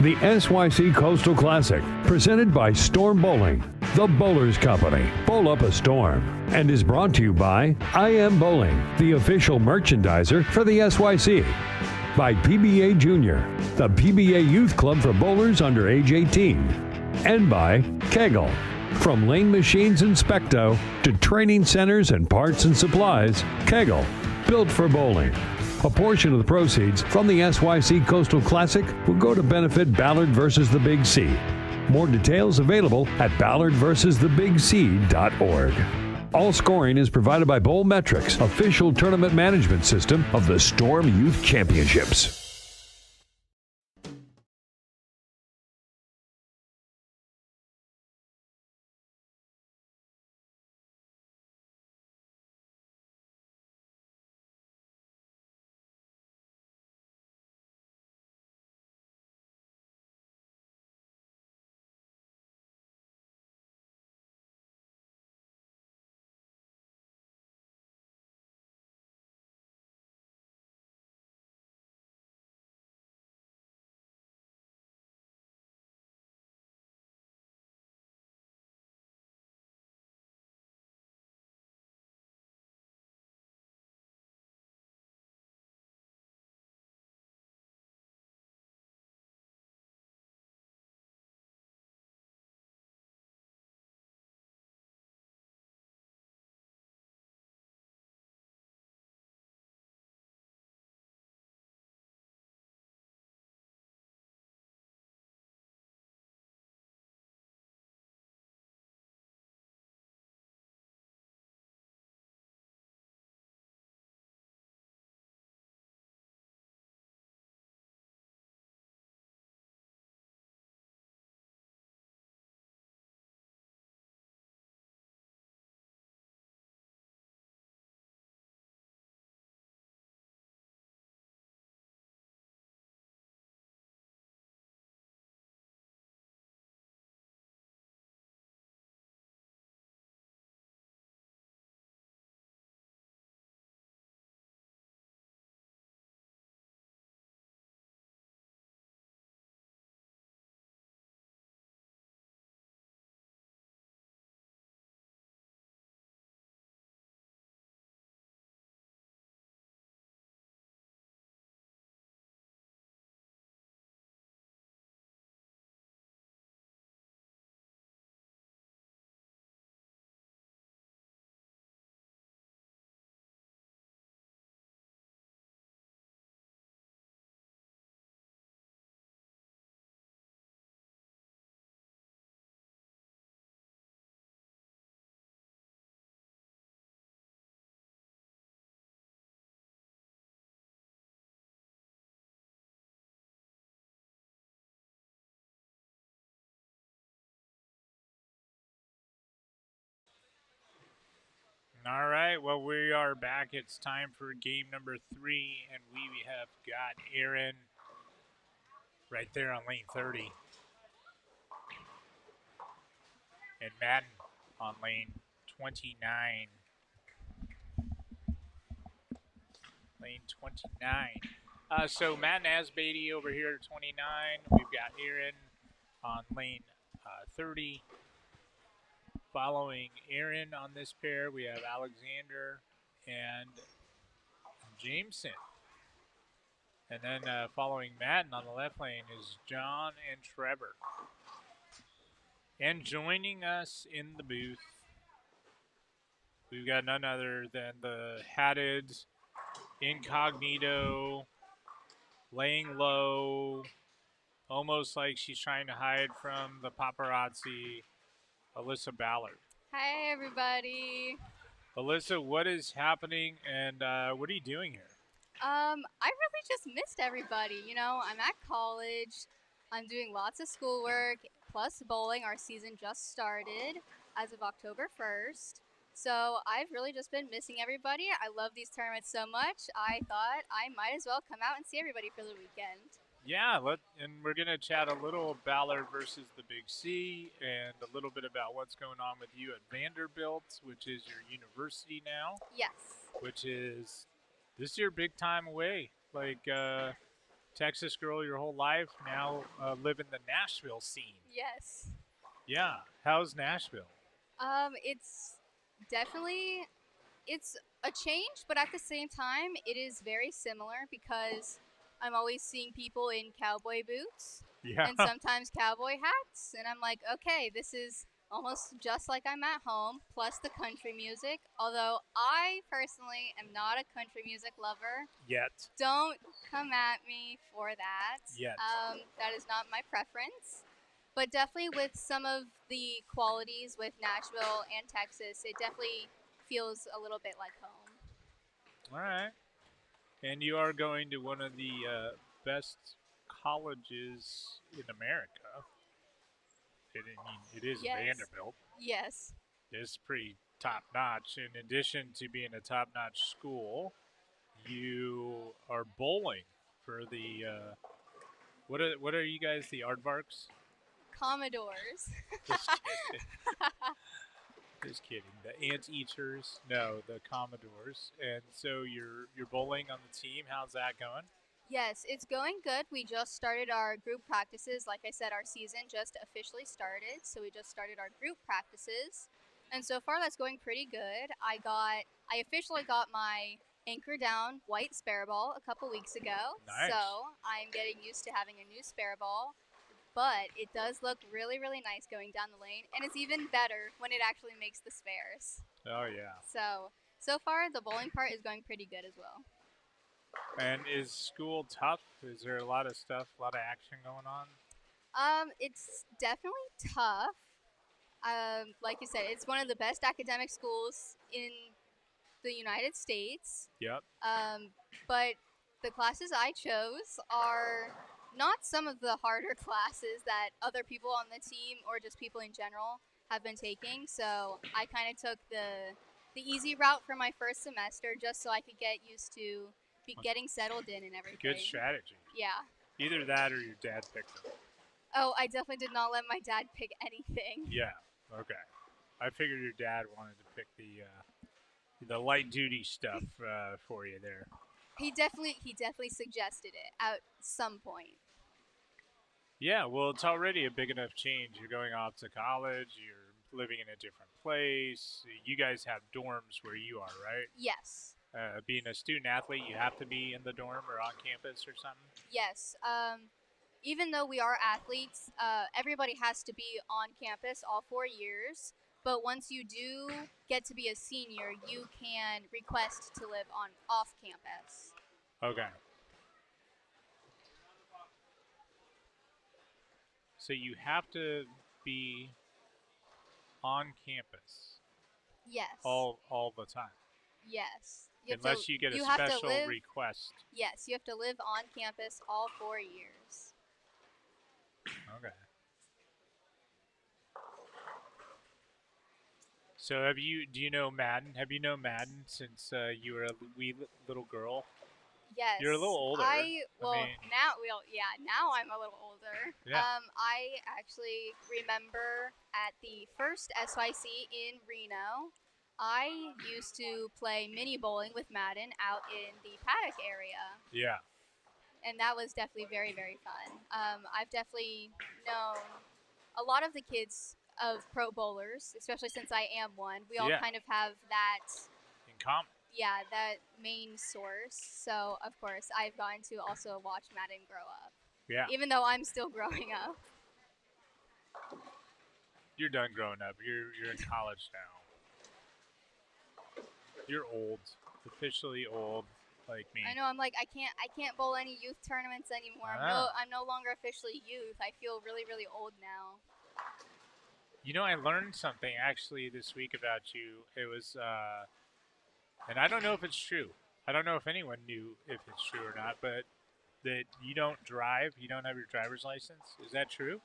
The SYC Coastal Classic, presented by Storm Bowling, the Bowlers Company. Bowl up a storm. And is brought to you by I Am Bowling, the official merchandiser for the SYC. By PBA Junior, the PBA Youth Club for bowlers under age 18. And by Kegel, From lane machines and Specto to training centers and parts and supplies, Kegel, built for bowling. A portion of the proceeds from the SYC Coastal Classic will go to benefit Ballard versus the Big C. More details available at ballardversustheBigC.org. All scoring is provided by BowlMetrics, official tournament management system of the Storm Youth Championships. All right, well, we are back. It's time for game number 3, and we have got Aaron right there on lane 30. And Madden on lane 29. Lane 29. So Madden has Beatty over here at 29. We've got Aaron on lane 30. Following Aaron on this pair, we have Alexander and Jameson. And then following Madden on the left lane is John and Trevor. And joining us in the booth, we've got none other than the hatted, incognito, laying low, almost like she's trying to hide from the paparazzi, Alyssa Ballard. Hi, everybody. Alyssa, what is happening, and what are you doing here? I really just missed everybody. You know, I'm at college. I'm doing lots of schoolwork, plus bowling. Our season just started as of October 1st. So I've really just been missing everybody. I love these tournaments so much. I thought I might as well come out and see everybody for the weekend. Yeah, and we're going to chat a little Ballard versus the Big C and a little bit about what's going on with you at Vanderbilt, which is your university now. Yes. Which is, this is your big time away. Like, Texas girl your whole life, now living the Nashville scene. Yes. Yeah. How's Nashville? It's definitely, it's a change, but at the same time, it is very similar because I'm always seeing people in cowboy boots Yeah. and sometimes cowboy hats, and I'm like, okay, this is almost just like I'm at home, plus the country music. Although I personally am not a country music lover. Yet. Don't come at me for that. Yet. That is not my preference. But definitely with some of the qualities with Nashville and Texas, it definitely feels a little bit like home. All right. And you are going to one of the best colleges in America. It is Yes. Vanderbilt. Yes. It's pretty top notch. In addition to being a top notch school, you are bowling for the what are you guys, the Aardvarks? Commodores. Just kidding. Just kidding. The Anteaters, no, the Commodores. And so you're bowling on the team. How's that going? Yes, it's going good. We just started our group practices. Like I said, our season just officially started, so we just started our group practices. And so far that's going pretty good. I officially got my anchor down white spare ball a couple weeks ago. Nice. So I'm getting used to having a new spare ball. But it does look really, really nice going down the lane, and it's even better when it actually makes the spares. Oh, yeah. So far, the bowling part is going pretty good as well. And is school tough? Is there a lot of stuff, a lot of action going on? It's definitely tough. Like you said, it's one of the best academic schools in the United States. Yep. But the classes I chose are not some of the harder classes that other people on the team or just people in general have been taking. So I kind of took the easy route for my first semester just so I could get used to getting settled in and everything. Good strategy. Yeah. Either that or your dad picked it. Oh, I definitely did not let my dad pick anything. Yeah. Okay. I figured your dad wanted to pick the light duty stuff for you there. He definitely suggested it at some point. Yeah, well, it's already a big enough change. You're going off to college. You're living in a different place. You guys have dorms where you are, right? Yes. Being a student athlete, you have to be in the dorm or on campus or something? Yes. Even though we are athletes, everybody has to be on campus all 4 years. But once you do get to be a senior, you can request to live off campus. Okay. So you have to be on campus. Yes. All the time. Yes. Unless you get a special request. Yes, you have to live on campus all 4 years. Okay. So do you know Madden? Have you known Madden since you were a wee little girl? Yes. You're a little older. Now I'm a little older. Yeah. I actually remember at the first SYC in Reno, I used to play mini bowling with Madden out in the paddock area. Yeah. And that was definitely very, very fun. I've definitely known a lot of the kids of pro bowlers, especially since I am one. We all kind of have that in common. Yeah, that main source. So, of course, I've gotten to also watch Madden grow up. Yeah. Even though I'm still growing up. You're done growing up. You're in college now. You're old. Officially old, like me. I know. I'm like, I can't bowl any youth tournaments anymore. I'm no longer officially youth. I feel really, really old now. You know, I learned something actually this week about you. It was, and I don't know if it's true. I don't know if anyone knew if it's true or not, but that you don't drive, you don't have your driver's license. Is that true?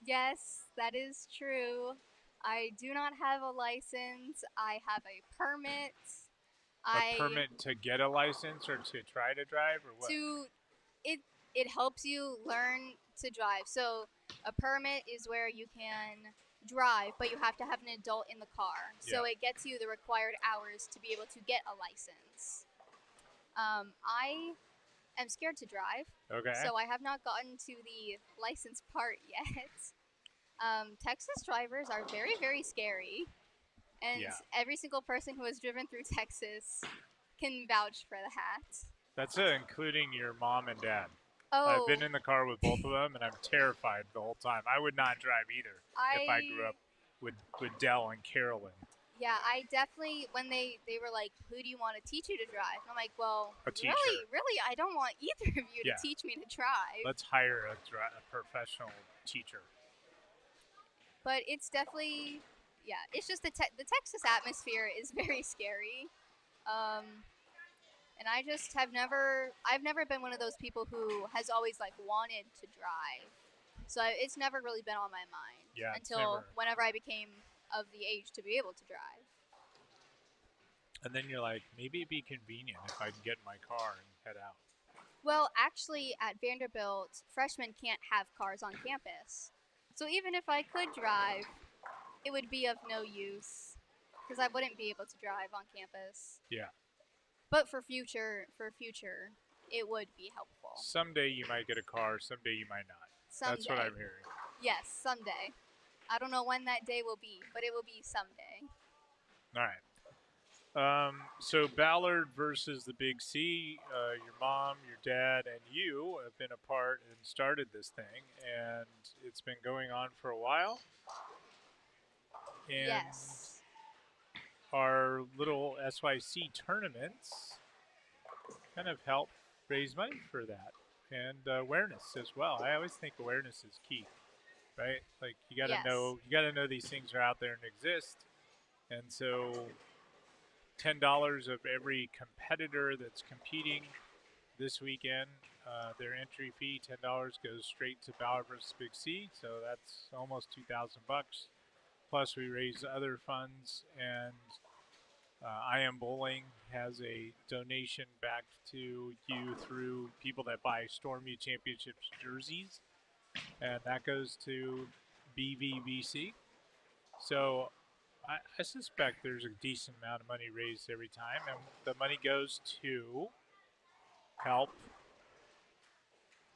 Yes, that is true. I do not have a license. I have a permit. A permit to get a license or to try to drive or what? It helps you learn to drive. So a permit is where you can drive, but you have to have an adult in the car. So it gets you the required hours to be able to get a license. I am scared to drive. Okay. So I have not gotten to the license part yet. Texas drivers are very, very scary. And every single person who has driven through Texas can vouch for that. That's including your mom and dad. I've been in the car with both of them, and I'm terrified the whole time. I would not drive either if I grew up with Dell and Carolyn. Yeah, I definitely, when they were like, who do you want to teach you to drive? And I'm like, well, A teacher. really, I don't want either of you to teach me to drive. Let's hire a professional teacher. But it's definitely, it's just the Texas atmosphere is very scary. And I just I've never been one of those people who has always like wanted to drive. So it's never really been on my mind until whenever I became of the age to be able to drive. And then you're like, maybe it'd be convenient if I can get in my car and head out. Well, actually, at Vanderbilt, freshmen can't have cars on campus. So even if I could drive, it would be of no use because I wouldn't be able to drive on campus. Yeah. But for future, it would be helpful. Someday you might get a car. Someday you might not. Someday. That's what I'm hearing. Yes, someday. I don't know when that day will be, but it will be someday. All right. So Ballard versus the Big C. Your mom, your dad, and you have been a part and started this thing, and it's been going on for a while. And yes. Our little SYC tournaments kind of help raise money for that and awareness as well. I always think awareness is key, right? Like you got to know these things are out there and exist. And so $10 of every competitor that's competing this weekend, their entry fee, $10 goes straight to Ballard versus Big C. So that's almost $2,000. Plus we raise other funds, and I Am Bowling has a donation back to you through people that buy Storm Youth Championships jerseys, and that goes to BVBC. So I suspect there's a decent amount of money raised every time, and the money goes to help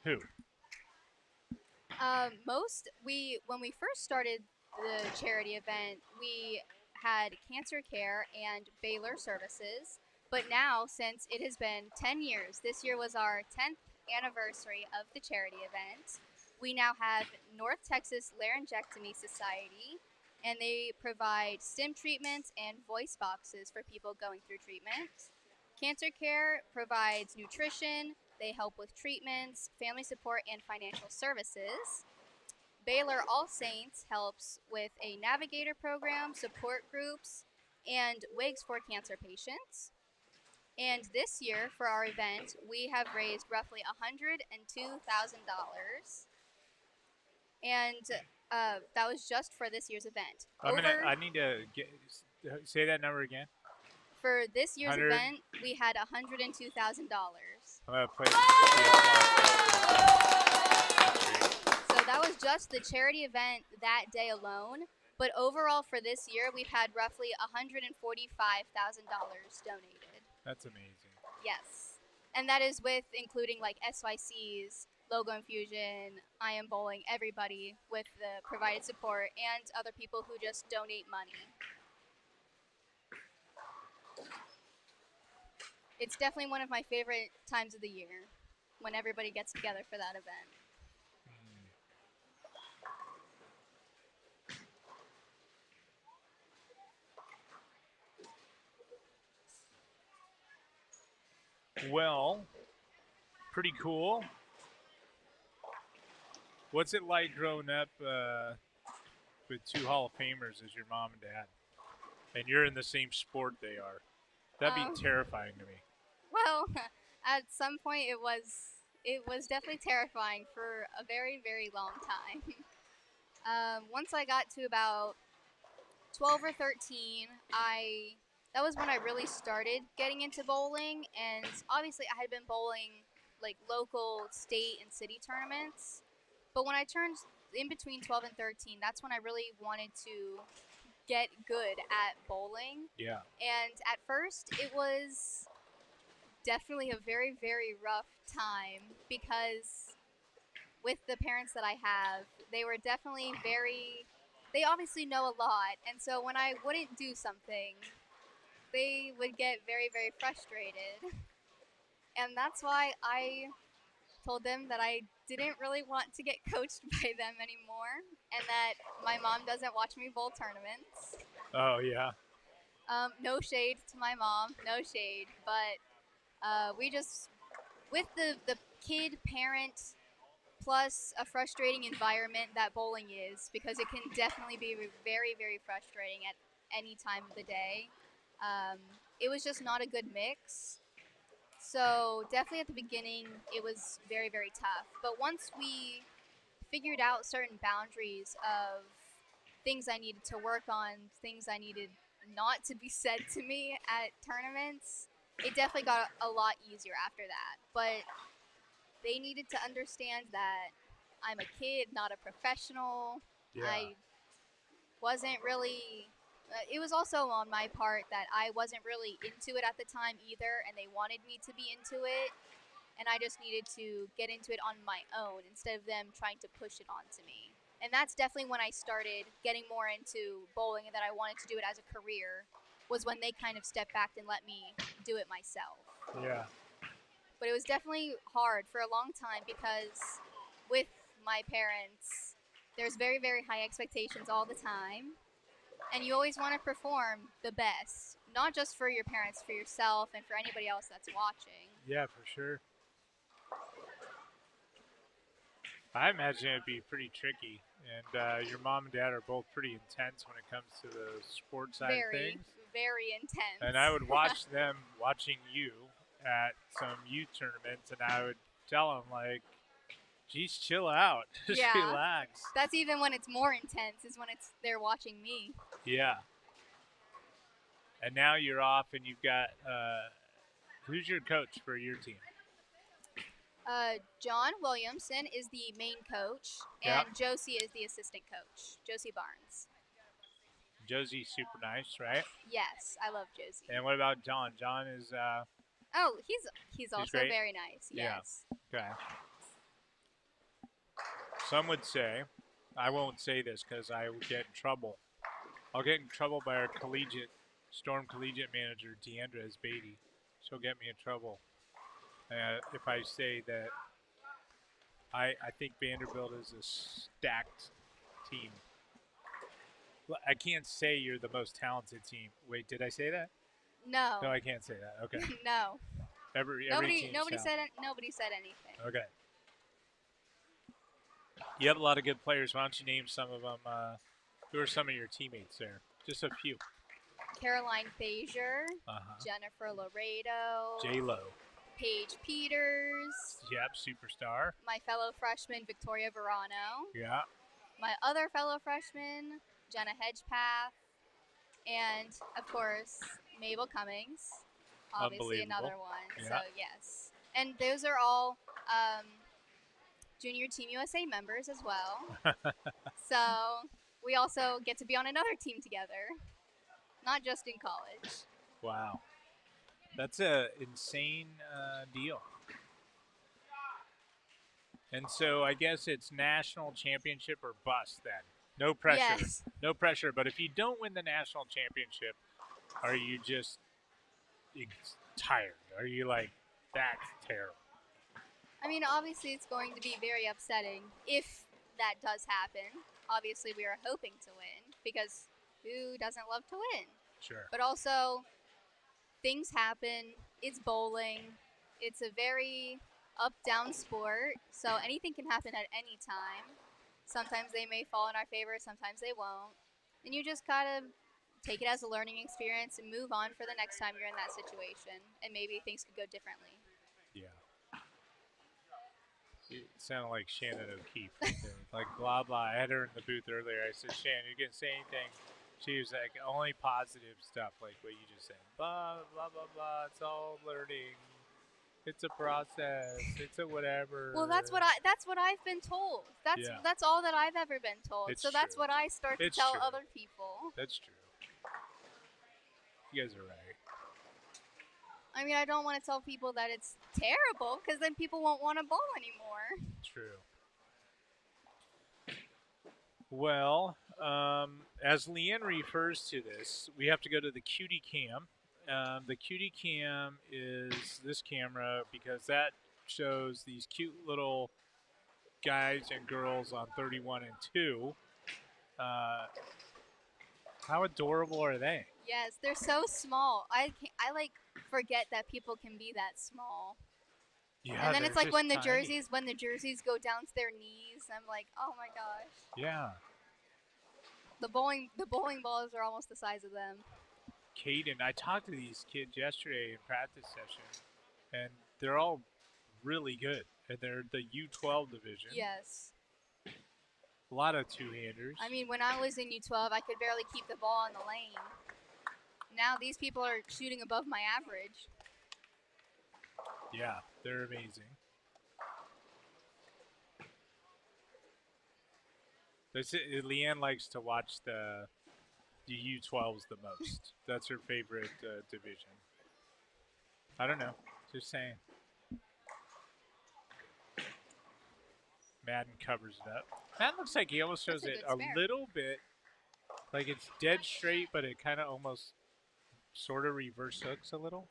who? When we first started the charity event, we had cancer care and Baylor services. But now, since it has been 10 years, this year was our 10th anniversary of the charity event, we now have North Texas Laryngectomy Society, and they provide STEM treatments and voice boxes for people going through treatment. Cancer Care provides nutrition, they help with treatments, family support, and financial services. Baylor All Saints helps with a navigator program, support groups, and wigs for cancer patients. And this year, for our event, we have raised roughly $102,000. And that was just for this year's event. I need to say that number again. For this year's event, we had $102,000. I'm going to play. So that was just the charity event that day alone. But overall for this year, we've had roughly $145,000 donated. That's amazing. Yes. And that is with including like SYCs, Logo Infusion, I Am Bowling, everybody with the provided support, and other people who just donate money. It's definitely one of my favorite times of the year when everybody gets together for that event. Well, pretty cool. What's it like growing up with two Hall of Famers as your mom and dad? And you're in the same sport they are. That'd be terrifying to me. Well, at some point it was definitely terrifying for a very, very long time. Once I got to about 12 or 13, that was when I really started getting into bowling, and obviously I had been bowling like local, state, and city tournaments. But when I turned in between 12 and 13, that's when I really wanted to get good at bowling. Yeah. And at first, it was definitely a very, very rough time because with the parents that I have, they were definitely they obviously know a lot. And so when I wouldn't do something, they would get very, very frustrated. And that's why I told them that I didn't really want to get coached by them anymore, and that my mom doesn't watch me bowl tournaments. Oh, yeah. No shade to my mom, no shade, but we just, with the kid parent plus a frustrating environment that bowling is, because it can definitely be very, very frustrating at any time of the day. It was just not a good mix. So definitely at the beginning, it was very, very tough. But once we figured out certain boundaries of things I needed to work on, things I needed not to be said to me at tournaments, it definitely got a lot easier after that. But they needed to understand that I'm a kid, not a professional. Yeah. I wasn't really. It was also on my part that I wasn't really into it at the time either, and they wanted me to be into it, and I just needed to get into it on my own instead of them trying to push it onto me. And that's definitely when I started getting more into bowling and that I wanted to do it as a career, was when they kind of stepped back and let me do it myself. Yeah. But it was definitely hard for a long time because with my parents, there's very, very high expectations all the time. And you always want to perform the best, not just for your parents, for yourself and for anybody else that's watching. Yeah, for sure. I imagine it'd be pretty tricky. And your mom and dad are both pretty intense when it comes to the sports side of things. Very intense. And I would watch them watching you at some youth tournaments, and I would tell them, like, geez, chill out. Just relax. That's even when it's more intense, is when they're watching me. Yeah. And now you're off, and you've got, who's your coach for your team? John Williamson is the main coach, and Josie is the assistant coach, Josie Barnes. Josie's super nice, right? Yes, I love Josie. And what about John? John is... he's also great? very nice, yes. Yeah. Okay. Some would say, I won't say this because I would get in trouble. I'll get in trouble by our Storm collegiate manager, Diandra Beatty. She'll get me in trouble if I say that I think Vanderbilt is a stacked team. I can't say you're the most talented team. Wait, did I say that? No. No, I can't say that. Okay. No. Nobody said anything. Okay. You have a lot of good players. Why don't you name some of them? Who are some of your teammates there? Just a few. Caroline Fazier, Jennifer Laredo, J-Lo, Paige Peters. Yep, superstar. My fellow freshman, Victoria Verano. Yeah. My other fellow freshman, Jenna Hedgepath. And, of course, Mabel Cummings. Obviously another one. Yeah. So, yes. And those are all Junior Team USA members as well. So we also get to be on another team together. Not just in college. Wow. That's an insane deal. And so I guess it's national championship or bust then. No pressure. Yes. No pressure. But if you don't win the national championship, are you just tired? Are you like, that's terrible? I mean, obviously it's going to be very upsetting if that does happen. Obviously we are hoping to win because who doesn't love to win? Sure. But also, things happen. It's bowling. It's a very up-down sport, so anything can happen at any time. Sometimes they may fall in our favor, sometimes they won't. And you just gotta take it as a learning experience and move on for the next time you're in that situation. And maybe things could go differently. Yeah. It sounded like Shannon O'Keefe. Right there. Like, blah, blah. I had her in the booth earlier. I said, Shannon, you can say anything. She was like, only positive stuff, like what you just said. Blah, blah, blah, blah. It's all learning. It's a process. It's a whatever. Well, that's what I've been told. That's all that I've ever been told. It's so that's true. what I start to tell other people. That's true. You guys are right. I mean, I don't want to tell people that it's terrible because then people won't want to bowl anymore. True. Well, as Leanne refers to this, we have to go to the cutie cam. The cutie cam is this camera because that shows these cute little guys and girls on 31 and 2. How adorable are they? Yes, they're so small. I like forget that people can be that small. Yeah, And then they're it's like just when the tiny. jerseys go down to their knees, I'm like, oh my gosh. Yeah. The bowling balls are almost the size of them. Caden, I talked to these kids yesterday in practice session, and they're all really good. And they're the U12 division. Yes. A lot of two-handers. I mean, when I was in U12, I could barely keep the ball in the lane. Now these people are shooting above my average. Yeah, they're amazing. Leanne likes to watch the U12s the most. That's her favorite division. I don't know. Just saying. Madden covers it up. That looks like he almost shows it a little bit. Like it's dead straight, but it kind of almost sort of reverse hooks a little.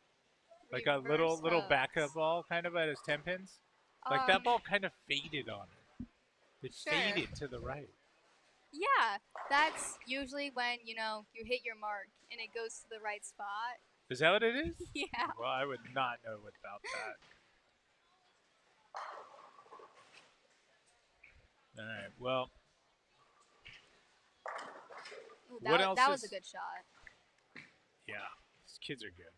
Like a little backup ball kind of at his 10 pins. Like that ball kind of faded on it. It faded to the right. Yeah, that's usually when, you hit your mark and it goes to the right spot. Is that what it is? Yeah. Well, I would not know about that. All right. Well, Ooh, what else? That was a good shot. Yeah, these kids are good.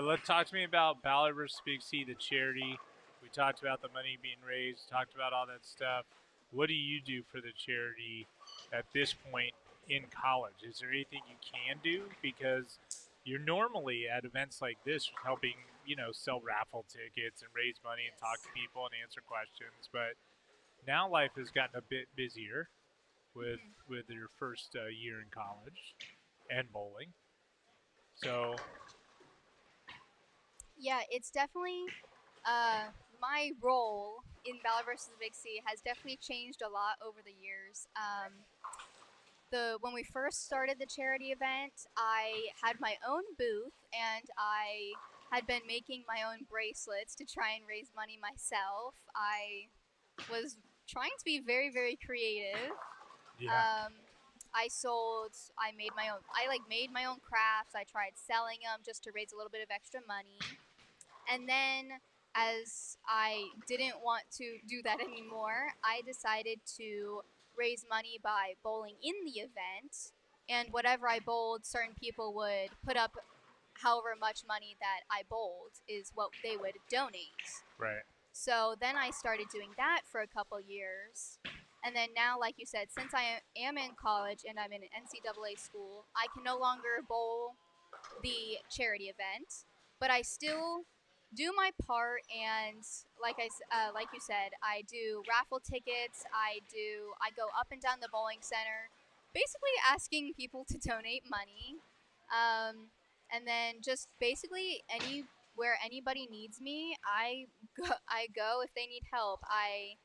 Let's talk to me about Ballard versus Big C, the charity. We talked about the money being raised. Talked about all that stuff. What do you do for the charity at this point in college? Is there anything you can do? Because you're normally at events like this helping, sell raffle tickets and raise money and talk to people and answer questions. But now life has gotten a bit busier with your first year in college and bowling. So yeah, it's definitely my role in Ballard versus Big C has definitely changed a lot over the years. When we first started the charity event, I had my own booth and I had been making my own bracelets to try and raise money myself. I was trying to be very, very creative. yeah. I made my own. I made my own crafts. I tried selling them just to raise a little bit of extra money. And then, as I didn't want to do that anymore, I decided to raise money by bowling in the event. And whatever I bowled, certain people would put up however much money that I bowled is what they would donate. Right. So then I started doing that for a couple years. And then now, like you said, since I am in college and I'm in an NCAA school, I can no longer bowl the charity event, but I still do my part. And like you said, I do raffle tickets. I go up and down the bowling center, basically asking people to donate money, and then just basically where anybody needs me, I go if they need help. I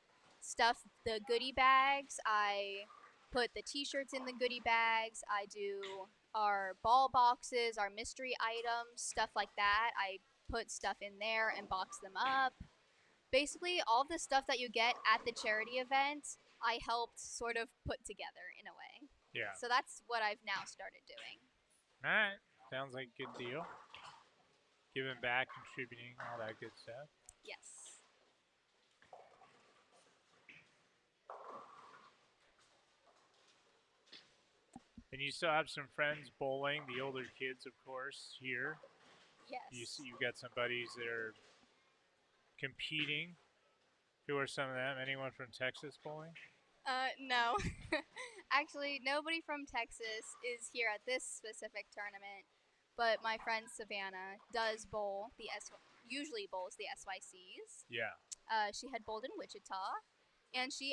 stuff the goodie bags. I put the t-shirts in the goodie bags. I do our ball boxes, our mystery items, stuff like that. I put stuff in there and box them up. Basically, all the stuff that you get at the charity event, I helped sort of put together in a way. Yeah. So that's what I've now started doing. All right. Sounds like a good deal. Giving back, contributing, all that good stuff. Yes. And you still have some friends bowling, the older kids, of course, here. Yes. You've got some buddies that are competing. Who are some of them? Anyone from Texas bowling? No. Actually, nobody from Texas is here at this specific tournament, but my friend Savannah does usually bowls the SYCs. Yeah. She had bowled in Wichita, and she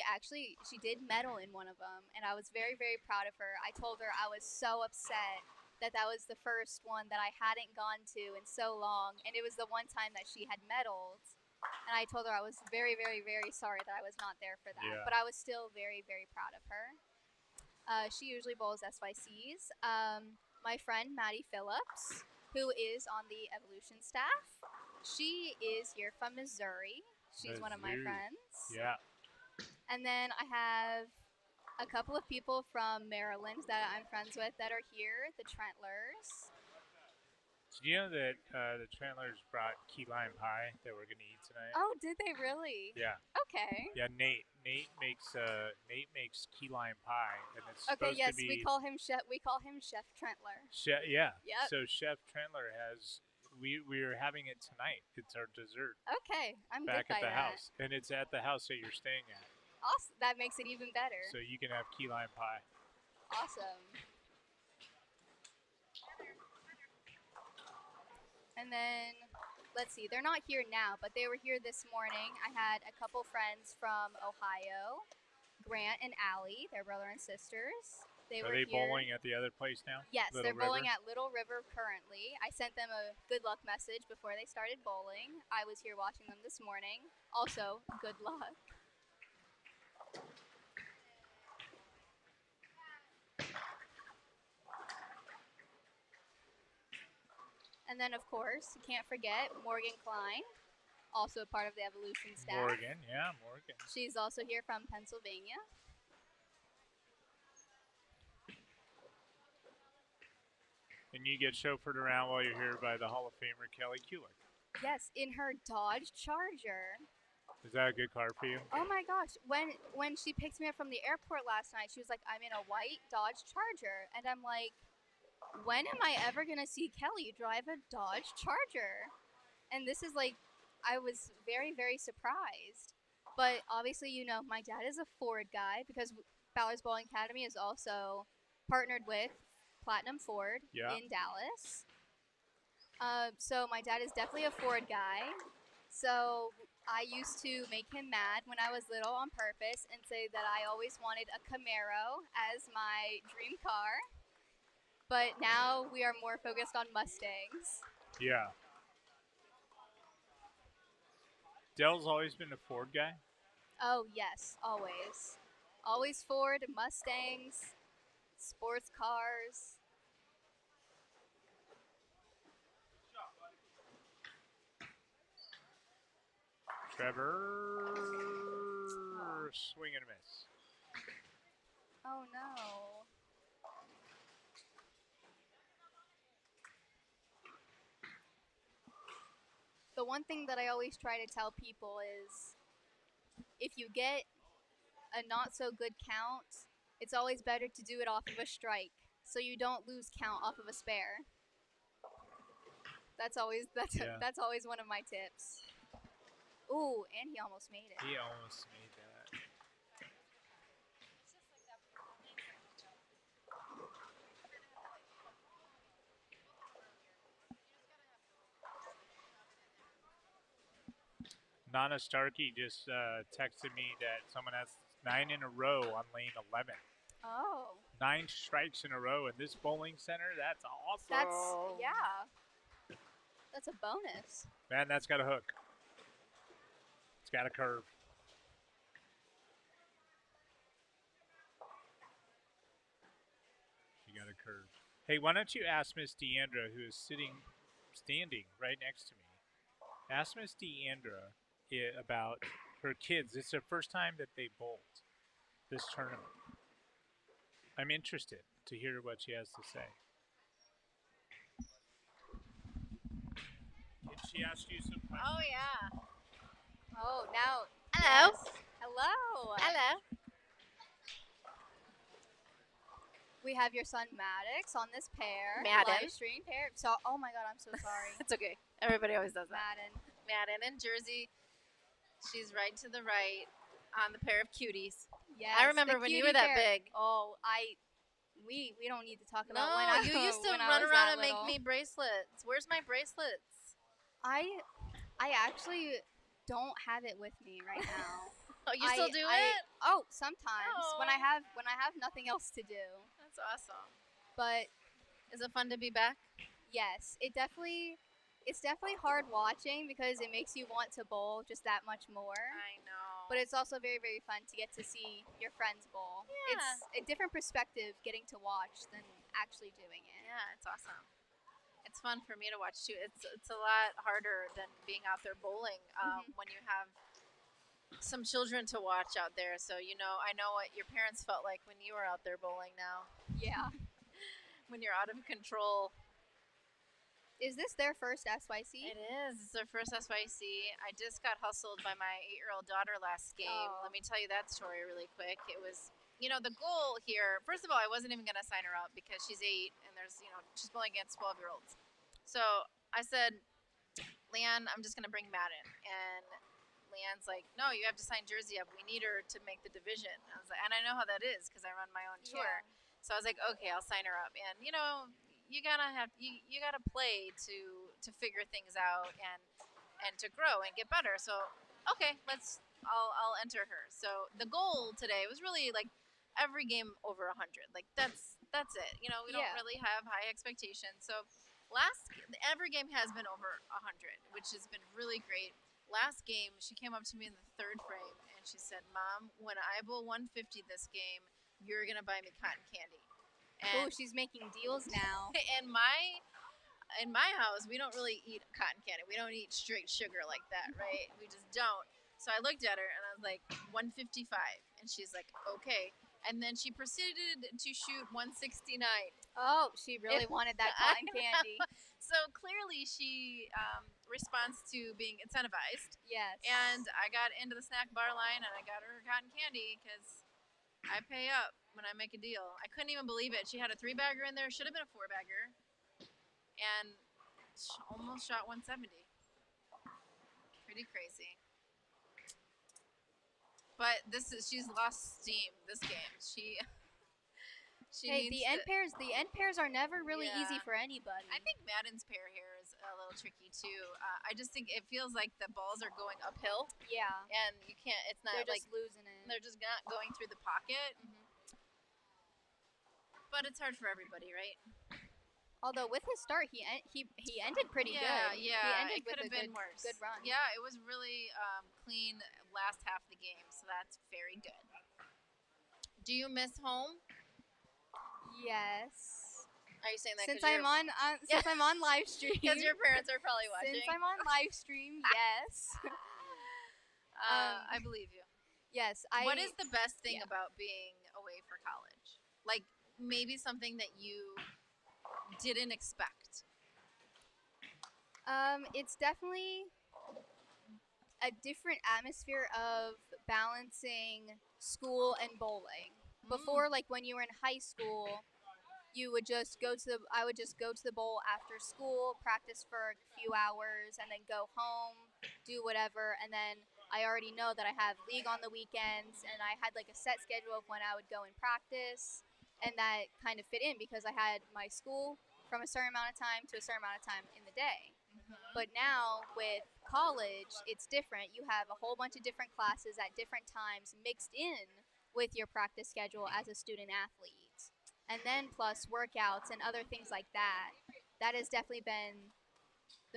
did medal in one of them, and I was very, very proud of her. I told her I was so upset that was the first one that I hadn't gone to in so long, and it was the one time that she had medaled. And I told her I was very, very, very sorry that I was not there for that. Yeah. But I was still very, very proud of her. She usually bowls SYCs. My friend Maddie Phillips, who is on the Evolution staff. She is here from Missouri. She's one of my Missouri. friends. Yeah. And then I have a couple of people from Maryland that I'm friends with that are here, the Trentlers. Did you know that the Trentlers brought key lime pie that we're going to eat tonight? Oh, did they really? Yeah. Okay. Yeah, Nate makes key lime pie, and it's Okay, supposed yes, to be we call him Chef Trentler. Chef. Yeah. Yep. So Chef Trentler has. We're having it tonight. It's our dessert Okay, I'm back good at by the that. house, and it's at the house that you're staying at. Awesome. That makes it even better. So you can have key lime pie. Awesome. And then, let's see, they're not here now, but they were here this morning. I had a couple friends from Ohio, Grant and Allie, they're brother and sisters. Are they bowling at the other place now? Yes, Little they're bowling River? at Little River currently. I sent them a good luck message before they started bowling. I was here watching them this morning. Also, good luck. And then, of course, you can't forget Morgan Klein, also a part of the Evolution staff. Morgan. She's also here from Pennsylvania. And you get chauffeured around while you're here by the Hall of Famer Kelly Kulick. Yes, in her Dodge Charger. Is that a good car for you? Oh my gosh, when she picked me up from the airport last night, she was like, I'm in a white Dodge Charger. And I'm like, when am I ever going to see Kelly drive a Dodge Charger? And this is like, I was very, very surprised. But obviously, you know, my dad is a Ford guy because Bowers Bowling Academy is also partnered with Platinum Ford in Dallas. So my dad is definitely a Ford guy. So I used to make him mad when I was little on purpose and say that I always wanted a Camaro as my dream car. But now we are more focused on Mustangs. Yeah. Dell's always been a Ford guy? Oh, yes, always. Always Ford, Mustangs, sports cars. Trevor, swing and a miss. Oh, no. The one thing that I always try to tell people is if you get a not so good count, it's always better to do it off of a strike so you don't lose count off of a spare. That's always one of my tips. Ooh, and he almost made it. He almost made that. Nana Starkey just texted me that someone has 9 in a row on lane 11. Oh. 9 strikes in a row in this bowling center. That's awesome. That's a bonus. Man, that's got a hook. It's got a curve. She got a curve. Hey, why don't you ask Miss Diandra, who is standing right next to me. Ask Miss Diandra about her kids. It's their first time that they bowled this tournament. I'm interested to hear what she has to say. Can she ask you some questions? Oh, yeah. Oh, now. Hello. Yes. Hello. Hello. We have your son Maddox on this pair. Madden. Live stream pair. So, oh my God, I'm so sorry. It's okay. Everybody always does that. Madden. In Jersey. She's right to the right on the pair of cuties. Yes. I remember when you were that big. Oh, we don't need to talk about No, when I you used to when I run was around that and make little. me bracelets. Where's my bracelets? I actually don't have it with me right now. Oh, you still do it? Oh, sometimes when I Oh. have nothing else to do. That's awesome. But Is it fun to be back? yes, it's definitely hard watching because it makes you want to bowl just that much more. I know. But it's also very, very fun to get to see your friends bowl. Yeah. It's a different perspective getting to watch than actually doing it. Yeah, it's awesome. It's it's fun for me to watch too. It's a lot harder than being out there bowling when you have some children to watch out there. So I know what your parents felt like when you were out there bowling. Now, Yeah. when you're out of control. Is this their first SYC? It is. It's their first SYC. I just got hustled by my 8-year-old daughter last game. Oh. Let me tell you that story really quick. It was, the goal here. First of all, I wasn't even going to sign her up because she's 8 and there's, she's bowling against 12-year-olds. So I said, Leanne, I'm just going to bring Matt in. And Leanne's like, no, you have to sign Jersey up. We need her to make the division. I was like, and I know how that is because I run my own tour. Yeah. So I was like, okay, I'll sign her up. And you gotta play to figure things out and to grow and get better. So okay, I'll enter her. So the goal today was really like every game over 100. Like that's it. We don't really have high expectations. So every game has been over 100, which has been really great. Last game, she came up to me in the 3rd frame and she said, Mom, when I bowl 150 this game, you're gonna buy me cotton candy. Oh, she's making deals now. In my house, we don't really eat cotton candy. We don't eat straight sugar like that, right? We just don't. So I looked at her and I was like, 155. And she's like, okay. And then she proceeded to shoot 169. Oh, she really wanted that cotton candy. So clearly she responds to being incentivized. Yes. And I got into the snack bar line and I got her cotton candy because I pay up when I make a deal. I couldn't even believe it. She had a 3-bagger in there. Should have been a 4-bagger. And almost shot 170. Pretty crazy. But she's lost steam this game. She Hey, the end pairs are never really easy for anybody. I think Madden's pair here is a little tricky too. I just think it feels like the balls are going uphill. Yeah. And you can't. It's not they're like just losing it. they're just not going through the pocket. But it's hard for everybody, right? Although with his start, he ended pretty good. Yeah, he ended it could with have been worse. Good run. Yeah, it was really clean last half of the game, so that's very good. Do you miss home? Yes. Are you saying that since I'm on live stream? Because your parents are probably watching. Since I'm on live stream, yes. I believe you. Yes. What is the best thing about being away for college? Like maybe something that you didn't expect. It's definitely a different atmosphere of balancing school and bowling. Before, like when you were in high school, I would just go to the bowl after school, practice for a few hours, and then go home, do whatever, and then I already know that I have league on the weekends, and I had like a set schedule of when I would go and practice, and that kind of fit in because I had my school from a certain amount of time to a certain amount of time in the day. But now with college, it's different. You have a whole bunch of different classes at different times mixed in with your practice schedule as a student athlete. And then plus workouts and other things like that. That has definitely been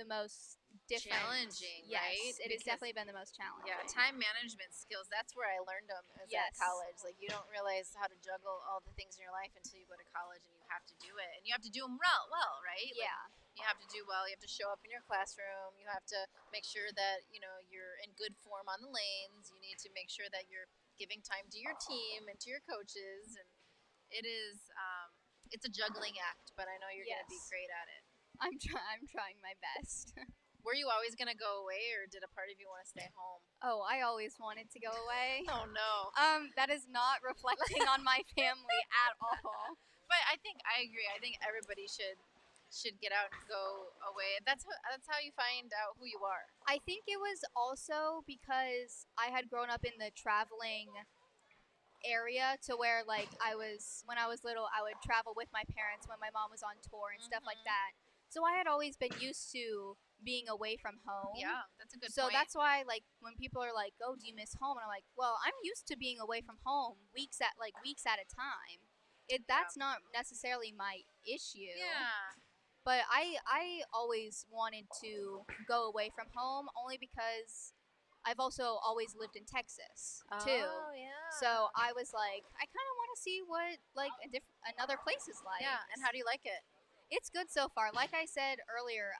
the most different. Challenging, yes, right? It has definitely been the most challenging. Yeah, time management skills. That's where I learned them at college. Like you don't realize how to juggle all the things in your life until you go to college and you have to do it. And you have to do them well, right? Yeah. Like, you have to do well. You have to show up in your classroom. You have to make sure that, you're in good form on the lanes. You need to make sure that you're giving time to your team and to your coaches. And it is, it's a juggling act, but I know you're going to be great at it. I'm trying my best. Were you always going to go away, or did a part of you want to stay home? Oh, I always wanted to go away. Oh, no. That is not reflecting on my family at all. But I agree. I think everybody should get out and go away. That's how you find out who you are. I think it was also because I had grown up in the traveling area to where like when I was little, I would travel with my parents when my mom was on tour and stuff like that. So I had always been used to being away from home. Yeah, that's a good point. So that's why like when people are like, "Oh, do you miss home?" and I'm like, "Well, I'm used to being away from home weeks at a time. That's not necessarily my issue." Yeah. But I always wanted to go away from home only because I've also always lived in Texas too. Oh, yeah. So I was like, I kind of want to see what like another place is like. Yeah, and how do you like it? It's good so far. Like I said earlier,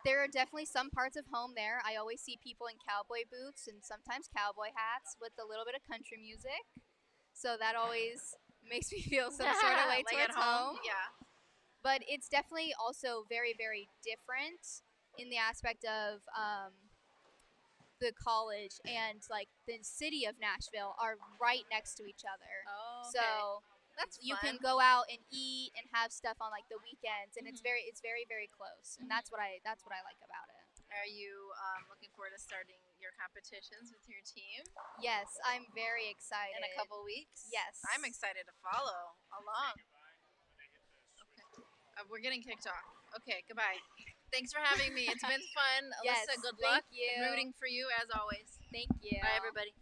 there are definitely some parts of home there. I always see people in cowboy boots and sometimes cowboy hats with a little bit of country music. So that always makes me feel some sort of way like towards at home. home. Yeah. But it's definitely also very, very different in the aspect of the college and like the city of Nashville are right next to each other. Oh, okay. So That's you fun. can go out and eat and have stuff on like the weekends, and it's Mhm. very, very close, and that's what I like about it. Are you looking forward to starting your competitions with your team Yes, I'm very excited. in a couple weeks? Yes. I'm excited to follow along. Okay. We're getting kicked off. Okay, goodbye. Thanks for having me. It's been fun. Yes, Alyssa, good thank luck. you. Rooting for you as always. Thank you. Bye, everybody.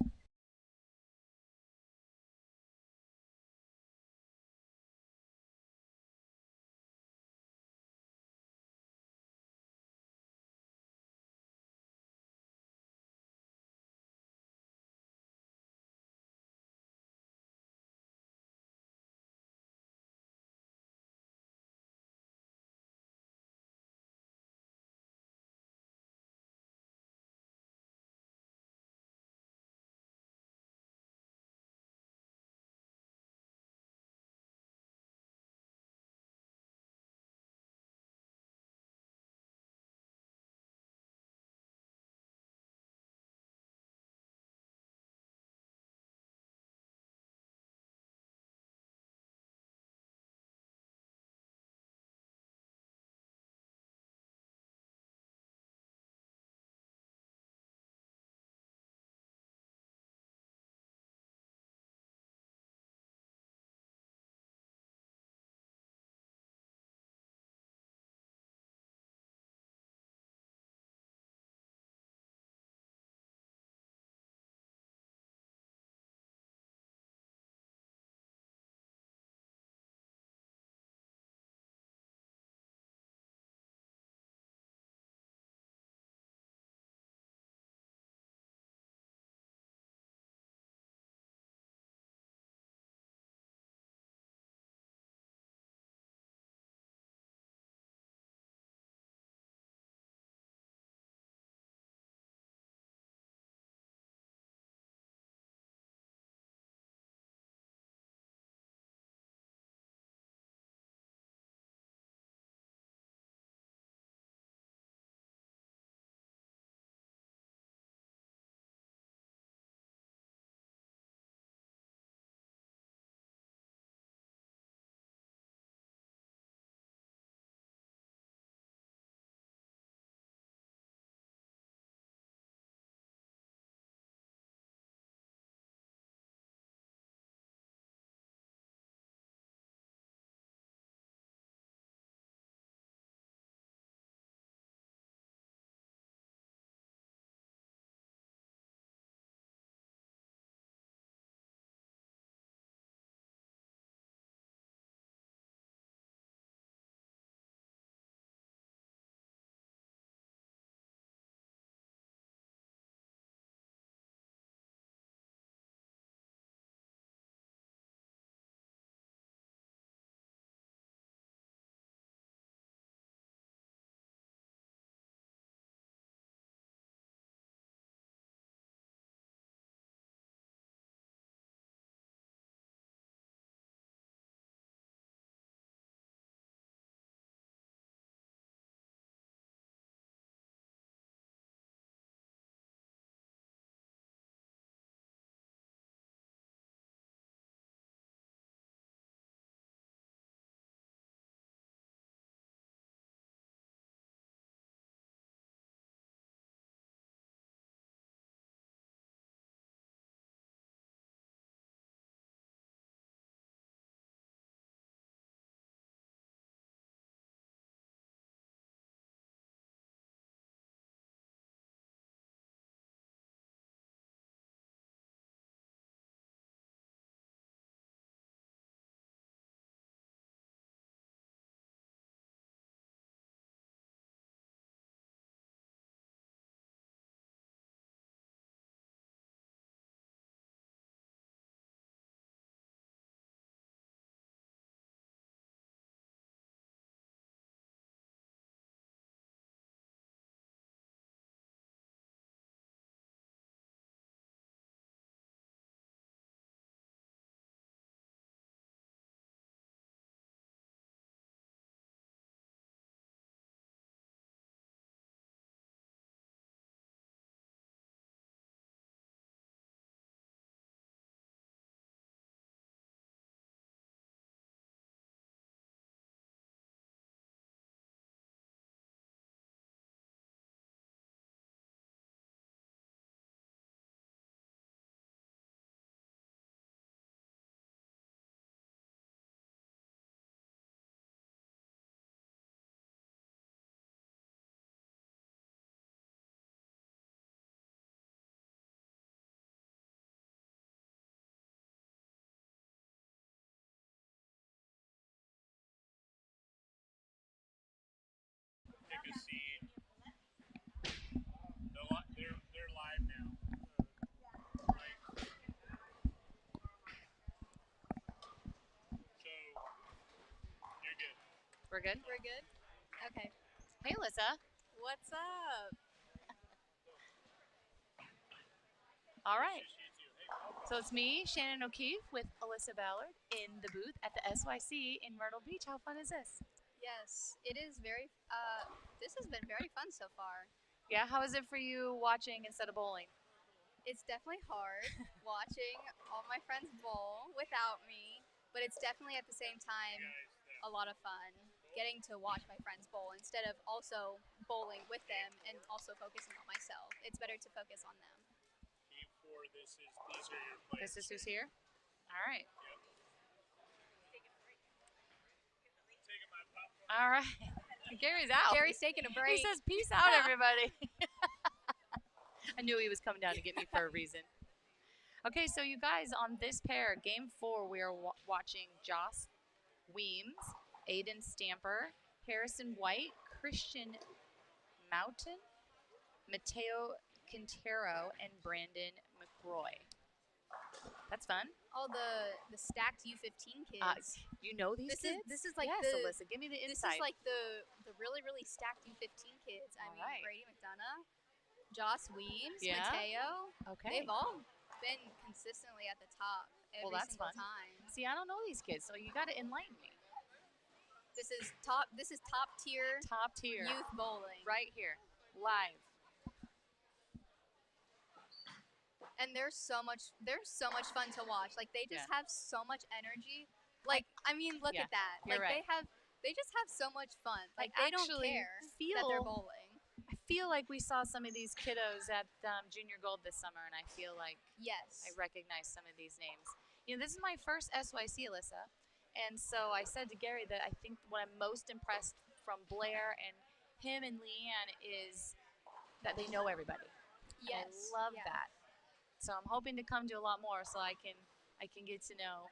We're good? We're good? Okay. Hey, Alyssa. What's up? All right. So it's me, Shannon O'Keefe, with Alyssa Ballard in the booth at the SYC in Myrtle Beach. How fun is this? Yes, it is very, this has been very fun so far. Yeah, how is it for you watching instead of bowling? It's definitely hard watching all my friends bowl without me, but it's definitely at the same time a lot of fun getting to watch my friends bowl instead of also bowling with them and also focusing on myself. It's better to focus on them. These are your players. This is who's here? All right. All right. Gary's out. Gary's taking a break. He says, peace out, everybody. I knew he was coming down to get me for a reason. Okay, so you guys, on this pair, game 4, we are watching Joss Weems, Aiden Stamper, Harrison White, Christian Mountain, Mateo Quintero, and Brandon McRoy. That's fun. All the stacked U15 kids. You know these kids? This is like yes, the Alyssa, give me the this insight. is like the really really stacked U15 kids. I mean, right. Brady McDonough, Joss Weems, Yeah. Mateo. Okay. They've all been consistently at the top every that's single fun. time. See, I don't know these kids, so you got to enlighten me. This is top tier Top tier. youth bowling. Right here. Live. And they're so much fun to watch. Like they just have so much energy. Like I mean, look Yeah, at that. you're Like right. they just have so much fun. Like I they don't actually care that they're feel- bowling. I feel like we saw some of these kiddos at Junior Gold this summer, and I feel like Yes. I recognize some of these names. You know, this is my first SYC, Alyssa, and so I said to Gary that I think what I'm most impressed from Blair and him and Leanne is that they know everybody. Yes. And I love yeah. that. So I'm hoping to come to a lot more so I can get to know.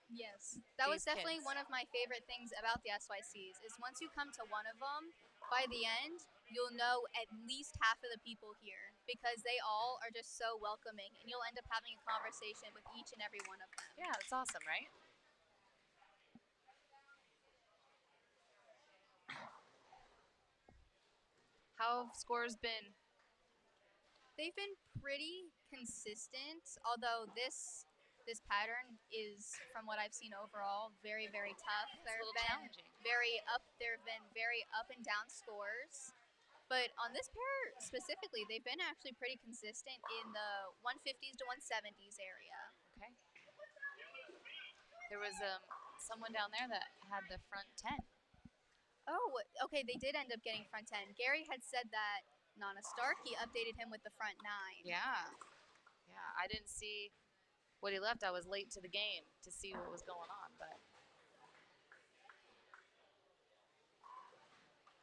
Yes, that was these definitely kids. one of my favorite things about the SYCs is once you come to one of them, by the end, you'll know at least half of the people here because they all are just so welcoming and you'll end up having a conversation with each and every one of them. Yeah, it's awesome, right? How have scores been? They've been pretty consistent, although this pattern is, from what I've seen overall, very, very tough. It's a little challenging. There have been very up and down scores. But on this pair specifically, they've been actually pretty consistent in the 150s to 170s area. Okay. There was someone down there that had the front 10. Oh, okay, they did end up getting front 10. Gary had said that Nana Starkey updated him with the front 9. Yeah. Yeah, I didn't see what he left. I was late to the game to see what was going on, but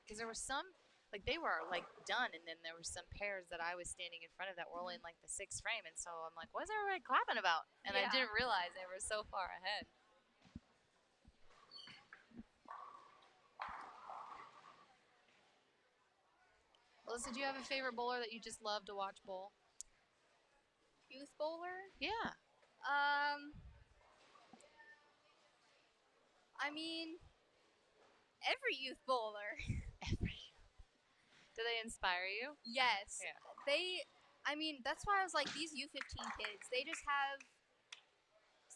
because there were some, like they were like done, and then there were some pairs that I was standing in front of that were only in like the 6th frame, and so I'm like, what's everybody clapping about? And I Yeah. didn't realize they were so far ahead. Alyssa, do you have a favorite bowler that you just love to watch bowl? Youth bowler? Yeah. I mean, every youth bowler. Do they inspire you? Yes. Yeah. That's why I was like, these U15 kids, they just have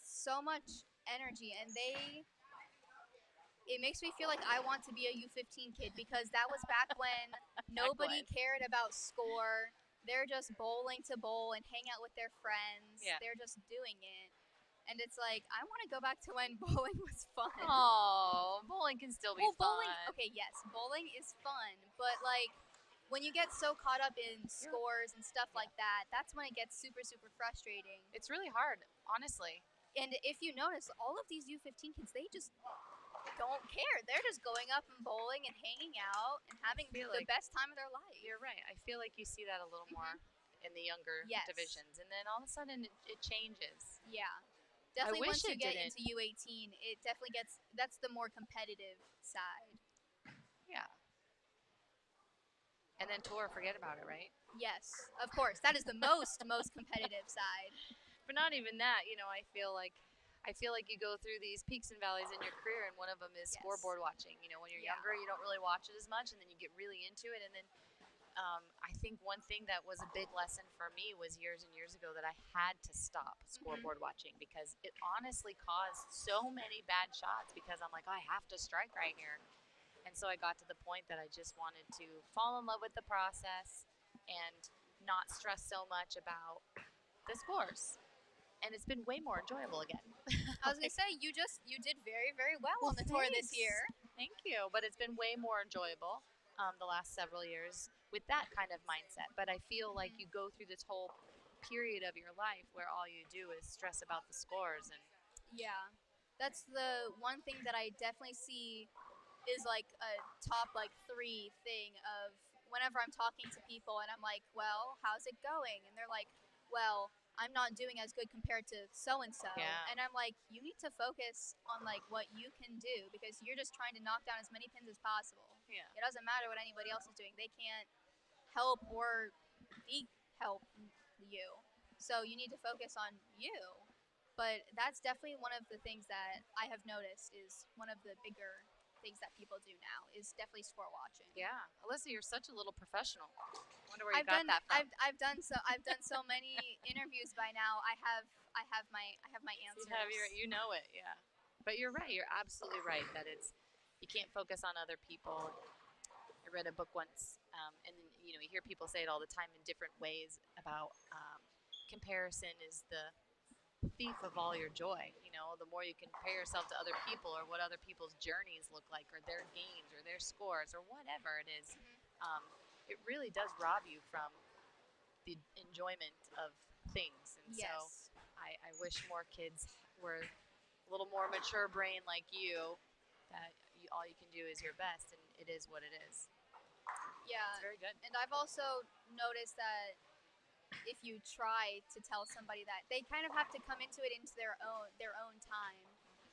so much energy and it makes me feel like I want to be a U15 kid because that was back when nobody cared about score. They're just bowling to bowl and hang out with their friends. Yeah. They're just doing it. And it's like, I want to go back to when bowling was fun. Oh, bowling can still be fun. Bowling, okay, yes, bowling is fun, but like when you get so caught up in scores and stuff like that, that's when it gets super, super frustrating. It's really hard, honestly. And if you notice, all of these U15 kids, they just don't care. They're just going up and bowling and hanging out and having the like best time of their life. You're right. I feel like you see that a little more in the younger Yes. divisions, and then all of a sudden it changes. Yeah. Definitely wish once you it get didn't. into U18, it definitely that's the more competitive side. Yeah. And then tour, forget about it, right? Yes, of course. That is the most competitive side. But not even that. You know, I feel like I feel like you go through these peaks and valleys in your career, and one of them is Yes. scoreboard watching. You know, when you're Yeah. younger, you don't really watch it as much, and then you get really into it. And then I think one thing that was a big lesson for me was years and years ago that I had to stop scoreboard watching because it honestly caused so many bad shots because I'm like, I have to strike right here. And so I got to the point that I just wanted to fall in love with the process and not stress so much about the scores. And it's been way more enjoyable again. I was gonna say you did very, very well on the tour this year. Thank you. But it's been way more enjoyable the last several years with that kind of mindset. But I feel like you go through this whole period of your life where all you do is stress about the scores. And Yeah, that's the one thing that I definitely see is like a top like 3 thing of whenever I'm talking to people and I'm like, well, how's it going? And they're like, well, I'm not doing as good compared to so and so. Yeah. And I'm like, you need to focus on like what you can do because you're just trying to knock down as many pins as possible. Yeah. It doesn't matter what anybody else is doing. They can't help or help you. So you need to focus on you. But that's definitely one of the things that I have noticed is one of the bigger things that people do now is definitely score watching. yeah, Alyssa, you're such a little professional. Wonder where you got that from. I've done so many interviews by now. I have my answers. You know it, yeah. But you're right. You're absolutely right that you can't focus on other people. I read a book once, and then, you hear people say it all the time in different ways about comparison is the thief of all your joy. The more you compare yourself to other people or what other people's journeys look like or their games or their scores or whatever it is, it really does rob you from the enjoyment of things. And Yes. so I wish more kids were a little more mature brain like you, that all you can do is your best, and it is what it is. Yeah. It's very good. And I've also noticed that if you try to tell somebody that, they kind of have to come into it into their own time.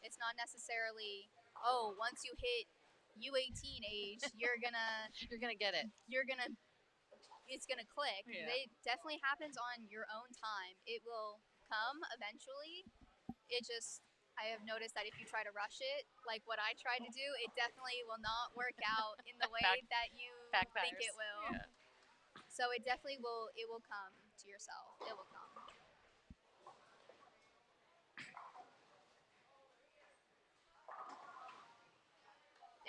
It's not necessarily, oh, once you hit U18 age, you're gonna get it. It's gonna click. Yeah. It definitely happens on your own time. It will come eventually. I have noticed that if you try to rush it, like what I tried to do, it definitely will not work out in the way that you think it will. Yeah. So it definitely will. It will come to yourself. It will come.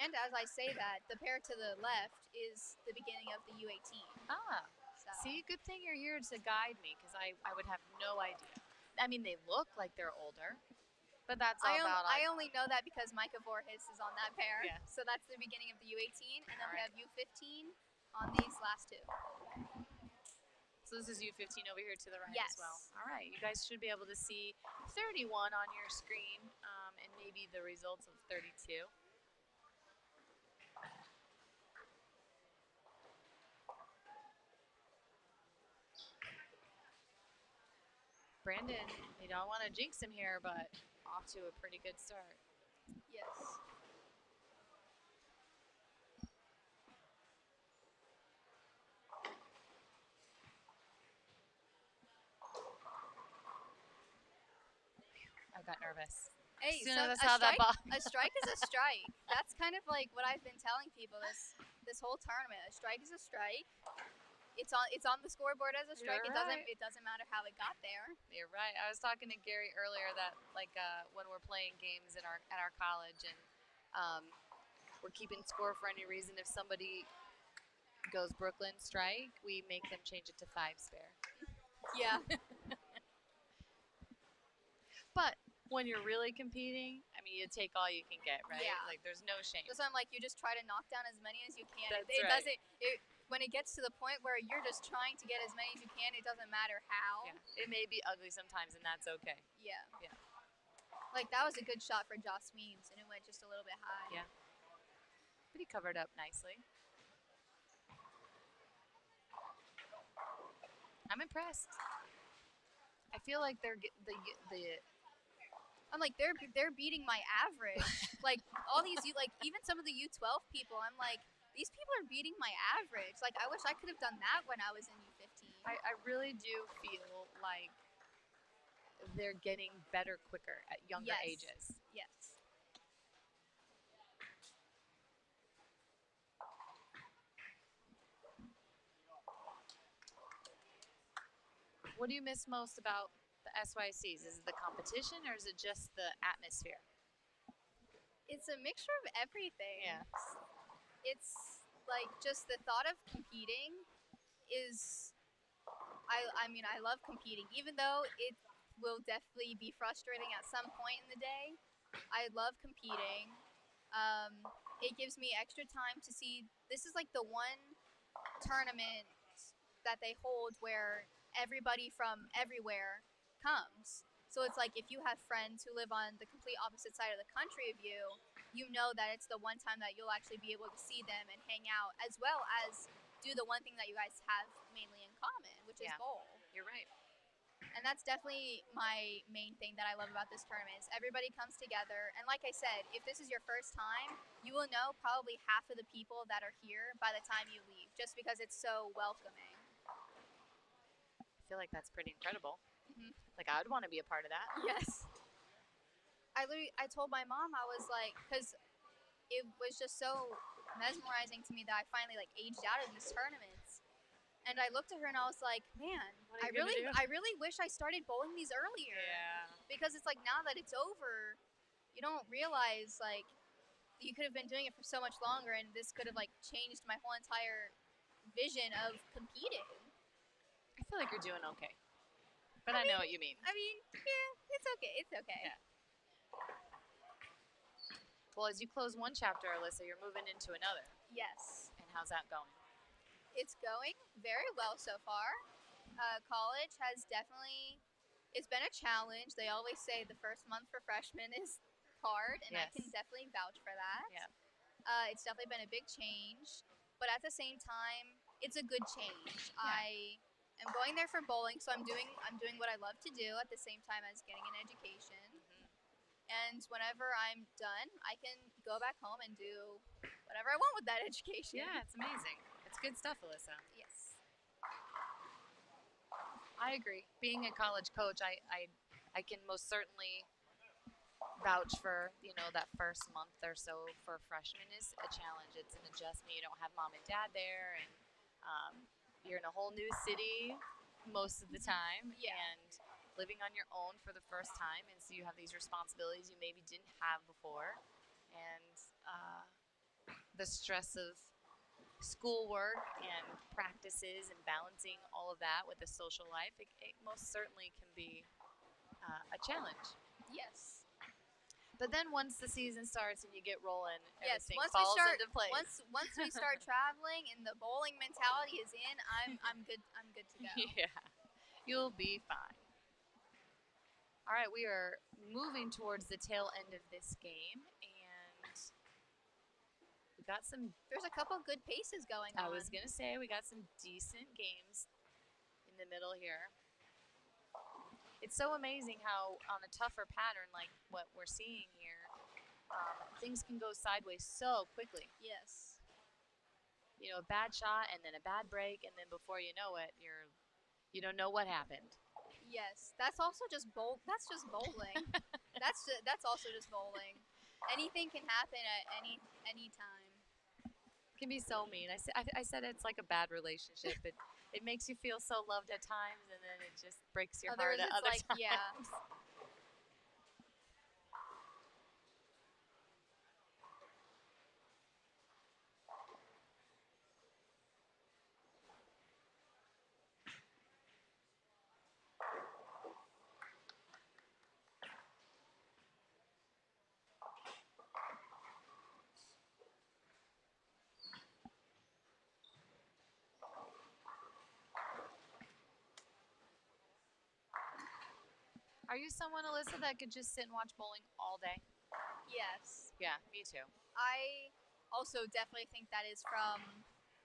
And as I say that, the pair to the left is the beginning of the U18. Ah. So. See, good thing you're here to guide me because I would have no idea. I mean, they look like they're older, but that's all I only know that because Micah Voorhis is on that pair. Yeah. So that's the beginning of the U18, and then we Alright. have U15 on these last 2. So this is U15 over here to the right Yes. as well. All right, you guys should be able to see 31 on your screen, and maybe the results of 32. Brandon, you don't want to jinx him here, but off to a pretty good start. Yes. I got nervous. Hey, Soon so as I saw that ball. a strike is a strike. That's kind of like what I've been telling people this whole tournament. A strike is a strike. It's on the scoreboard as a strike. You're right. It doesn't matter how it got there. You're right. I was talking to Gary earlier that when we're playing games at our college and we're keeping score for any reason, if somebody goes Brooklyn strike, we make them change it to 5 spare. Yeah. But when you're really competing, I mean, you take all you can get, right? Yeah. Like there's no shame. So I'm like, you just try to knock down as many as you can. That's It right. doesn't. When it gets to the point where you're just trying to get as many as you can, it doesn't matter how. Yeah. It may be ugly sometimes, and that's okay. Yeah. Yeah. Like that was a good shot for Joss Weems, and it went just a little bit high. Yeah. But he covered up nicely. I'm impressed. I feel like they're I'm like they're beating my average. Like all these even some of the U12 people, I'm like, these people are beating my average. Like I wish I could have done that when I was in U15. I really do feel like they're getting better quicker at younger Yes. ages. Yes. What do you miss most about the SYCs? Is it the competition or is it just the atmosphere? It's a mixture of everything. Yeah. It's like just the thought of competing is I mean I love competing even though it will definitely be frustrating at some point in the day. I love competing. It gives me extra time to see. This is like the one tournament that they hold where everybody from everywhere comes. So it's like if you have friends who live on the complete opposite side of the country of you, you know that it's the one time that you'll actually be able to see them and hang out, as well as do the one thing that you guys have mainly in common, which is Yeah. bowl. You're right. And that's definitely my main thing that I love about this tournament is everybody comes together. And like I said, if this is your first time, you will know probably half of the people that are here by the time you leave, just because it's so welcoming. I feel like that's pretty incredible. Mhm. Like I would want to be a part of that. Yes. I told my mom, I was like, because it was just so mesmerizing to me that I finally like aged out of these tournaments. And I looked at her and I was like, man, What are you gonna do? I really wish I started bowling these earlier. Yeah. Because it's like now that it's over, you don't realize like you could have been doing it for so much longer, and this could have like changed my whole entire vision of competing. I feel like you're doing okay. But I know what you mean. I mean, yeah, it's okay. It's okay. Yeah. Well, as you close one chapter, Alyssa, you're moving into another. Yes. And how's that going? It's going very well so far. College has definitely, it's been a challenge. They always say the first month for freshmen is hard, and I can Yes. definitely vouch for that. Yeah. It's definitely been a big change, but at the same time, it's a good change. I am going there for bowling, so I'm doing what I love to do at the same time as getting an education. And whenever I'm done, I can go back home and do whatever I want with that education. Yeah, it's amazing. It's good stuff, Alyssa. Yes. I agree. Being a college coach, I can most certainly vouch for, that first month or so for freshmen is a challenge. It's an adjustment. You don't have mom and dad there, and you're in a whole new city most of the time, and living on your own for the first time, and so you have these responsibilities you maybe didn't have before, and the stress of schoolwork and practices and balancing all of that with a social life, it most certainly can be a challenge. Yes. But then once the season starts and you get rolling, Yes. everything Once falls we start, into place. once we start traveling and the bowling mentality is in, I'm good. I'm good to go. Yeah, you'll be fine. All right, we are moving towards the tail end of this game, and we got some. There's a couple good paces going on. I was gonna say we got some decent games in the middle here. It's so amazing how on a tougher pattern like what we're seeing here, things can go sideways so quickly. Yes. A bad shot and then a bad break, and then before you know it, you don't know what happened. Yes. That's also just bowl. That's just bowling. That's also just bowling. Anything can happen at any time. It can be so mean. I said it's like a bad relationship. It makes you feel so loved at times, and then it just breaks your heart at other times. Yeah. Are you someone, Alyssa, that could just sit and watch bowling all day? Yes. Yeah, me too. I also definitely think that is from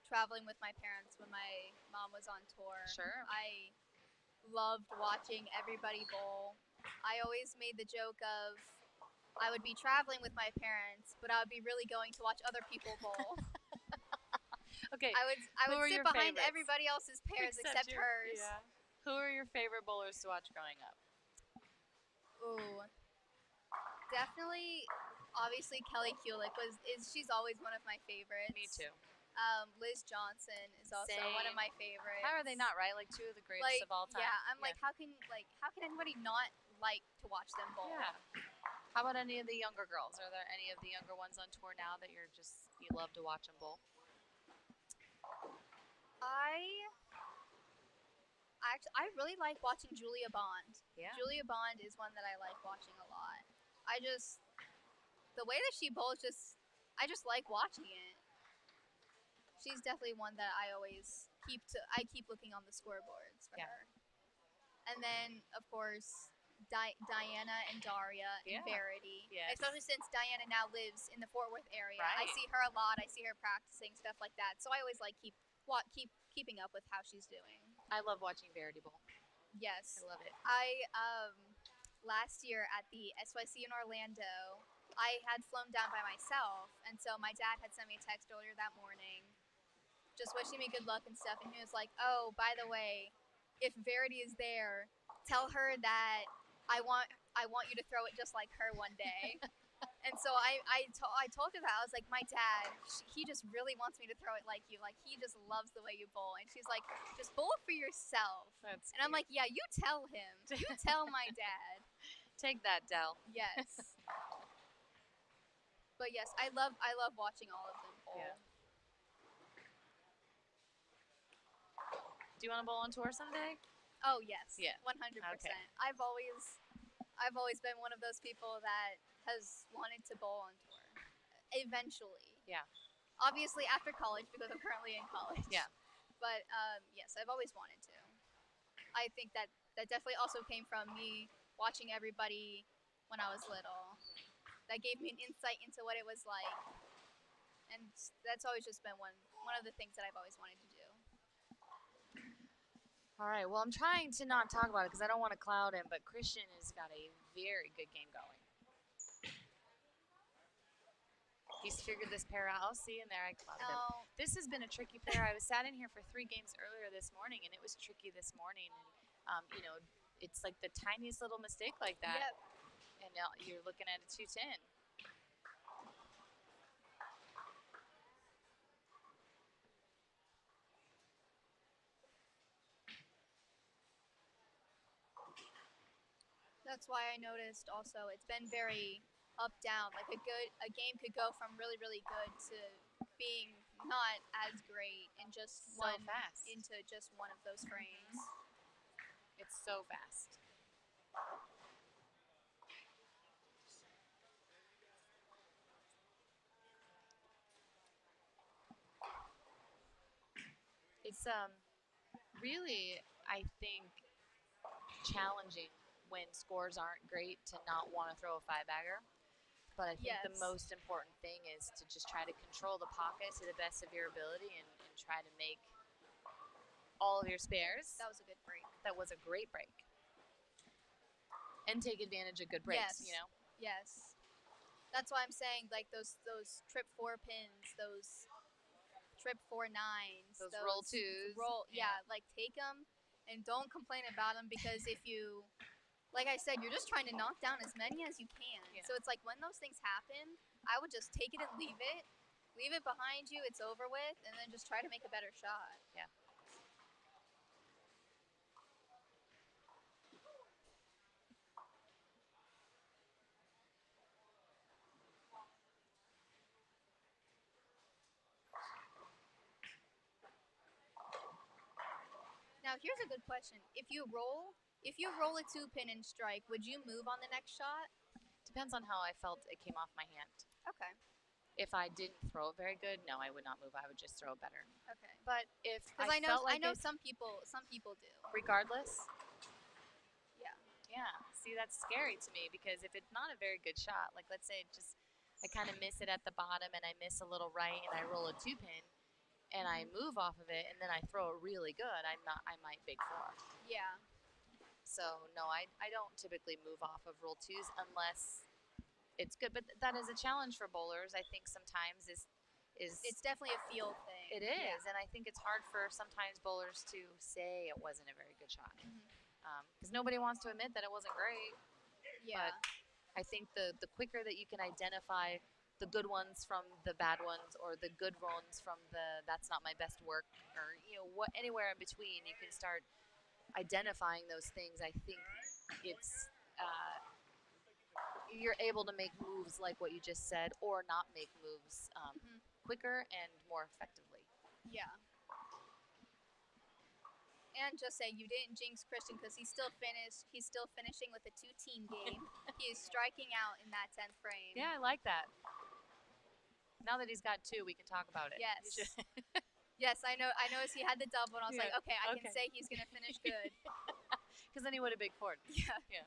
traveling with my parents when my mom was on tour. Sure. I loved watching everybody bowl. I always made the joke of I would be traveling with my parents, but I would be really going to watch other people bowl. Okay. I would who are sit your behind favorites? everybody else's pairs except hers. Yeah. Who are your favorite bowlers to watch growing up? Ooh, definitely. Obviously, Kelly Kulick she's always one of my favorites. Me too. Liz Johnson is also one of Same. my favorites. How are they not, right? Like two of the greatest of all time. Yeah, I'm like, how can anybody not like to watch them bowl? Yeah. How about any of the younger girls? Are there any of the younger ones on tour now that you love to watch them bowl? I really like watching Julia Bond. Yeah. Julia Bond is one that I like watching a lot. The way that she bowls, I just like watching it. She's definitely one that I keep looking on the scoreboards for her. And then, of course, Diana and Daria and Verity. Yes. Especially since Diana now lives in the Fort Worth area. Right. I see her a lot. I see her practicing, stuff like that. So I always like keeping up with how she's doing. I love watching Verity bowl. Yes. I love it. Last year at the SYC in Orlando, I had flown down by myself, and so my dad had sent me a text earlier that morning just wishing me good luck and stuff, and he was like, oh, by the way, if Verity is there, tell her that I want you to throw it just like her one day. And so I told her that. I was like, my dad, he just really wants me to throw it like you. Like, he just loves the way you bowl. And she's like, just bowl for yourself. That's and I'm like, yeah, you tell him. You tell my dad. Take that, Del. Yes. But yes, I love watching all of them bowl. Yeah. Do you want to bowl on tour someday? Oh yes. Yeah. 100%. Okay. I've always been one of those people that has wanted to bowl on tour. Eventually. Yeah. Obviously after college, because I'm currently in college. Yeah. But yes, I've always wanted to. I think that definitely also came from me watching everybody when I was little. That gave me an insight into what it was like. And that's always just been one of the things that I've always wanted to do. All right. Well, I'm trying to not talk about it because I don't want to cloud him, but Christian has got a very good game going. He's figured this pair out. I'll see in there. I clouded him. This has been a tricky pair. I was sat in here for 3 games earlier this morning, and it was tricky this morning. And, it's like the tiniest little mistake like that. Yep. And now you're looking at a 210. That's why I noticed also it's been very up down. Like a game could go from really, really good to being not as great in just into just one of those frames. It's so fast. It's really, I think, challenging when scores aren't great to not want to throw a 5-bagger. But I think the most important thing is to just try to control the pocket to the best of your ability and try to make all of your spares. That was a good break. That was a great break. And take advantage of good breaks, Yes. That's why I'm saying, like, those trip 4 pins, those trip 4 9s. Those roll 2s. Like, take them and don't complain about them because if you... Like I said, you're just trying to knock down as many as you can. Yeah. So it's like when those things happen, I would just take it and leave it. Leave it behind you, it's over with, and then just try to make a better shot. Yeah. Now here's a good question. If you roll a 2-pin and strike, would you move on the next shot? Depends on how I felt it came off my hand. Okay. If I didn't throw it very good, no, I would not move. I would just throw it better. Okay. But if I know some people do. Regardless. Yeah. Yeah. See, that's scary to me because if it's not a very good shot, like let's say I kind of miss it at the bottom and I miss a little right and I roll a 2-pin and I move off of it and then I throw it really good, I might big 4. Yeah. So no, I don't typically move off of roll 2s unless it's good. But that is a challenge for bowlers. I think sometimes is it's definitely a feel thing. It is, and I think it's hard for sometimes bowlers to say it wasn't a very good shot because nobody wants to admit that it wasn't great. Yeah. I think the quicker that you can identify the good ones from the bad ones, or the good ones from the that's not my best work, or what, anywhere in between, you can start identifying those things. I think it's you're able to make moves like what you just said, or not make moves quicker and more effectively. Yeah. And just saying, you didn't jinx Christian because he's still finished. He's still finishing with a 2-team game. He is striking out in that 10th frame. Yeah, I like that. Now that he's got 2, we can talk about it. Yes. Yes, I know. I noticed he had the double, and I was like, okay, I can say he's gonna finish good. Because then he would have big four. Yeah. Yeah.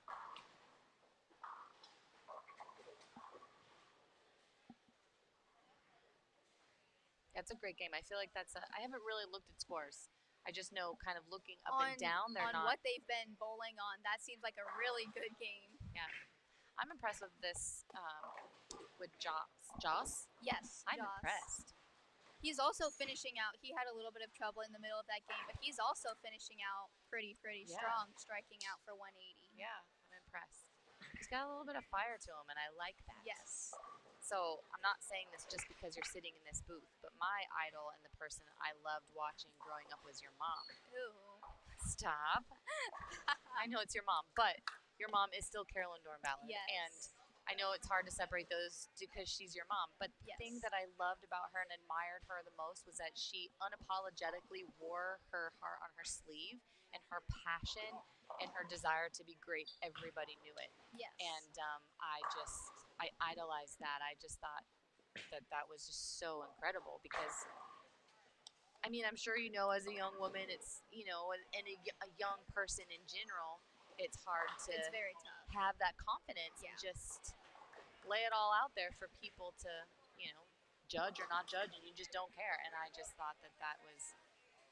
That's a great game. I feel like I haven't really looked at scores. I just know, kind of looking up and down, they're not. On what they've been bowling on, that seems like a really good game. Yeah. I'm impressed with this, with Joss? Yes, I'm Joss. impressed. He's also finishing out. He had a little bit of trouble in the middle of that game, but he's also finishing out pretty strong, striking out for 180. Yeah, I'm impressed. He's got a little bit of fire to him, and I like that. Yes. So I'm not saying this just because you're sitting in this booth, but my idol and the person I loved watching growing up was your mom. Ooh. Stop. I know it's your mom, but your mom is still Carolyn Dornballard. Yes. And I know it's hard to separate those because she's your mom, but the thing that I loved about her and admired her the most was that she unapologetically wore her heart on her sleeve, and her passion and her desire to be great, everybody knew it. Yes. And I idolized that. I just thought that was just so incredible because, I mean, I'm sure as a young woman, it's, and a young person in general, it's hard to It's very tough. have that confidence and just lay it all out there for people to, judge or not judge, and you just don't care. And I just thought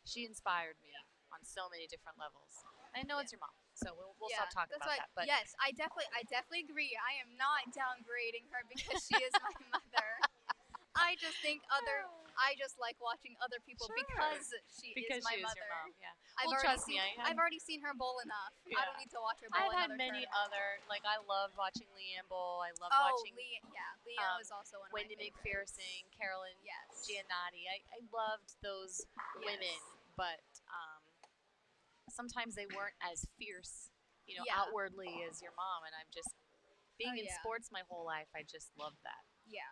she inspired me on so many different levels. I know it's your mom, so we'll stop talking about that. But yes, I definitely agree. I am not downgrading her because she is my mother. I just think I just like watching other people because she is my mother. Your mom, yeah. Trust me, I've already seen her bowl enough. Yeah. I don't need to watch her bowl. I've had many other, I loved watching Leanne bowl. I love watching. Leanne was also one of Wendy my favorites. McPherson, Carolyn Giannotti. I loved those women, but sometimes they weren't as fierce, outwardly as your mom. And I'm just being in sports my whole life. I just loved that. Yeah.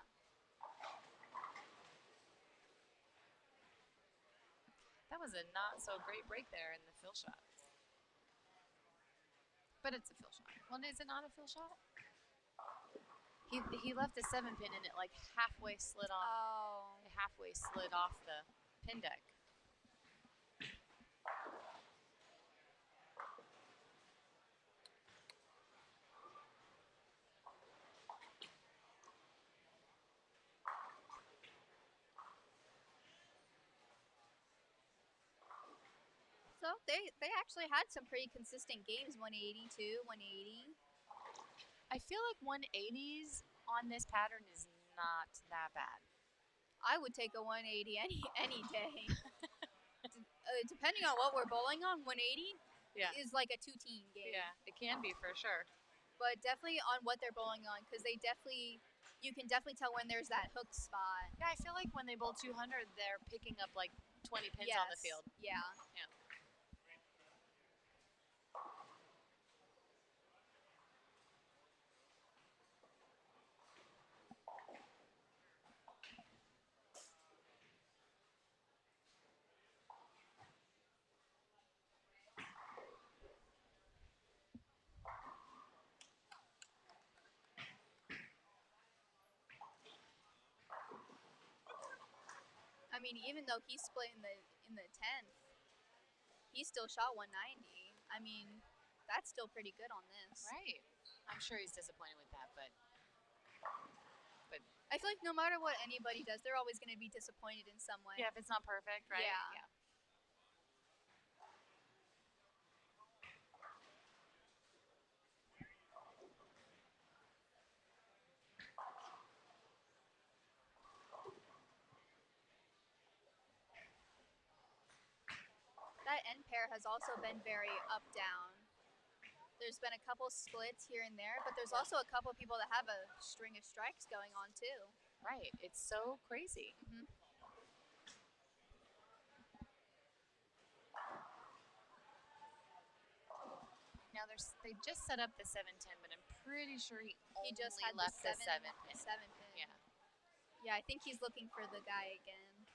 That was a not so great break there in the fill shot. But it's a fill shot. Well, is it not a fill shot? He left a 7-pin and it halfway slid on. Oh. It halfway slid off the pin deck. So they actually had some pretty consistent games, 180 too, 180. I feel like 180s on this pattern is not that bad. I would take a 180 any day. Depending on what we're bowling on, 180 is like a 2-team game. Yeah, it can be for sure. But definitely on what they're bowling on, because you can definitely tell when there's that hook spot. Yeah, I feel like when they bowl 200, they're picking up 20 pins on the field. Yeah. Yeah. I mean, even though he split in the 10th, he still shot 190. I mean, that's still pretty good on this. Right. I'm sure he's disappointed with that, but I feel like no matter what anybody does, they're always going to be disappointed in some way. yeah, if it's not perfect, right? Yeah. That end pair has also been very up-down. There's been a couple splits here and there, but there's also a couple people that have a string of strikes going on too. Right. It's so crazy. Mhm. Now they just set up the 7-10, but I'm pretty sure he only He just had left the the 7 pin. 7 pin. Yeah. Yeah, I think he's looking for the guy again.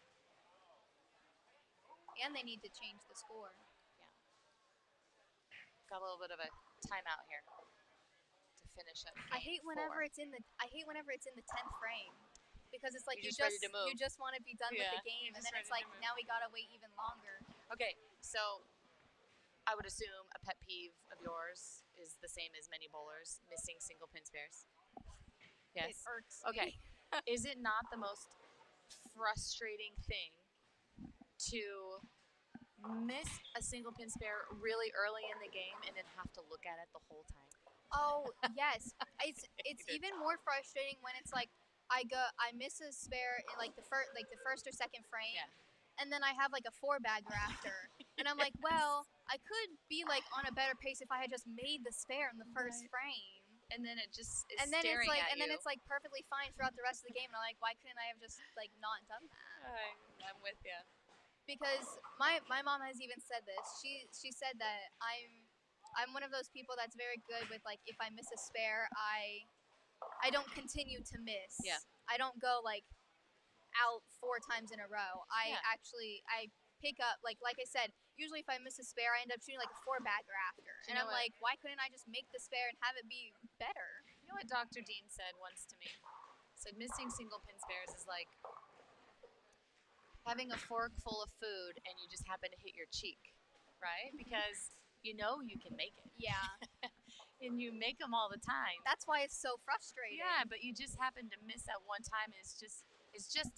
And they need to change the score. Got a little bit of a timeout here to finish up. I hate game whenever 4. it's in the 10th frame. Because it's like You're just ready to move. you just want to be done with Yeah, the game, you're and just then it's ready like to move. now we gotta wait even longer. Okay, so I would assume a pet peeve of yours is the same as many bowlers, missing single pin spares. It Yes. irks Okay. me. Is it not the most frustrating thing to miss a single pin spare really early in the game and then have to look at it the whole time? Oh yes, it's even more frustrating when it's like I miss a spare in like the first or second frame, Yeah. and then I have like a 4-bagger after, and I'm like, well, I could be like on a better pace if I had just made the spare in the first frame. And then it just is And then staring it's like, at and then you. it's like perfectly fine throughout the rest of the game, and I'm like, why couldn't I have just like not done that? I'm with you. Because my mom has even said this. She said that I'm one of those people that's very good with like if I miss a spare, I don't continue to miss. Yeah. I don't go like out 4 times in a row. I pick up like I said, usually if I miss a spare, I end up shooting like a 4-bagger after. You And know I'm what? like, why couldn't I just make the spare and have it be better? You know what Dr. Dean said once to me? He said missing single pin spares is like having a fork full of food and you just happen to hit your cheek, right? Because you know you can make it. Yeah. And you make them all the time. That's why it's so frustrating. Yeah, but you just happen to miss that one time and it's just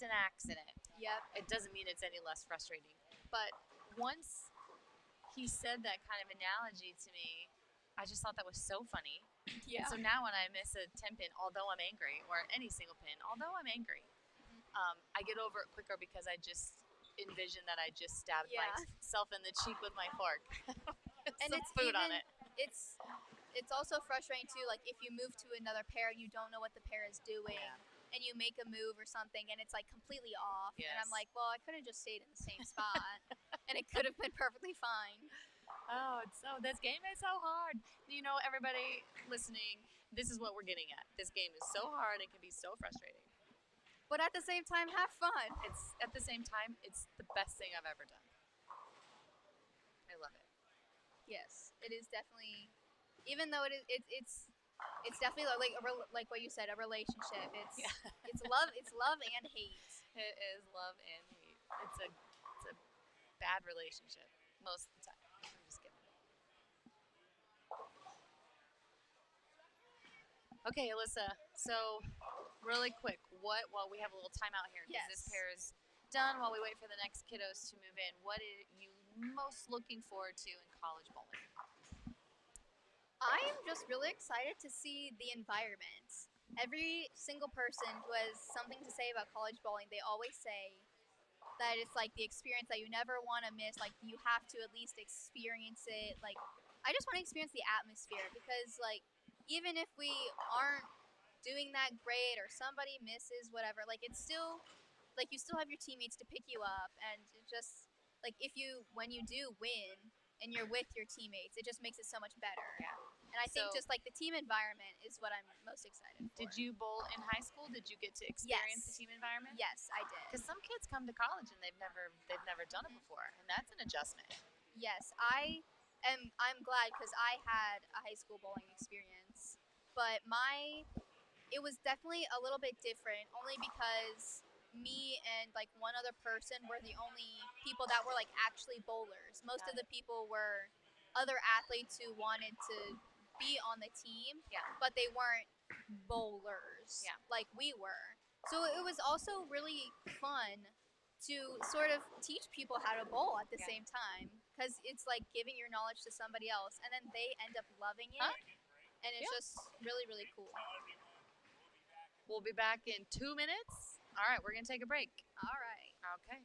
an accident. Yep. It doesn't mean it's any less frustrating. But once he said that kind of analogy to me, I just thought that was so funny. Yeah. And so now when I miss a 10 pin, although I'm angry, or any single pin, although I'm angry, I get over it quicker because I just envision that I just stabbed myself in the cheek with my fork. And some it's food on even- it. It's also frustrating too, like if you move to another pair and you don't know what the pair is doing, and you make a move or something and it's like completely off, and I'm Yes. like, well, I could have just stayed in the same spot, and it could have been perfectly fine. Oh, this game is so hard. You know, everybody listening, this is what we're getting at. This game is so hard, it can be so frustrating. But at the same time, have fun. It's at the same time, it's the best thing I've ever done. I love it. Yes, it is definitely. Even though it's definitely like what you said, a relationship. It's love and hate. It is love and hate. It's a bad relationship most of the time. I'm just kidding. Okay, Alyssa. So, really quick, while we have a little timeout here, because this Yes. pair is done, while we wait for the next kiddos to move in, what are you most looking forward to in college bowling? I am just really excited to see the environment. Every single person who has something to say about college bowling, they always say that it's like the experience that you never want to miss. Like you have to at least experience it. Like I just want to experience the atmosphere because like even if we aren't doing that great or somebody misses whatever, like it's still like you still have your teammates to pick you up, and it just like when you do win and you're with your teammates, it just makes it so much better. Yeah. And I think So- just like the team environment is what I'm most excited for. Did you bowl in high school? Did you get to experience Yes. the team environment? Yes, I did. Because some kids come to college and they've never done it before, and that's an adjustment. Yes, I'm glad because I had a high school bowling experience, but it was definitely a little bit different only because me and like one other person were the only people that were like actually bowlers. Most Got of the people were other athletes who wanted to be on the team, Yeah. but they weren't bowlers like we were. So it was also really fun to sort of teach people how to bowl at the same time because it's like giving your knowledge to somebody else and then they end up loving it, and it's just really, really cool. We'll be back in 2 minutes. All right, we're going to take a break. All right. Okay.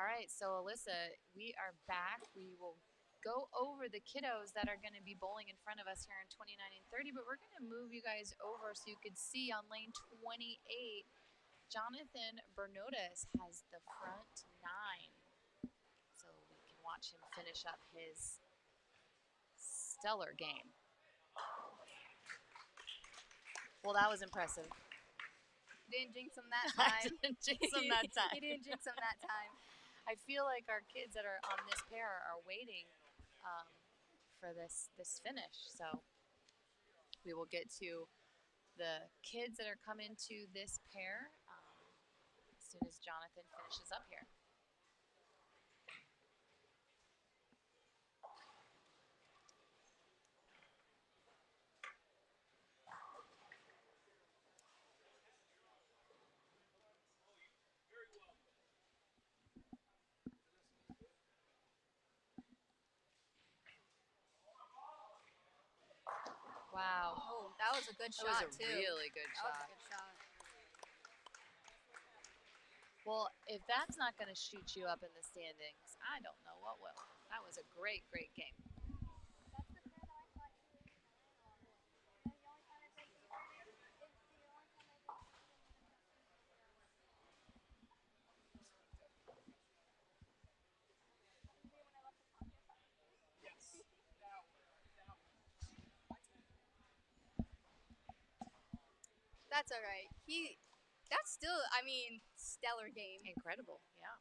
All right, so Alyssa, we are back. We will go over the kiddos that are going to be bowling in front of us here in 29 and 30, but we're going to move you guys over so you could see on lane 28, Jonathan Bernotis has the front 9. So we can watch him finish up his stellar game. Well, that was impressive. Didn't jinx him that I time. didn't jinx him that time. He didn't jinx him that time. I feel like our kids that are on this pair are waiting for this finish. So we will get to the kids that are coming to this pair as soon as Jonathan finishes up here. Wow. Oh, that was a good That shot, was a too. really good That was shot. a good shot. Well, if that's not going to shoot you up in the standings, I don't know what will. That was a great, great game. That's all right. That's still, I mean, stellar game. Incredible, yeah.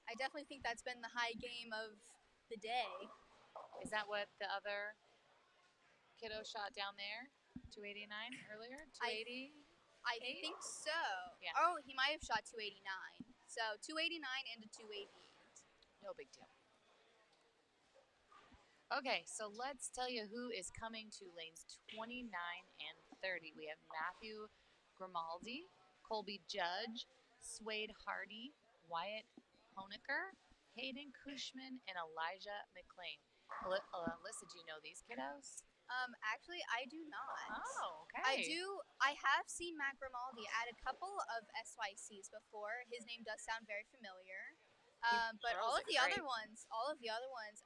I definitely think that's been the high game of the day. Is that what the other kiddo shot down there? 289 earlier? 280? I think so. Yeah. Oh, he might have shot 289. So 289 into 288. No big deal. Okay, so let's tell you who is coming to lanes 29 and 30. We have Matthew Grimaldi, Colby Judge, Swade Hardy, Wyatt Honecker, Hayden Cushman, and Elijah McLean. Alyssa, do you know these kiddos? Actually, I do not. Oh, okay. I have seen Matt Grimaldi at a couple of SYCs before. His name does sound very familiar. But all of the other ones,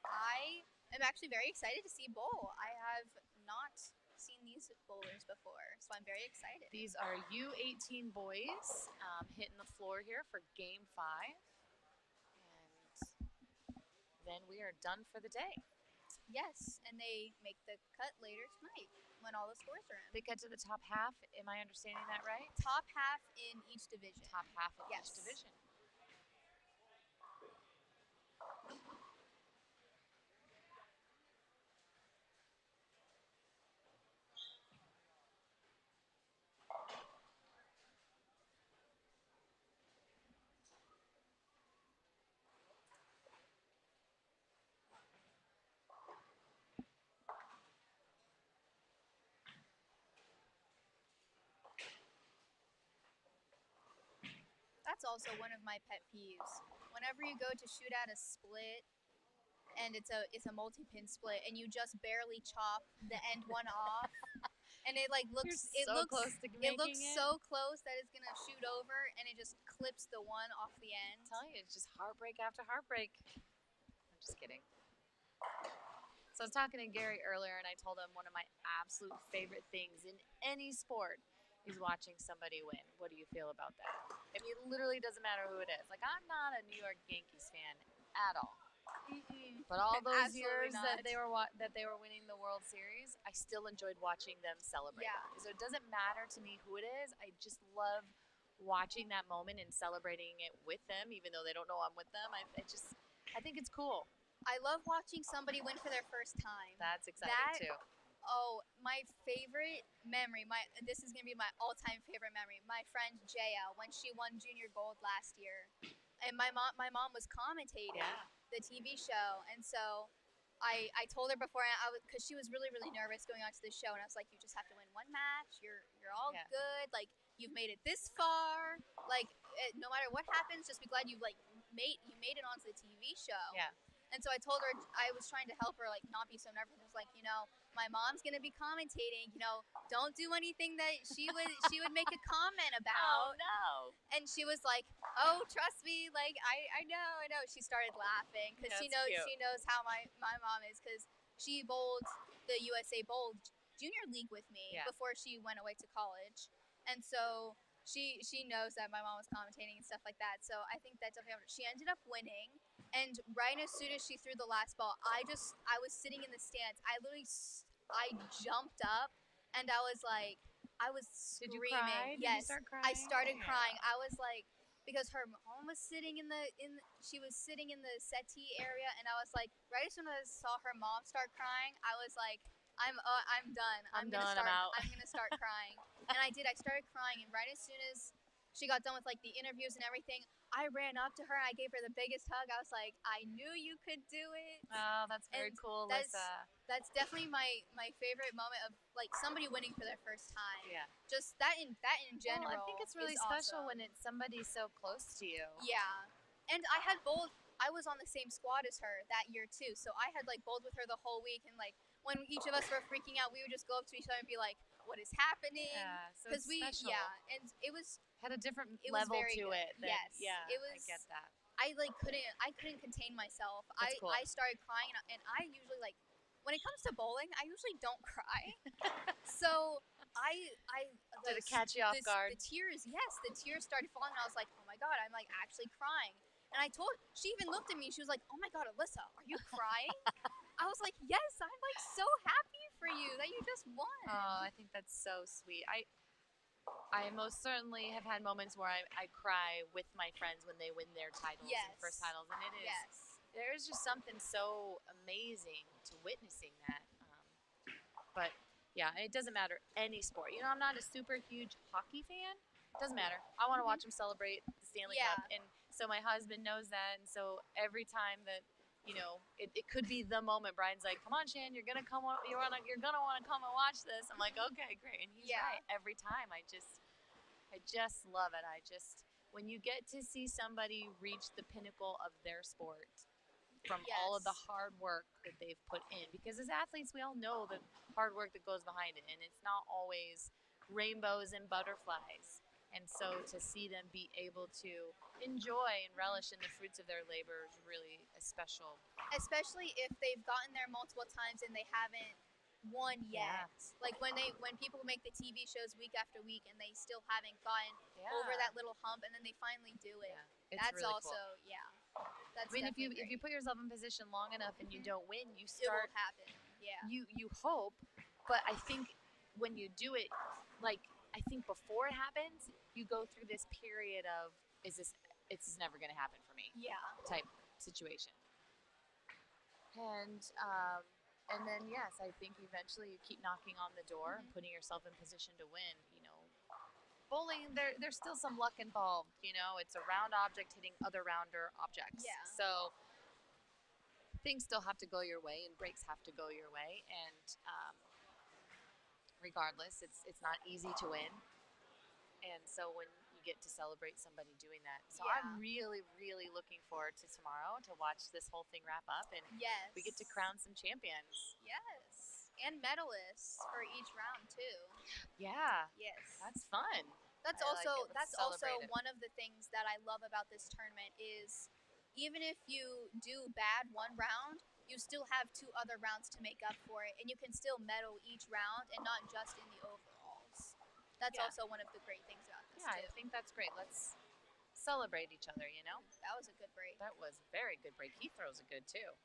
I am actually very excited to see bowl. I have not seen these bowlers before, so I'm very excited. These are U18 boys hitting the floor here for game 5. And then we are done for the day. Yes, and they make the cut later tonight when all the scores are in. They cut to the top half. Am I understanding that right? Top half in each division. Top half of Yes. each division. That's also one of my pet peeves. Whenever you go to shoot at a split and it's a multi-pin split and you just barely chop the end one off and it like looks close to making it. so close that it's going to shoot over and it just clips the one off the end. I'm telling you, it's just heartbreak after heartbreak. I'm just kidding. So I was talking to Gary earlier and I told him one of my absolute favorite things in any sport is watching somebody win. What do you feel about that? I mean, it literally doesn't matter who it is. Like, I'm not a New York Yankees fan at all. But all those years that they were winning the World Series, I still enjoyed watching them celebrate. Yeah. So it doesn't matter to me who it is. I just love watching that moment and celebrating it with them, even though they don't know I'm with them. I think it's cool. I love watching somebody win for their first time. That's exciting too. Oh, my favorite memory, this is going to be my all-time favorite memory. My friend Jaya, when she won junior gold last year. And my mom was commentating the TV show. And so I told her before, because she was really, really nervous going on to the show. And I was like, you just have to win one match. You're all good. Like, you've made it this far. Like, no matter what happens, just be glad you made it onto the TV show. Yeah. And so I told her, I was trying to help her, like, not be so nervous. I was like, you know, my mom's going to be commentating, you know, don't do anything that she would make a comment about. Oh, no. And she was like, oh, trust me, like, I know. She started laughing because That's she cute. knows how my mom is, because she bowled the USA Bowl Junior League with me before she went away to college. And so she knows that my mom was commentating and stuff like that. So I think that definitely, she ended up winning. And right as soon as she threw the last ball, I was sitting in the stands. I jumped up and I was Did screaming. you cry? Did Yes, you start crying? I started crying. I was like, because her mom was sitting she was sitting in the settee area, and I was like, right as soon as I saw her mom start crying, I was like, I'm done. I'm gonna done, start. I'm out. I'm gonna start crying, and I did. I started crying, and right as soon as she got done with like the interviews and everything, I ran up to her. I gave her the biggest hug. I was like, I knew you could do it. Oh, that's very And cool, Alyssa. That's definitely my favorite moment of like somebody winning for their first time. Yeah. Just that in general. Well, I think it's really is special awesome. when it's somebody so close to you. Yeah. And I was on the same squad as her that year too. So I had like bowled with her the whole week, and like when each of us were freaking out, we would just go up to each other and be like, what is happening? Yeah, so it's special. And it was Had a different It was level very to good. it. Than, Yes, Yeah, it was- I get that. I couldn't contain myself. That's cool. I started crying, and I usually like when it comes to bowling, I usually don't cry. So Did it catch you off guard? The tears started falling, and I was like, oh my god, I'm like actually crying. And she even looked at me, and she was like, oh my god, Alyssa, are you crying? I was like, yes, I'm like so happy for you that you just won. Oh, I think that's so sweet. I most certainly have had moments where I cry with my friends when they win their titles and first titles, and it is there's just something so amazing to witnessing that. But yeah, it doesn't matter any sport. You know, I'm not a super huge hockey fan. It doesn't matter. I want to watch them celebrate the Stanley Cup, and so my husband knows that, and so every time that you know, it could be the moment. Brian's like, "Come on, Shan, you're gonna come. You're gonna want to come and watch this." I'm like, "Okay, great." And he's right every time. I just love it. When you get to see somebody reach the pinnacle of their sport from all of the hard work that they've put in, because as athletes, we all know the hard work that goes behind it, and it's not always rainbows and butterflies. And so to see them be able to enjoy and relish in the fruits of their labor is really a special. Especially if they've gotten there multiple times and they haven't won yet. Like when people make the TV shows week after week and they still haven't gotten over that little hump, and then they finally do it. It's That's really also cool. That's I mean, if you great. put yourself in position long enough and you don't win, you it start. will happen. Yeah. You hope, but I think when you do it, like I think before it happens, you go through this period of it's never going to happen for me. Yeah. Type situation. And then yes, I think eventually you keep knocking on the door and putting yourself in position to win. You know, bowling there's still some luck involved. You know, it's a round object hitting other rounder objects. Yeah. So things still have to go your way, and breaks have to go your way, and regardless, it's not easy to win. And so when you get to celebrate somebody doing that, so I'm really, really looking forward to tomorrow to watch this whole thing wrap up, and we get to crown some champions. Yes, and medalists for each round too. Yeah. Yes. That's fun. That's I like also it. Let's that's also celebrate it. one of the things that I love about this tournament is even if you do bad one round, you still have 2 other rounds to make up for it, and you can still medal each round and not just in the overalls. That's also one of the great things about this too. I think that's great. Let's celebrate each other, you know? That was a good break. That was a very good break. He throws it good too.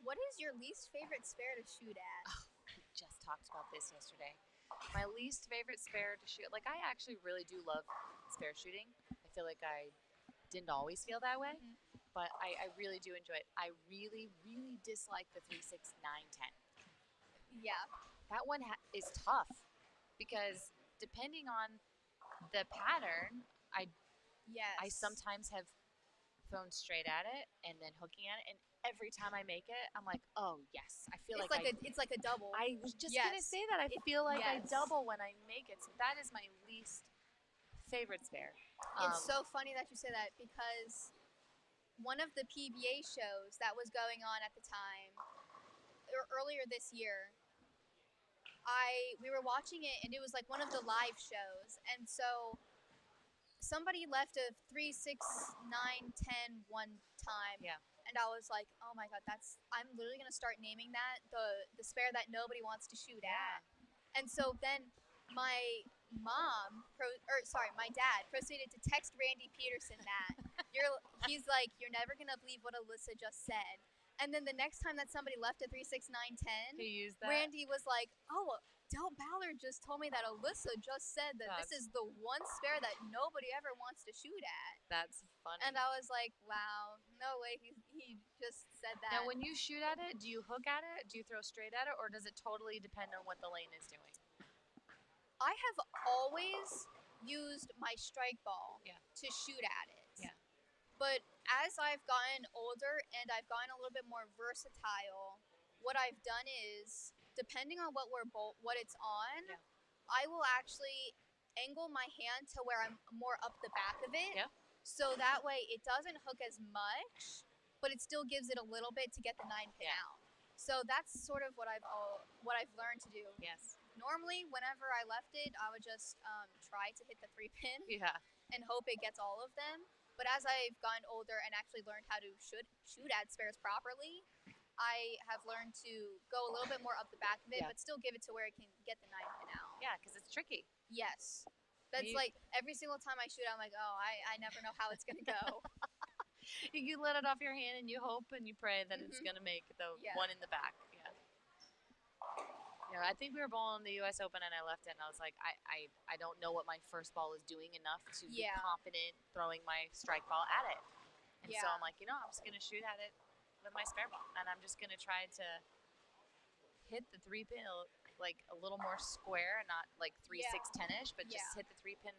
What is your least favorite spare to shoot at? We just talked about this yesterday. My least favorite spare to shoot, like I actually really do love spare shooting. I I feel like I didn't always feel that way, Mhm. but I really do enjoy it. I really, really dislike the 3, 6, 9, 10. Yeah. That one is tough because depending on the pattern, Yes. I sometimes have thrown straight at it and then hooking at it, and every time I make it, I'm like, oh yes, I feel It's like it's like a double. I was just gonna Yes. say that I feel like I yes. double when I make it, so that is my least favorite spare. It's so funny that you say that because one of the PBA shows that was going on at the time, or earlier this year, we were watching it and it was like one of the live shows, and so somebody left a 3, 6, 9, 10 one time. Yeah. And I was like, oh my god, I'm literally gonna start naming that the spare that nobody wants to shoot at. And so then my my dad proceeded to text Randy Peterson that he's like, you're never gonna believe what Alyssa just said. And then the next time that somebody left a 3, 6, 9, 10, He used that. Randy was like, oh, Del Ballard just told me that Alyssa just said that this is the one spare that nobody ever wants to shoot at. That's funny. And I was like, wow, no way he just said that. Now, when you shoot at it, do you hook at it? Do you throw straight at it? Or does it totally depend on what the lane is doing? I have always used my strike ball to shoot at it. Yeah. But as I've gotten older and I've gotten a little bit more versatile, what I've done is, depending on what it's on, I will actually angle my hand to where I'm more up the back of it. Yeah. So that way it doesn't hook as much, but it still gives it a little bit to get the 9-pin out. So that's sort of what I've learned to do. Yes. Normally, whenever I left it, I would just try to hit the 3-pin and hope it gets all of them. But as I've gotten older and actually learned how to shoot at spares properly, I have learned to go a little bit more up the back of it, but still give it to where it can get the 9-pin out. Yeah, because it's tricky. Yes. That's like every single time I shoot, I'm like, oh, I never know how it's going to go. You let it off your hand and you hope and you pray that it's going to make the one in the back. Yeah. Yeah, I think we were bowling the U.S. Open and I left it and I was like, I don't know what my first ball is doing enough to be confident throwing my strike ball at it. And so I'm like, I'm just going to shoot at it with my spare ball. And I'm just going to try to hit the 3-pin like a little more square, not like 3, 6, 10-ish, but just hit the 3-pin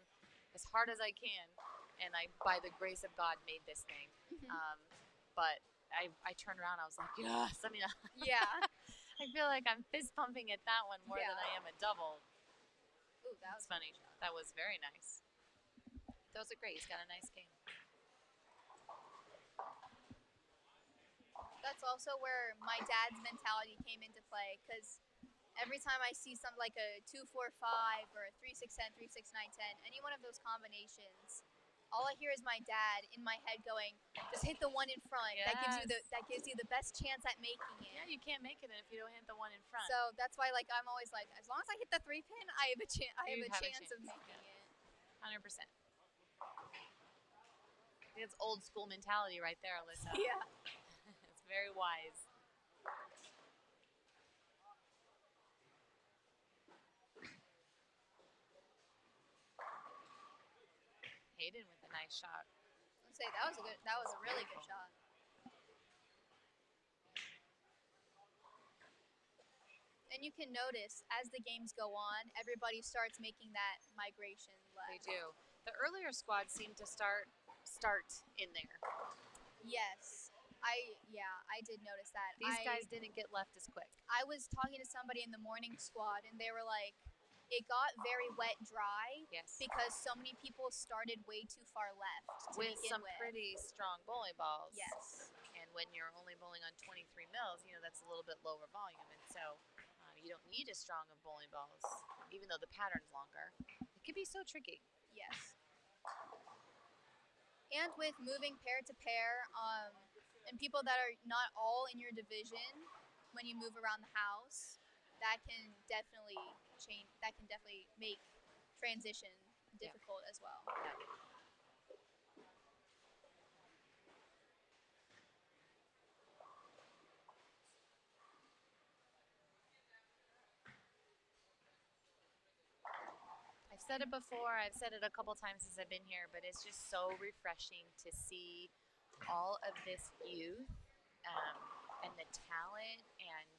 as hard as I can. And I, by the grace of God, made this thing. But I turned around, I was like, yes. I mean, I feel like I'm fist pumping at that one more than I am a double. Ooh, that was funny. That was very nice. Those are great. He's got a nice game. That's also where my dad's mentality came into play, because every time I see something like a 2-4-5 or a 3-6-10, 3-6-9-10, any one of those combinations, all I hear is my dad in my head going, just hit the one in front. Yes. That gives you the best chance at making it. Yeah, you can't make it if you don't hit the one in front. So that's why I'm always like, as long as I hit the 3-pin, I have a chance of making it. 100%. It's old school mentality right there, Alyssa. Yeah. It's very wise. Hayden with a nice shot. Let's say that was a really good shot. And you can notice as the games go on, everybody starts making that migration left. They do. The earlier squads seem to start in there. Yes. I did notice that. These guys didn't get left as quick. I was talking to somebody in the morning squad and they were like, it got very wet dry because so many people started way too far left with some pretty strong bowling balls. Yes. And when you're only bowling on 23 mils, that's a little bit lower volume. And so you don't need as strong of bowling balls, even though the pattern's longer. It can be so tricky. Yes. And with moving pair to pair, and people that are not all in your division, when you move around the house, that can definitely change. That can definitely make transition difficult as well. Yeah. I've said it before. I've said it a couple times since I've been here, but it's just so refreshing to see all of this youth and the talent, and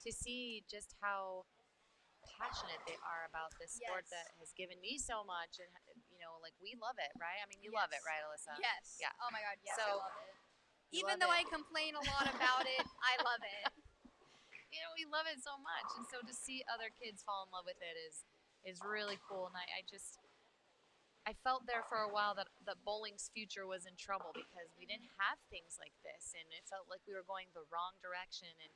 to see just how passionate they are about this sport Yes. that has given me so much. And, like, we love it, right? I mean, you love it, right, Alyssa? Yes. Yeah. Oh my God, yes, I So, love it. you Even love though it. I complain a lot about it, I love it. We love it so much, and so to see other kids fall in love with it is really cool. And I felt there for a while that bowling's future was in trouble because we didn't have things like this, and it felt like we were going the wrong direction. And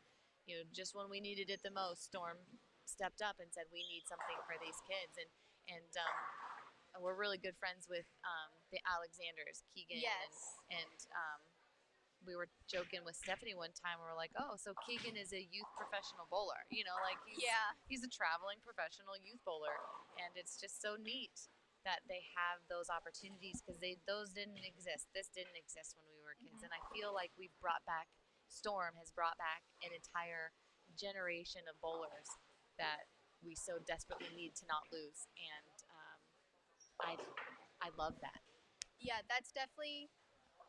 just when we needed it the most, Storm stepped up and said, we need something for these kids. And we're really good friends with the Alexanders, Keegan. Yes. And we were joking with Stephanie one time. We were like, oh, so Keegan is a youth professional bowler. He's a traveling professional youth bowler. And it's just so neat that they have those opportunities, because those didn't exist. This didn't exist when we were kids. And I feel like Storm has brought back an entire generation of bowlers that we so desperately need to not lose. And I love that. Yeah, that's definitely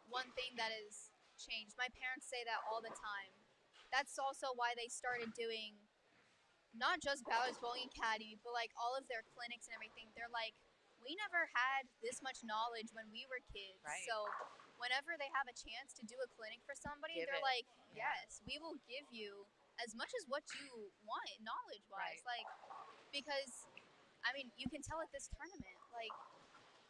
one thing that has changed. My parents say that all the time. That's also why they started doing not just Bowers Bowling Academy, but like all of their clinics and everything. They're like, we never had this much knowledge when we were kids. Right. So whenever they have a chance to do a clinic for somebody, Give they're it. like, Yeah. yes, we will give you as much as what you want knowledge-wise. Right. Like, because, I mean, you can tell at this tournament, like,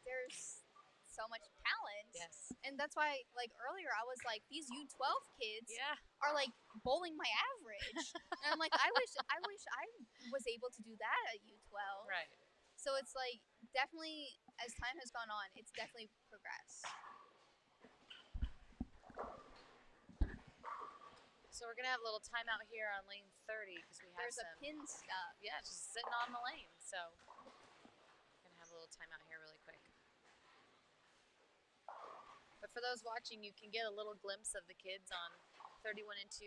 there's so much talent. Yes. And that's why, like, earlier I was like, these U12 kids Yeah. are like bowling my average. And I'm like, I wish I was able to do that at U12. Right. So it's like, definitely, as time has gone on, it's definitely progressed. So we're gonna have a little timeout here on lane 30 because we have There's a pin stop. Yeah, just sitting on the lane. So we're gonna have a little timeout here really quick. But for those watching, you can get a little glimpse of the kids on 31 and 2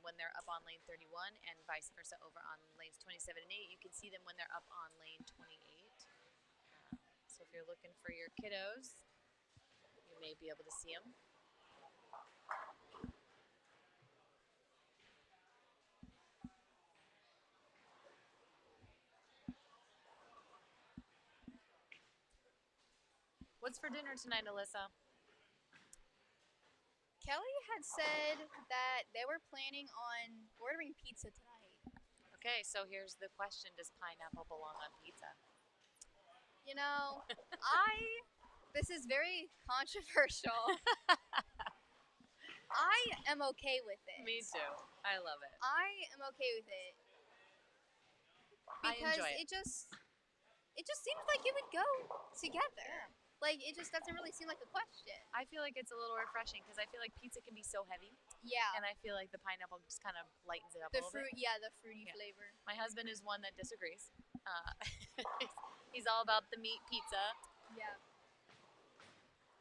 when they're up on lane 31, and vice versa over on lanes 27 and 8. You can see them when they're up on lane 28. So if you're looking for your kiddos, you may be able to see them. What's for dinner tonight, Alyssa? Kelly had said that they were planning on ordering pizza tonight. Okay, so here's the question. Does pineapple belong on pizza? You know, this is very controversial. I am okay with it. Me too. I love it. I am okay with it. I Because enjoy it. it just seems like it would go together. Like, it just doesn't really seem like a question. I feel like it's a little refreshing because I feel like pizza can be so heavy, Yeah. and I feel like the pineapple just kind of lightens it up The a little fruit, bit. yeah, the fruity Yeah. flavor. My husband is one that disagrees. He's all about the meat pizza. Yeah.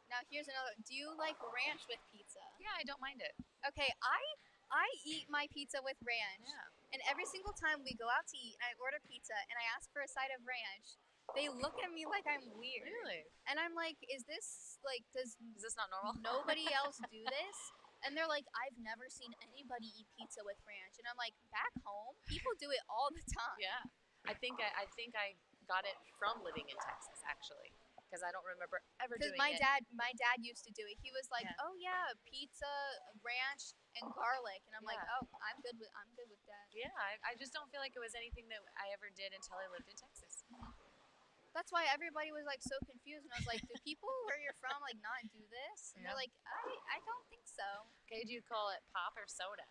Now here's another. Do you like ranch with pizza? Yeah, I don't mind it. Okay, I eat my pizza with ranch. Yeah. And every single time we go out to eat and I order pizza and I ask for a side of ranch, they look at me like I'm weird. Really? And I'm like, is this like, does Is this not normal? nobody else do this? And they're like, I've never seen anybody eat pizza with ranch. And I'm like, back home, people do it all the time. Yeah. I think I got it from living in Texas, actually, because I don't remember ever Because doing my it. dad used to do it. He was like, Yeah. oh yeah, pizza, ranch, and garlic. And I'm like, Yeah. oh, I'm good with that. Yeah, I just don't feel like it was anything that I ever did until I lived in Texas. That's why everybody was like so confused, and I was like, do people where you're from like not do this? And Yeah. they're like, I don't think so. Okay, do you call it pop or soda?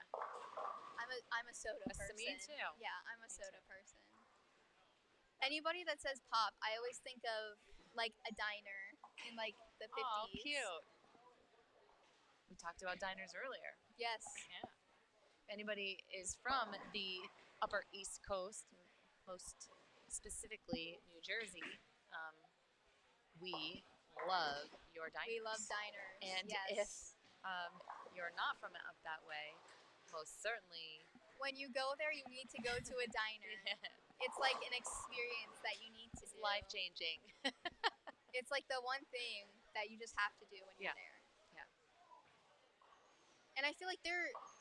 I'm a soda person. Me too. Yeah, I'm a Me soda too. person. Anybody that says pop, I always think of like a diner in like the 50s. Oh, cute. We talked about diners earlier. Yes. Yeah. If anybody is from the Upper East Coast, most specifically New Jersey, we love your diners. We love diners. And yes. if you're not from up that way, most certainly. When you go there, you need to go to a diner. It's like an experience that you need to do. life changing. It's like the one thing that you just have to do when you're there. Yeah. And I feel like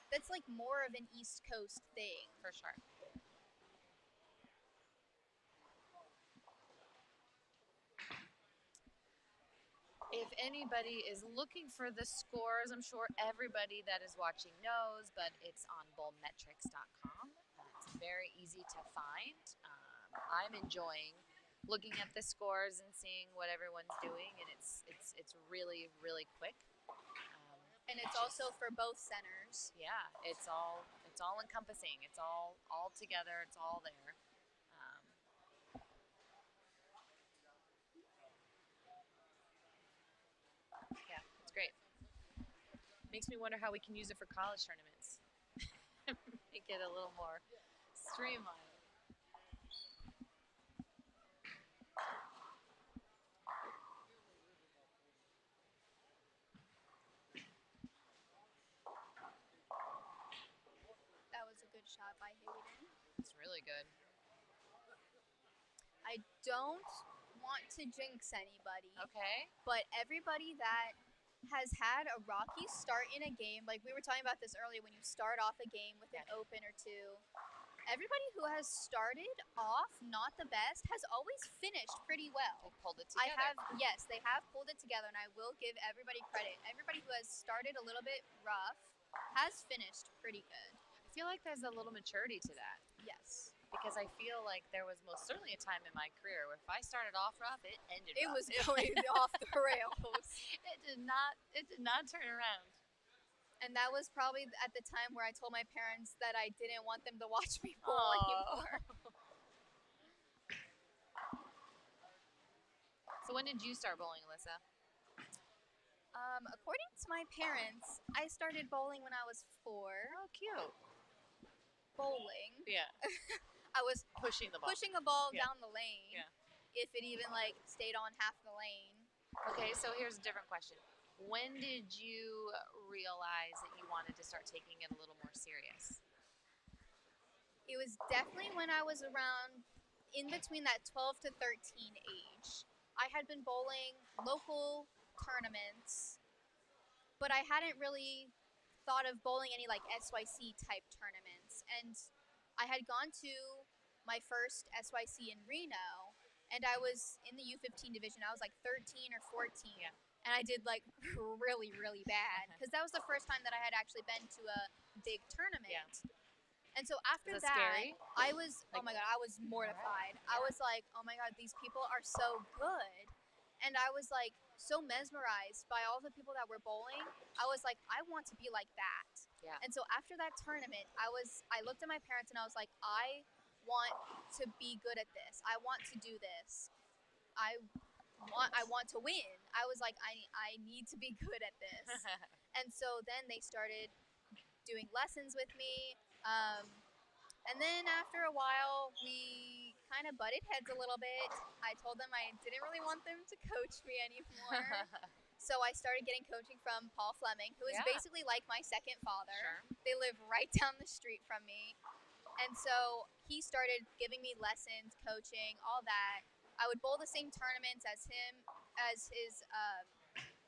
that's like more of an East Coast thing. For sure. If anybody is looking for the scores, I'm sure everybody that is watching knows, but it's on BowlMetrics.com. It's very easy to find. I'm enjoying looking at the scores and seeing what everyone's doing, and it's really, really quick. And it's also for both centers. Yeah, it's all encompassing. It's all together. It's all there. Yeah, it's great. Makes me wonder how we can use it for college tournaments. Make it a little more streamlined. That was a good shot by Hayden. It's really good. I don't want to jinx anybody. Okay. But everybody that has had a rocky start in a game, like we were talking about this earlier, when you start off a game with an open or two, everybody who has started off not the best has always finished pretty well. They pulled it together. They have pulled it together, and I will give everybody credit. Everybody who has started a little bit rough has finished pretty good. I feel like there's a little maturity to that. Yes. Because I feel like there was most certainly a time in my career where if I started off rough, it ended It rough. was going off the rails. It did not turn around. And that was probably at the time where I told my parents that I didn't want them to watch me bowl anymore. So when did you start bowling, Alyssa? According to my parents, I started bowling when I was 4. Oh, cute. Bowling. Yeah. I was pushing the ball down the lane. Yeah. If it even like stayed on half the lane. Okay, so here's a different question. When did you realize that you wanted to start taking it a little more serious? It was definitely when I was around in between that 12 to 13 age. I had been bowling local tournaments, but I hadn't really thought of bowling any like SYC type tournaments. And I had gone to my first SYC in Reno, and I was in the U15 division. I was like 13 or 14. Yeah. And I did like really, really bad because that was the first time that I had actually been to a big tournament. Yeah. And so after that, scary? I was, oh my God, I was mortified. Yeah. I was like, oh my God, these people are so good. And I was like so mesmerized by all the people that were bowling. I was like, I want to be like that. Yeah. And so after that tournament, I looked at my parents and I was like, I want to be good at this. I want to do this. I want to win. I was like, I need to be good at this. And so then they started doing lessons with me. And then after a while, we kind of butted heads a little bit. I told them I didn't really want them to coach me anymore. So I started getting coaching from Paul Fleming, who is basically like my second father. Sure. They live right down the street from me. And so he started giving me lessons, coaching, all that. I would bowl the same tournaments as him, as his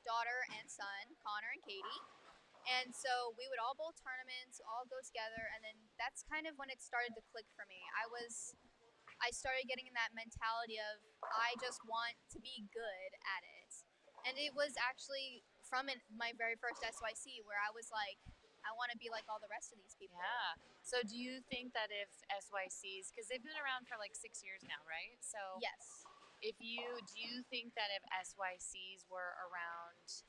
daughter and son, Connor and Katie. And so we would all bowl tournaments, all go together, and then that's kind of when it started to click for me. I started getting in that mentality of I just want to be good at it. And it was actually from my very first SYC where I was like, I want to be like all the rest of these people. Yeah. So do you think that if SYCs, because they've been around for like 6 years now, right? So Yes. do you think that if SYCs were around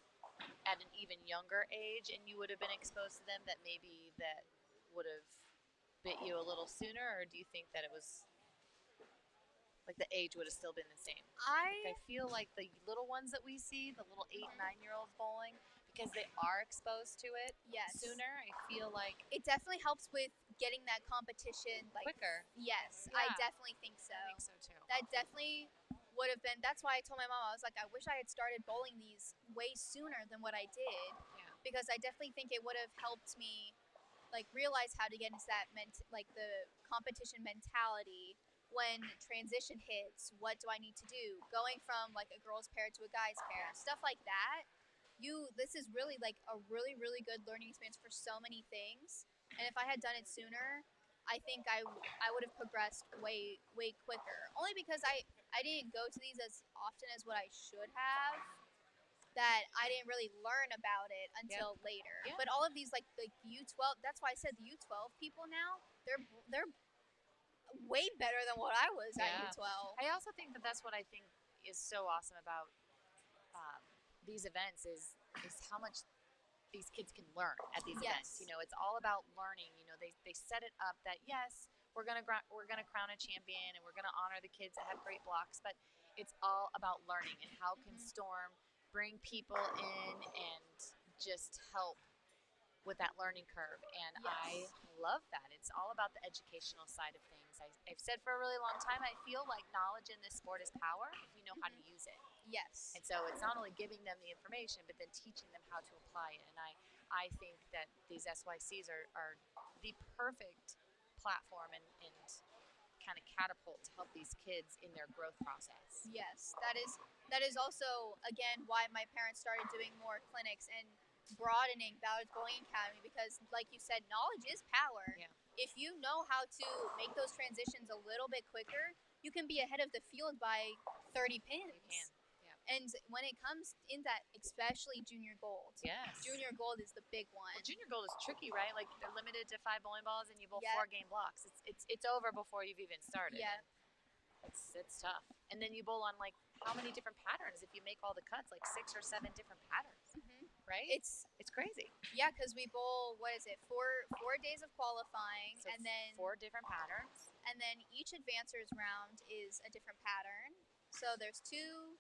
at an even younger age and you would have been exposed to them, that maybe that would have bit you a little sooner? Or do you think that it was like the age would have still been the same? I feel like the little ones that we see, the little 8 and 9 year olds bowling, because they are exposed to it sooner, I feel like it definitely helps with getting that competition like quicker. Yes, Yeah. I definitely think so. I think so too. That definitely would have been, that's why I told my mom, I was like, I wish I had started bowling these way sooner than what I did. Yeah. Because I definitely think it would have helped me like realize how to get into that the competition mentality when transition hits, what do I need to do? Going from like a girls pair to a guys pair, stuff like that. This is really like a really, really good learning experience for so many things. And if I had done it sooner, I think I would have progressed way, way quicker. Only because I didn't go to these as often as what I should have, that I didn't really learn about it until later. Yeah. But all of these, like the U12, that's why I said the U12 people now, they're way better than what I was at Yeah. U12. I also think that that's what I think is so awesome about these events is how much these kids can learn at these events. You know, it's all about learning. You know, they set it up that yes, we're gonna crown a champion and we're gonna honor the kids that have great blocks, but it's all about learning and how can Storm bring people in and just help with that learning curve. And I love that. It's all about the educational side of things. I've said for a really long time, I feel like knowledge in this sport is power if you know how to use it. Yes. And so it's not only giving them the information, but then teaching them how to apply it. And I think that these SYCs are the perfect platform and kind of catapult to help these kids in their growth process. Yes, that is also, again, why my parents started doing more clinics and broadening Ballard's Bowling Academy, because like you said, knowledge is power. Yeah. If you know how to make those transitions a little bit quicker, you can be ahead of the field by 30 pins. You can. And when it comes in that, especially junior gold. Yes. Junior gold is the big one. Well, junior gold is tricky, right? Like they're limited to 5 bowling balls, and you bowl 4 Yep. game blocks. It's over before you've even started. Yeah. It's tough. And then you bowl on like how many different patterns? If you make all the cuts, like 6 or 7 different patterns, right? It's crazy. Yeah, because we bowl, what is it, four days of qualifying, So and then 4 different patterns. and then each advancers round is a different pattern. So there's two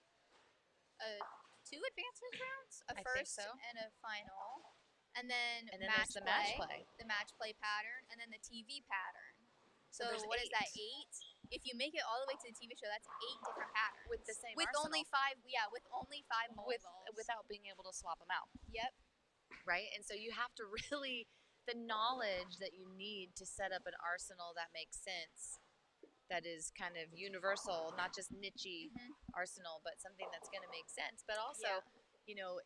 advancers rounds, a I think first so. and a final, and then there's the match play. the match play pattern, and then the TV pattern. So there's what is that, 8. 8? If you make it all the way to the TV show, that's 8 different patterns With the same with arsenal. only 5. Yeah, with only 5 bowling balls. Without being able to swap them out. Yep. Right? And so you have to really, the knowledge that you need to set up an arsenal that makes sense, that is kind of universal, not just niche-y arsenal, but something that's going to make sense. But also, you know,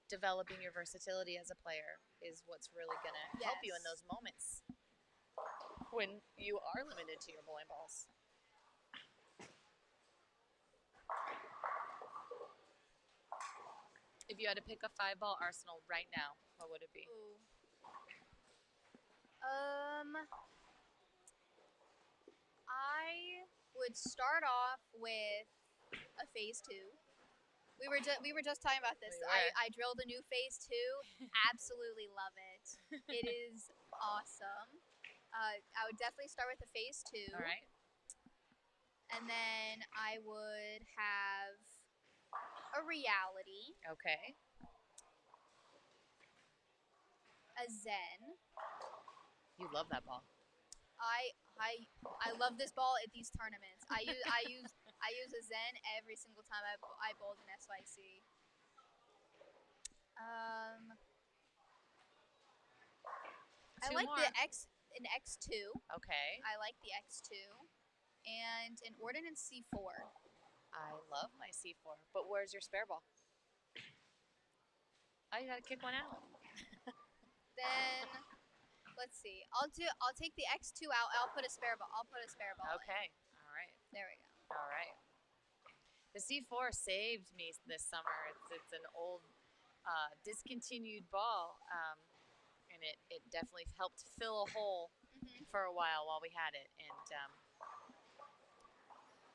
developing your versatility as a player is what's really going to help you in those moments when you are limited to your bowling balls. If you had to pick a 5-ball arsenal right now, what would it be? Ooh. I would start off with a phase 2. We were just talking about this. We were. I drilled a new phase 2. Absolutely love it. It is awesome. I would definitely start with a phase 2. All right. And then I would have a reality, Okay. a zen. You love that ball. I love this ball at these tournaments. I use a zen every single time I bowled an SYC. I Two like more. an X2. Okay. I like the X2, and an ordnance C4. I love my C4, but where's your spare ball? Oh, you gotta kick one out. Then let's see. I'll take the X2 out. I'll put a spare ball. In. Okay. All right. There we go. All right. The C4 saved me this summer. It's an old, discontinued ball, and it definitely helped fill a hole for a while we had it. And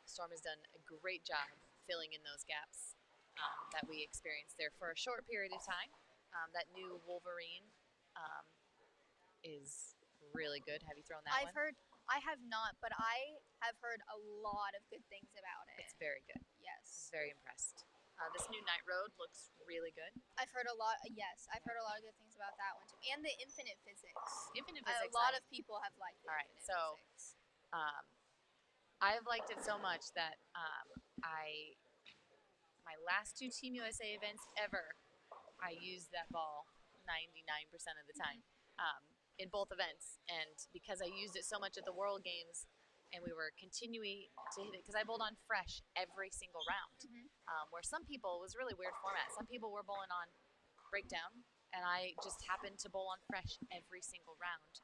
Storm has done a great job filling in those gaps that we experienced there for a short period of time. That new Wolverine is really good. Have you thrown that one? I have not, but I have heard a lot of good things about it. It's very good. Yes. Very impressed. This new Night Road looks really good. I've heard a lot. Yes, I've heard a lot of good things about that one too, and the Infinite Physics. Infinite Physics. A lot of people have liked it. All right, so I've liked it so much that my last 2 Team USA events ever, I used that ball 99% of the time in both events, and because I used it so much at the World Games, and we were continuing to hit it because I bowled on fresh every single round. Where some people, it was a really weird format. Some people were bowling on breakdown, and I just happened to bowl on fresh every single round.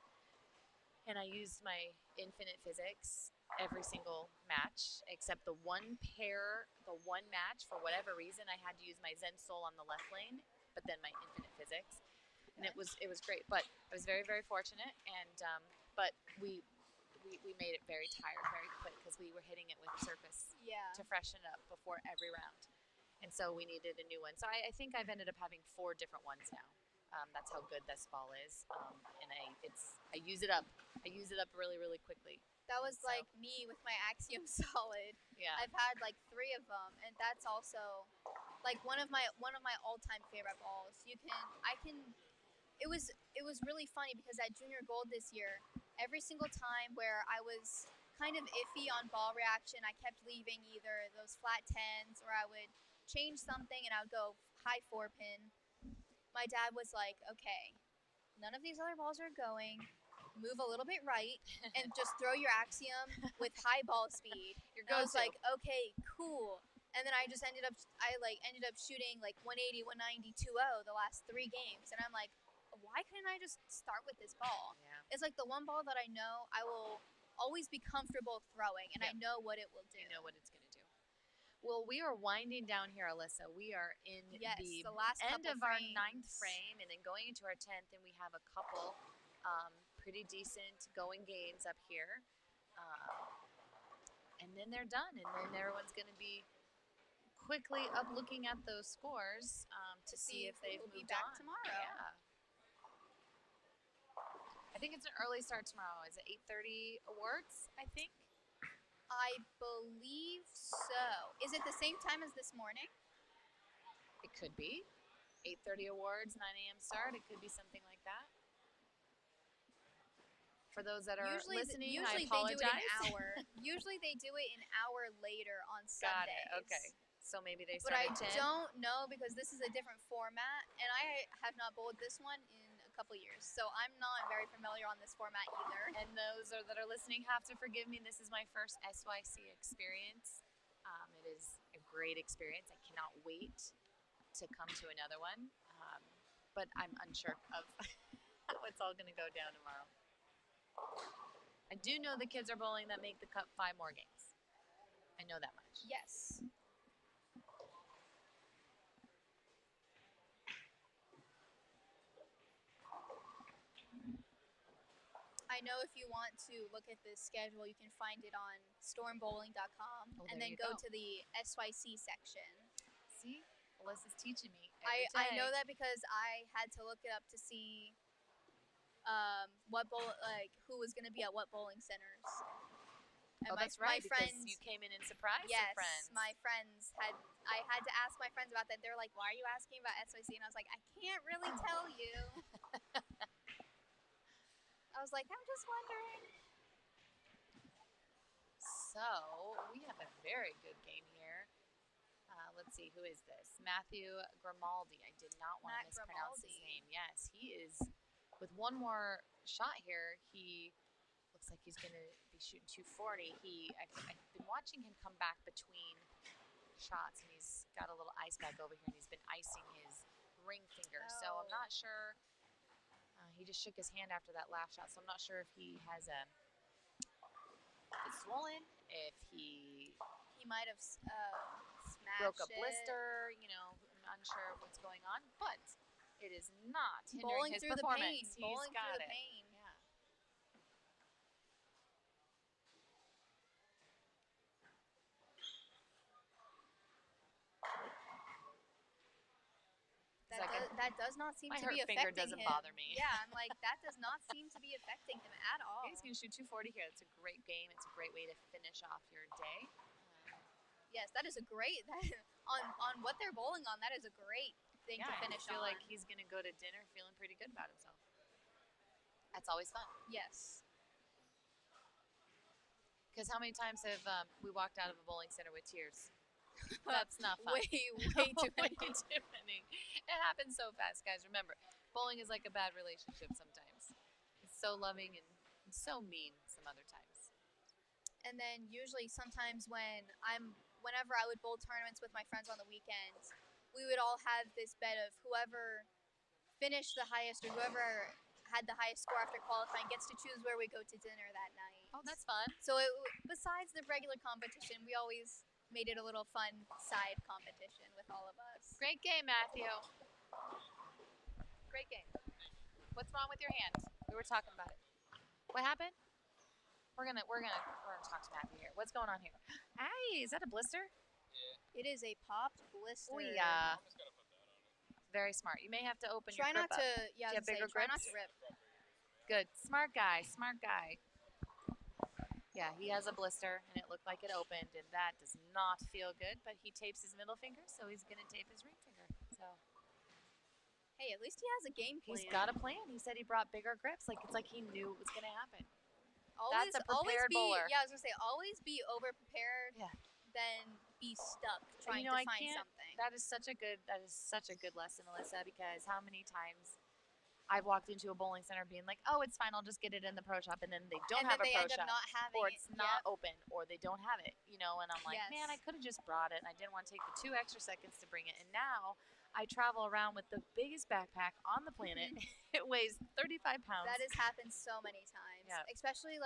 And I used my infinite physics every single match, except the one match, for whatever reason, I had to use my Zen Soul on the left lane, but then my infinite physics. And it was great, but I was very, very fortunate, and but we made it very tired very quick because we were hitting it with surface to freshen it up before every round, and so we needed a new one. So I think I've ended up having 4 different ones now. That's how good this ball is, and I use it up. I use it up really, really quickly. That was like me with my Axiom Solid. Yeah, I've had like 3 of them, and that's also like one of my all-time favorite balls. It was really funny because at Junior Gold this year, every single time where I was kind of iffy on ball reaction, I kept leaving either those flat 10s or I would change something and I would go high 4-pin. My dad was like, okay, none of these other balls are going. Move a little bit right and just throw your Axiom with high ball speed. I was like, okay, cool. And then I ended up shooting like 180, 190, 2-0 the last 3 games. And I'm like, why couldn't I just start with this ball? Yeah. It's like the one ball that I know I will always be comfortable throwing, and I know what it will do. You know what it's going to do. Well, we are winding down here, Alyssa. We are in the last end of our 9th frames. frame, and then going into our 10th, and we have a couple pretty decent going games up here. And then they're done, and then everyone's going to be quickly up looking at those scores to see if they've moved be back on. tomorrow. Yeah. I think it's an early start tomorrow. Is it 8:30 awards, I think? I believe so. Is it the same time as this morning? It could be. 8:30 awards, 9 a.m. start. It could be something like that. For those that are listening, I apologize. They do it an hour. Usually they do it an hour later on Sundays. Got it. Okay. So maybe they But start I at 10? don't know because this is a different format, and I have not bowled this one in a couple years, so I'm not very familiar on this format either. And those that are listening have to forgive me. This is my first SYC experience. It is a great experience. I cannot wait to come to another one, but I'm unsure of how it's all going to go down tomorrow. I do know the kids are bowling that make the cut 5 more games. I know that much. Yes. I know if you want to look at this schedule, you can find it on stormbowling.com and then go to the SYC section. See? Alyssa's teaching me every day. I know that because I had to look it up to see who was going to be at what bowling centers. And that's right, because you came in and surprised some friends. Yes, my friends I had to ask my friends about that. They're like, why are you asking about SYC? And I was like, I can't really tell you. I was like, I'm just wondering. So, we have a very good game here. Let's see, who is this? Matthew Grimaldi. I did not want to mispronounce his name. Yes, he is, with one more shot here, he looks like he's going to be shooting 240. I've been watching him come back between shots, and he's got a little ice bag over here, and he's been icing his ring finger. So I'm not sure. He just shook his hand after that last shot, so I'm not sure if he has it's swollen, if he might have smashed broke a blister, I'm unsure what's going on, but it is not hindering his performance. Bowling through the pain. Yeah. That does not seem to be affecting him. My hurt finger doesn't bother me. Yeah, I'm like, that does not seem to be affecting him at all. He's going to shoot 240 here. It's a great game. It's a great way to finish off your day. Yes, that is a great, on what they're bowling on, that is a great thing to finish on. I feel like he's going to go to dinner feeling pretty good about himself. That's always fun. Yes. Because how many times have we walked out of a bowling center with tears? That's not fun. way too many. Way too many. It happens so fast, guys. Remember, bowling is like a bad relationship sometimes. It's so loving and so mean some other times. And then usually sometimes whenever I would bowl tournaments with my friends on the weekends, we would all have this bet of whoever finished the highest or whoever had the highest score after qualifying gets to choose where we go to dinner that night. Oh, that's fun. So besides the regular competition, we always made it a little fun side competition with all of us. Great game, Matthew. Great game. What's wrong with your hand? We were talking about it. What happened? We're gonna talk to Matthew here. What's going on here? Hey, is that a blister? It is a popped blister. Oh yeah. Very smart. You may have to open Try your grip not to, up. yeah, Do you have bigger try not grips? to rip. Good. Smart guy. Smart guy. Yeah, he has a blister, and it looked like it opened, and that does not feel good, but he tapes his middle finger, so he's going to tape his ring finger. So Hey, at least he has a game plan. he's got a plan. He said he brought bigger grips. It's like he knew it was going to happen. Always, That's a prepared bowler. Yeah, I was going to say, always be over-prepared Yeah. than be stuck trying I to find can't, something. That is such a good lesson, Alyssa, because how many times I've walked into a bowling center being like, oh, it's fine, I'll just get it in the pro shop, and then they don't have a pro end shop, up not having or it. it's not open, or they don't have it, and I'm like, Yes. man, I could have just brought it, and I didn't want to take the 2 extra seconds to bring it, and now I travel around with the biggest backpack on the planet. It weighs 35 pounds. That has happened so many times. Yeah. Especially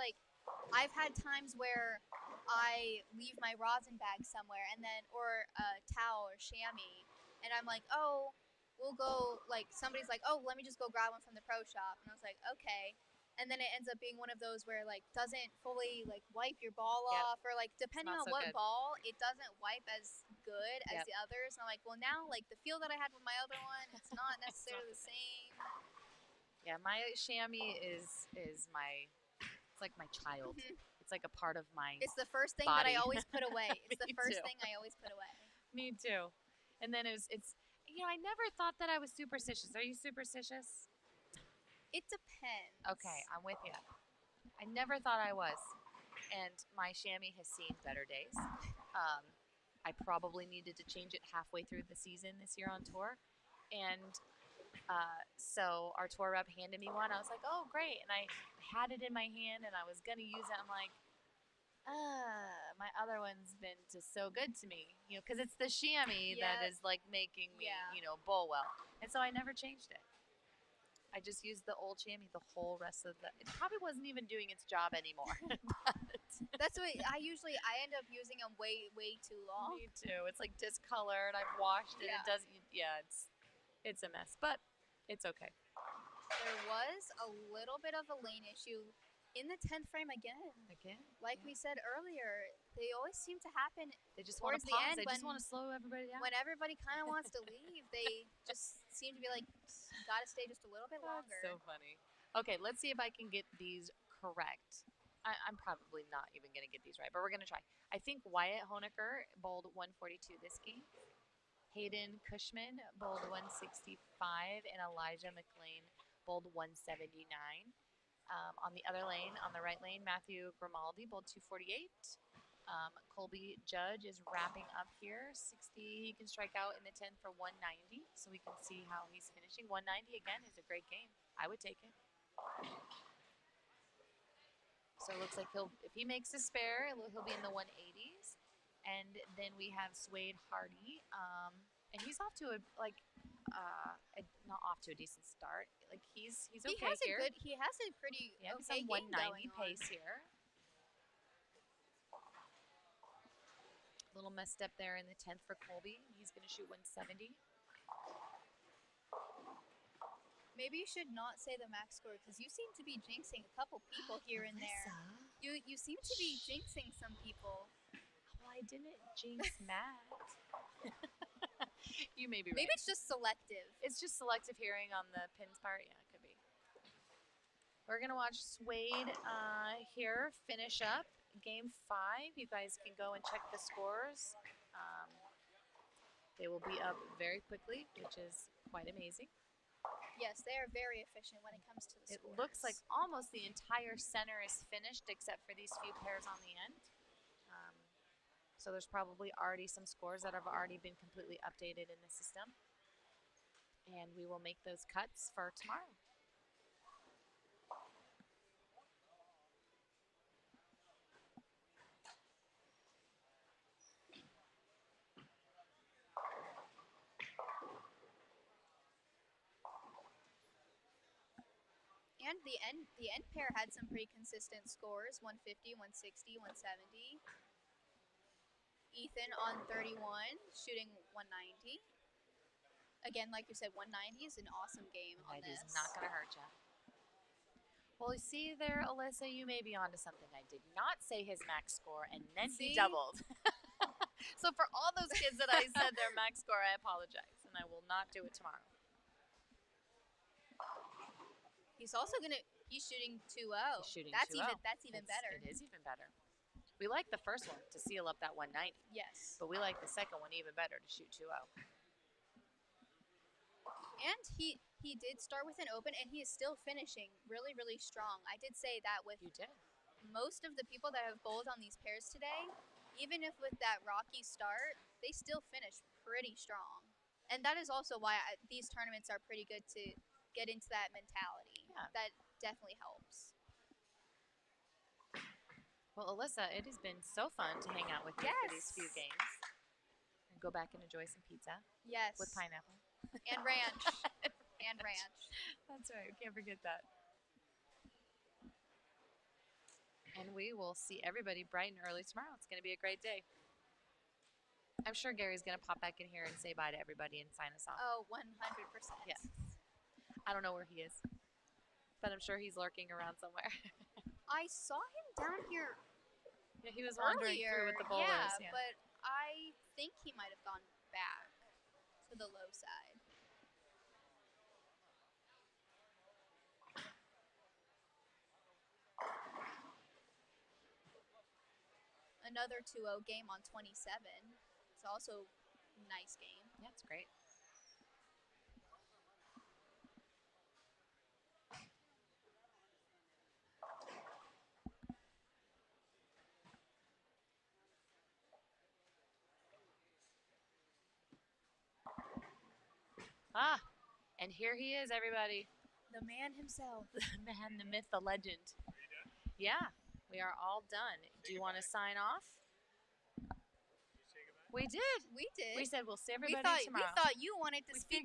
I've had times where I leave my rosin bag somewhere or a towel or chamois, and I'm like, oh, we'll go, somebody's like, oh, let me just go grab one from the pro shop. And I was like, okay. And then it ends up being one of those where doesn't fully wipe your ball Yep. off, or depending not on so what good. ball, it doesn't wipe as good as Yep. the others. And I'm like, well, now the feel that I had with my other one, it's not necessarily the same. Yeah, my chamois is my, it's like my child. It's like a part of my It's the first thing body. that I always put away. It's the Me first too. thing I always put away. Me too. And then it's I never thought that I was superstitious. Are you superstitious? It depends. Okay, I'm with you. I never thought I was. And my chamois has seen better days. I probably needed to change it halfway through the season this year on tour. And so our tour rep handed me one. I was like, oh, great. And I had it in my hand, and I was going to use it. I'm like, my other one's been just so good to me, because it's the chamois that is making me, bowl well. And so I never changed it. I just used the old chamois the whole rest of it probably wasn't even doing its job anymore. That's what I end up using them way too long. Me too. It's discolored. I've washed it. Yeah. It doesn't. Yeah, it's a mess, but it's okay. There was a little bit of a lane issue in the 10th frame again. Like we said earlier, they always seem to happen. They just want to towards the pause. end They just want to slow everybody down. when everybody kind of wants to leave. They just seem to be like, gotta stay just a little bit longer. That's so funny. Okay, let's see if I can get these correct. I'm probably not even going to get these right, but we're going to try. I think Wyatt Honecker bowled 142 this game. Hayden Cushman bowled 165, and Elijah McLean bowled 179. On the other lane, on the right lane, Matthew Grimaldi bowled 248. Colby Judge is wrapping up here. 60, he can strike out in the 10th for 190, so we can see how he's finishing. 190 again is a great game. I would take it. So it looks like if he makes a spare, he'll be in the 180s. And then we have Swade Hardy, and he's off to not off to a decent start. He's okay here. He has a pretty okay some game 190 going pace on. here. Little misstep there in the 10th for Colby. He's going to shoot 170. Maybe you should not say the max score, because you seem to be jinxing a couple people here and there. You seem to be jinxing some people. Well, I didn't jinx Matt. You may be right. Maybe it's just selective. It's just selective hearing on the pins part. Yeah, it could be. We're going to watch Swade here finish up game 5. You guys can go and check the scores. They will be up very quickly, which is quite amazing. Yes, they are very efficient when it comes to the It scores. looks like almost the entire center is finished except for these few pairs on the end. So there's probably already some scores that have already been completely updated in the system. And we will make those cuts for tomorrow. And the end pair had some pretty consistent scores, 150, 160, 170. Ethan on 31, shooting 190. Again, like you said, 190 is an awesome game on this. It is not going to hurt you. Well, you see there, Alyssa, you may be onto something. I did not say his max score, and then he doubled. So for all those kids that I said their max score, I apologize, and I will not do it tomorrow. He's also he's shooting 2-0. He's shooting that's 2-0. That's even better. It is even better. We like the first one to seal up that 190. Yes. But we like the second one even better to shoot 2-0. And he did start with an open, and he is still finishing really, really strong. I did say that with most of the people that have bowled on these pairs today, even if with that rocky start, they still finish pretty strong. And that is also why these tournaments are pretty good to get into that mentality. Yeah. That definitely helps. Well, Alyssa, it has been so fun to hang out with you for these few games. And go back and enjoy some pizza. Yes. With pineapple. And ranch. And ranch. That's right. We can't forget that. And we will see everybody bright and early tomorrow. It's going to be a great day. I'm sure Gary's going to pop back in here and say bye to everybody and sign us off. Oh, 100%. Yes. I don't know where he is, but I'm sure he's lurking around somewhere. I saw him down here. Yeah, he was wandering through with the bowlers. Yeah, but I think he might have gone back to the low side. Another 2-0 game on 27. It's also a nice game. Yeah, it's great. Ah, and here he is, everybody. The man himself. The man, the myth, the legend. Are you done? Yeah, we are all done. Do you want to sign off? You say goodbye? We did. We did. We said we'll see everybody tomorrow. We thought you wanted to speak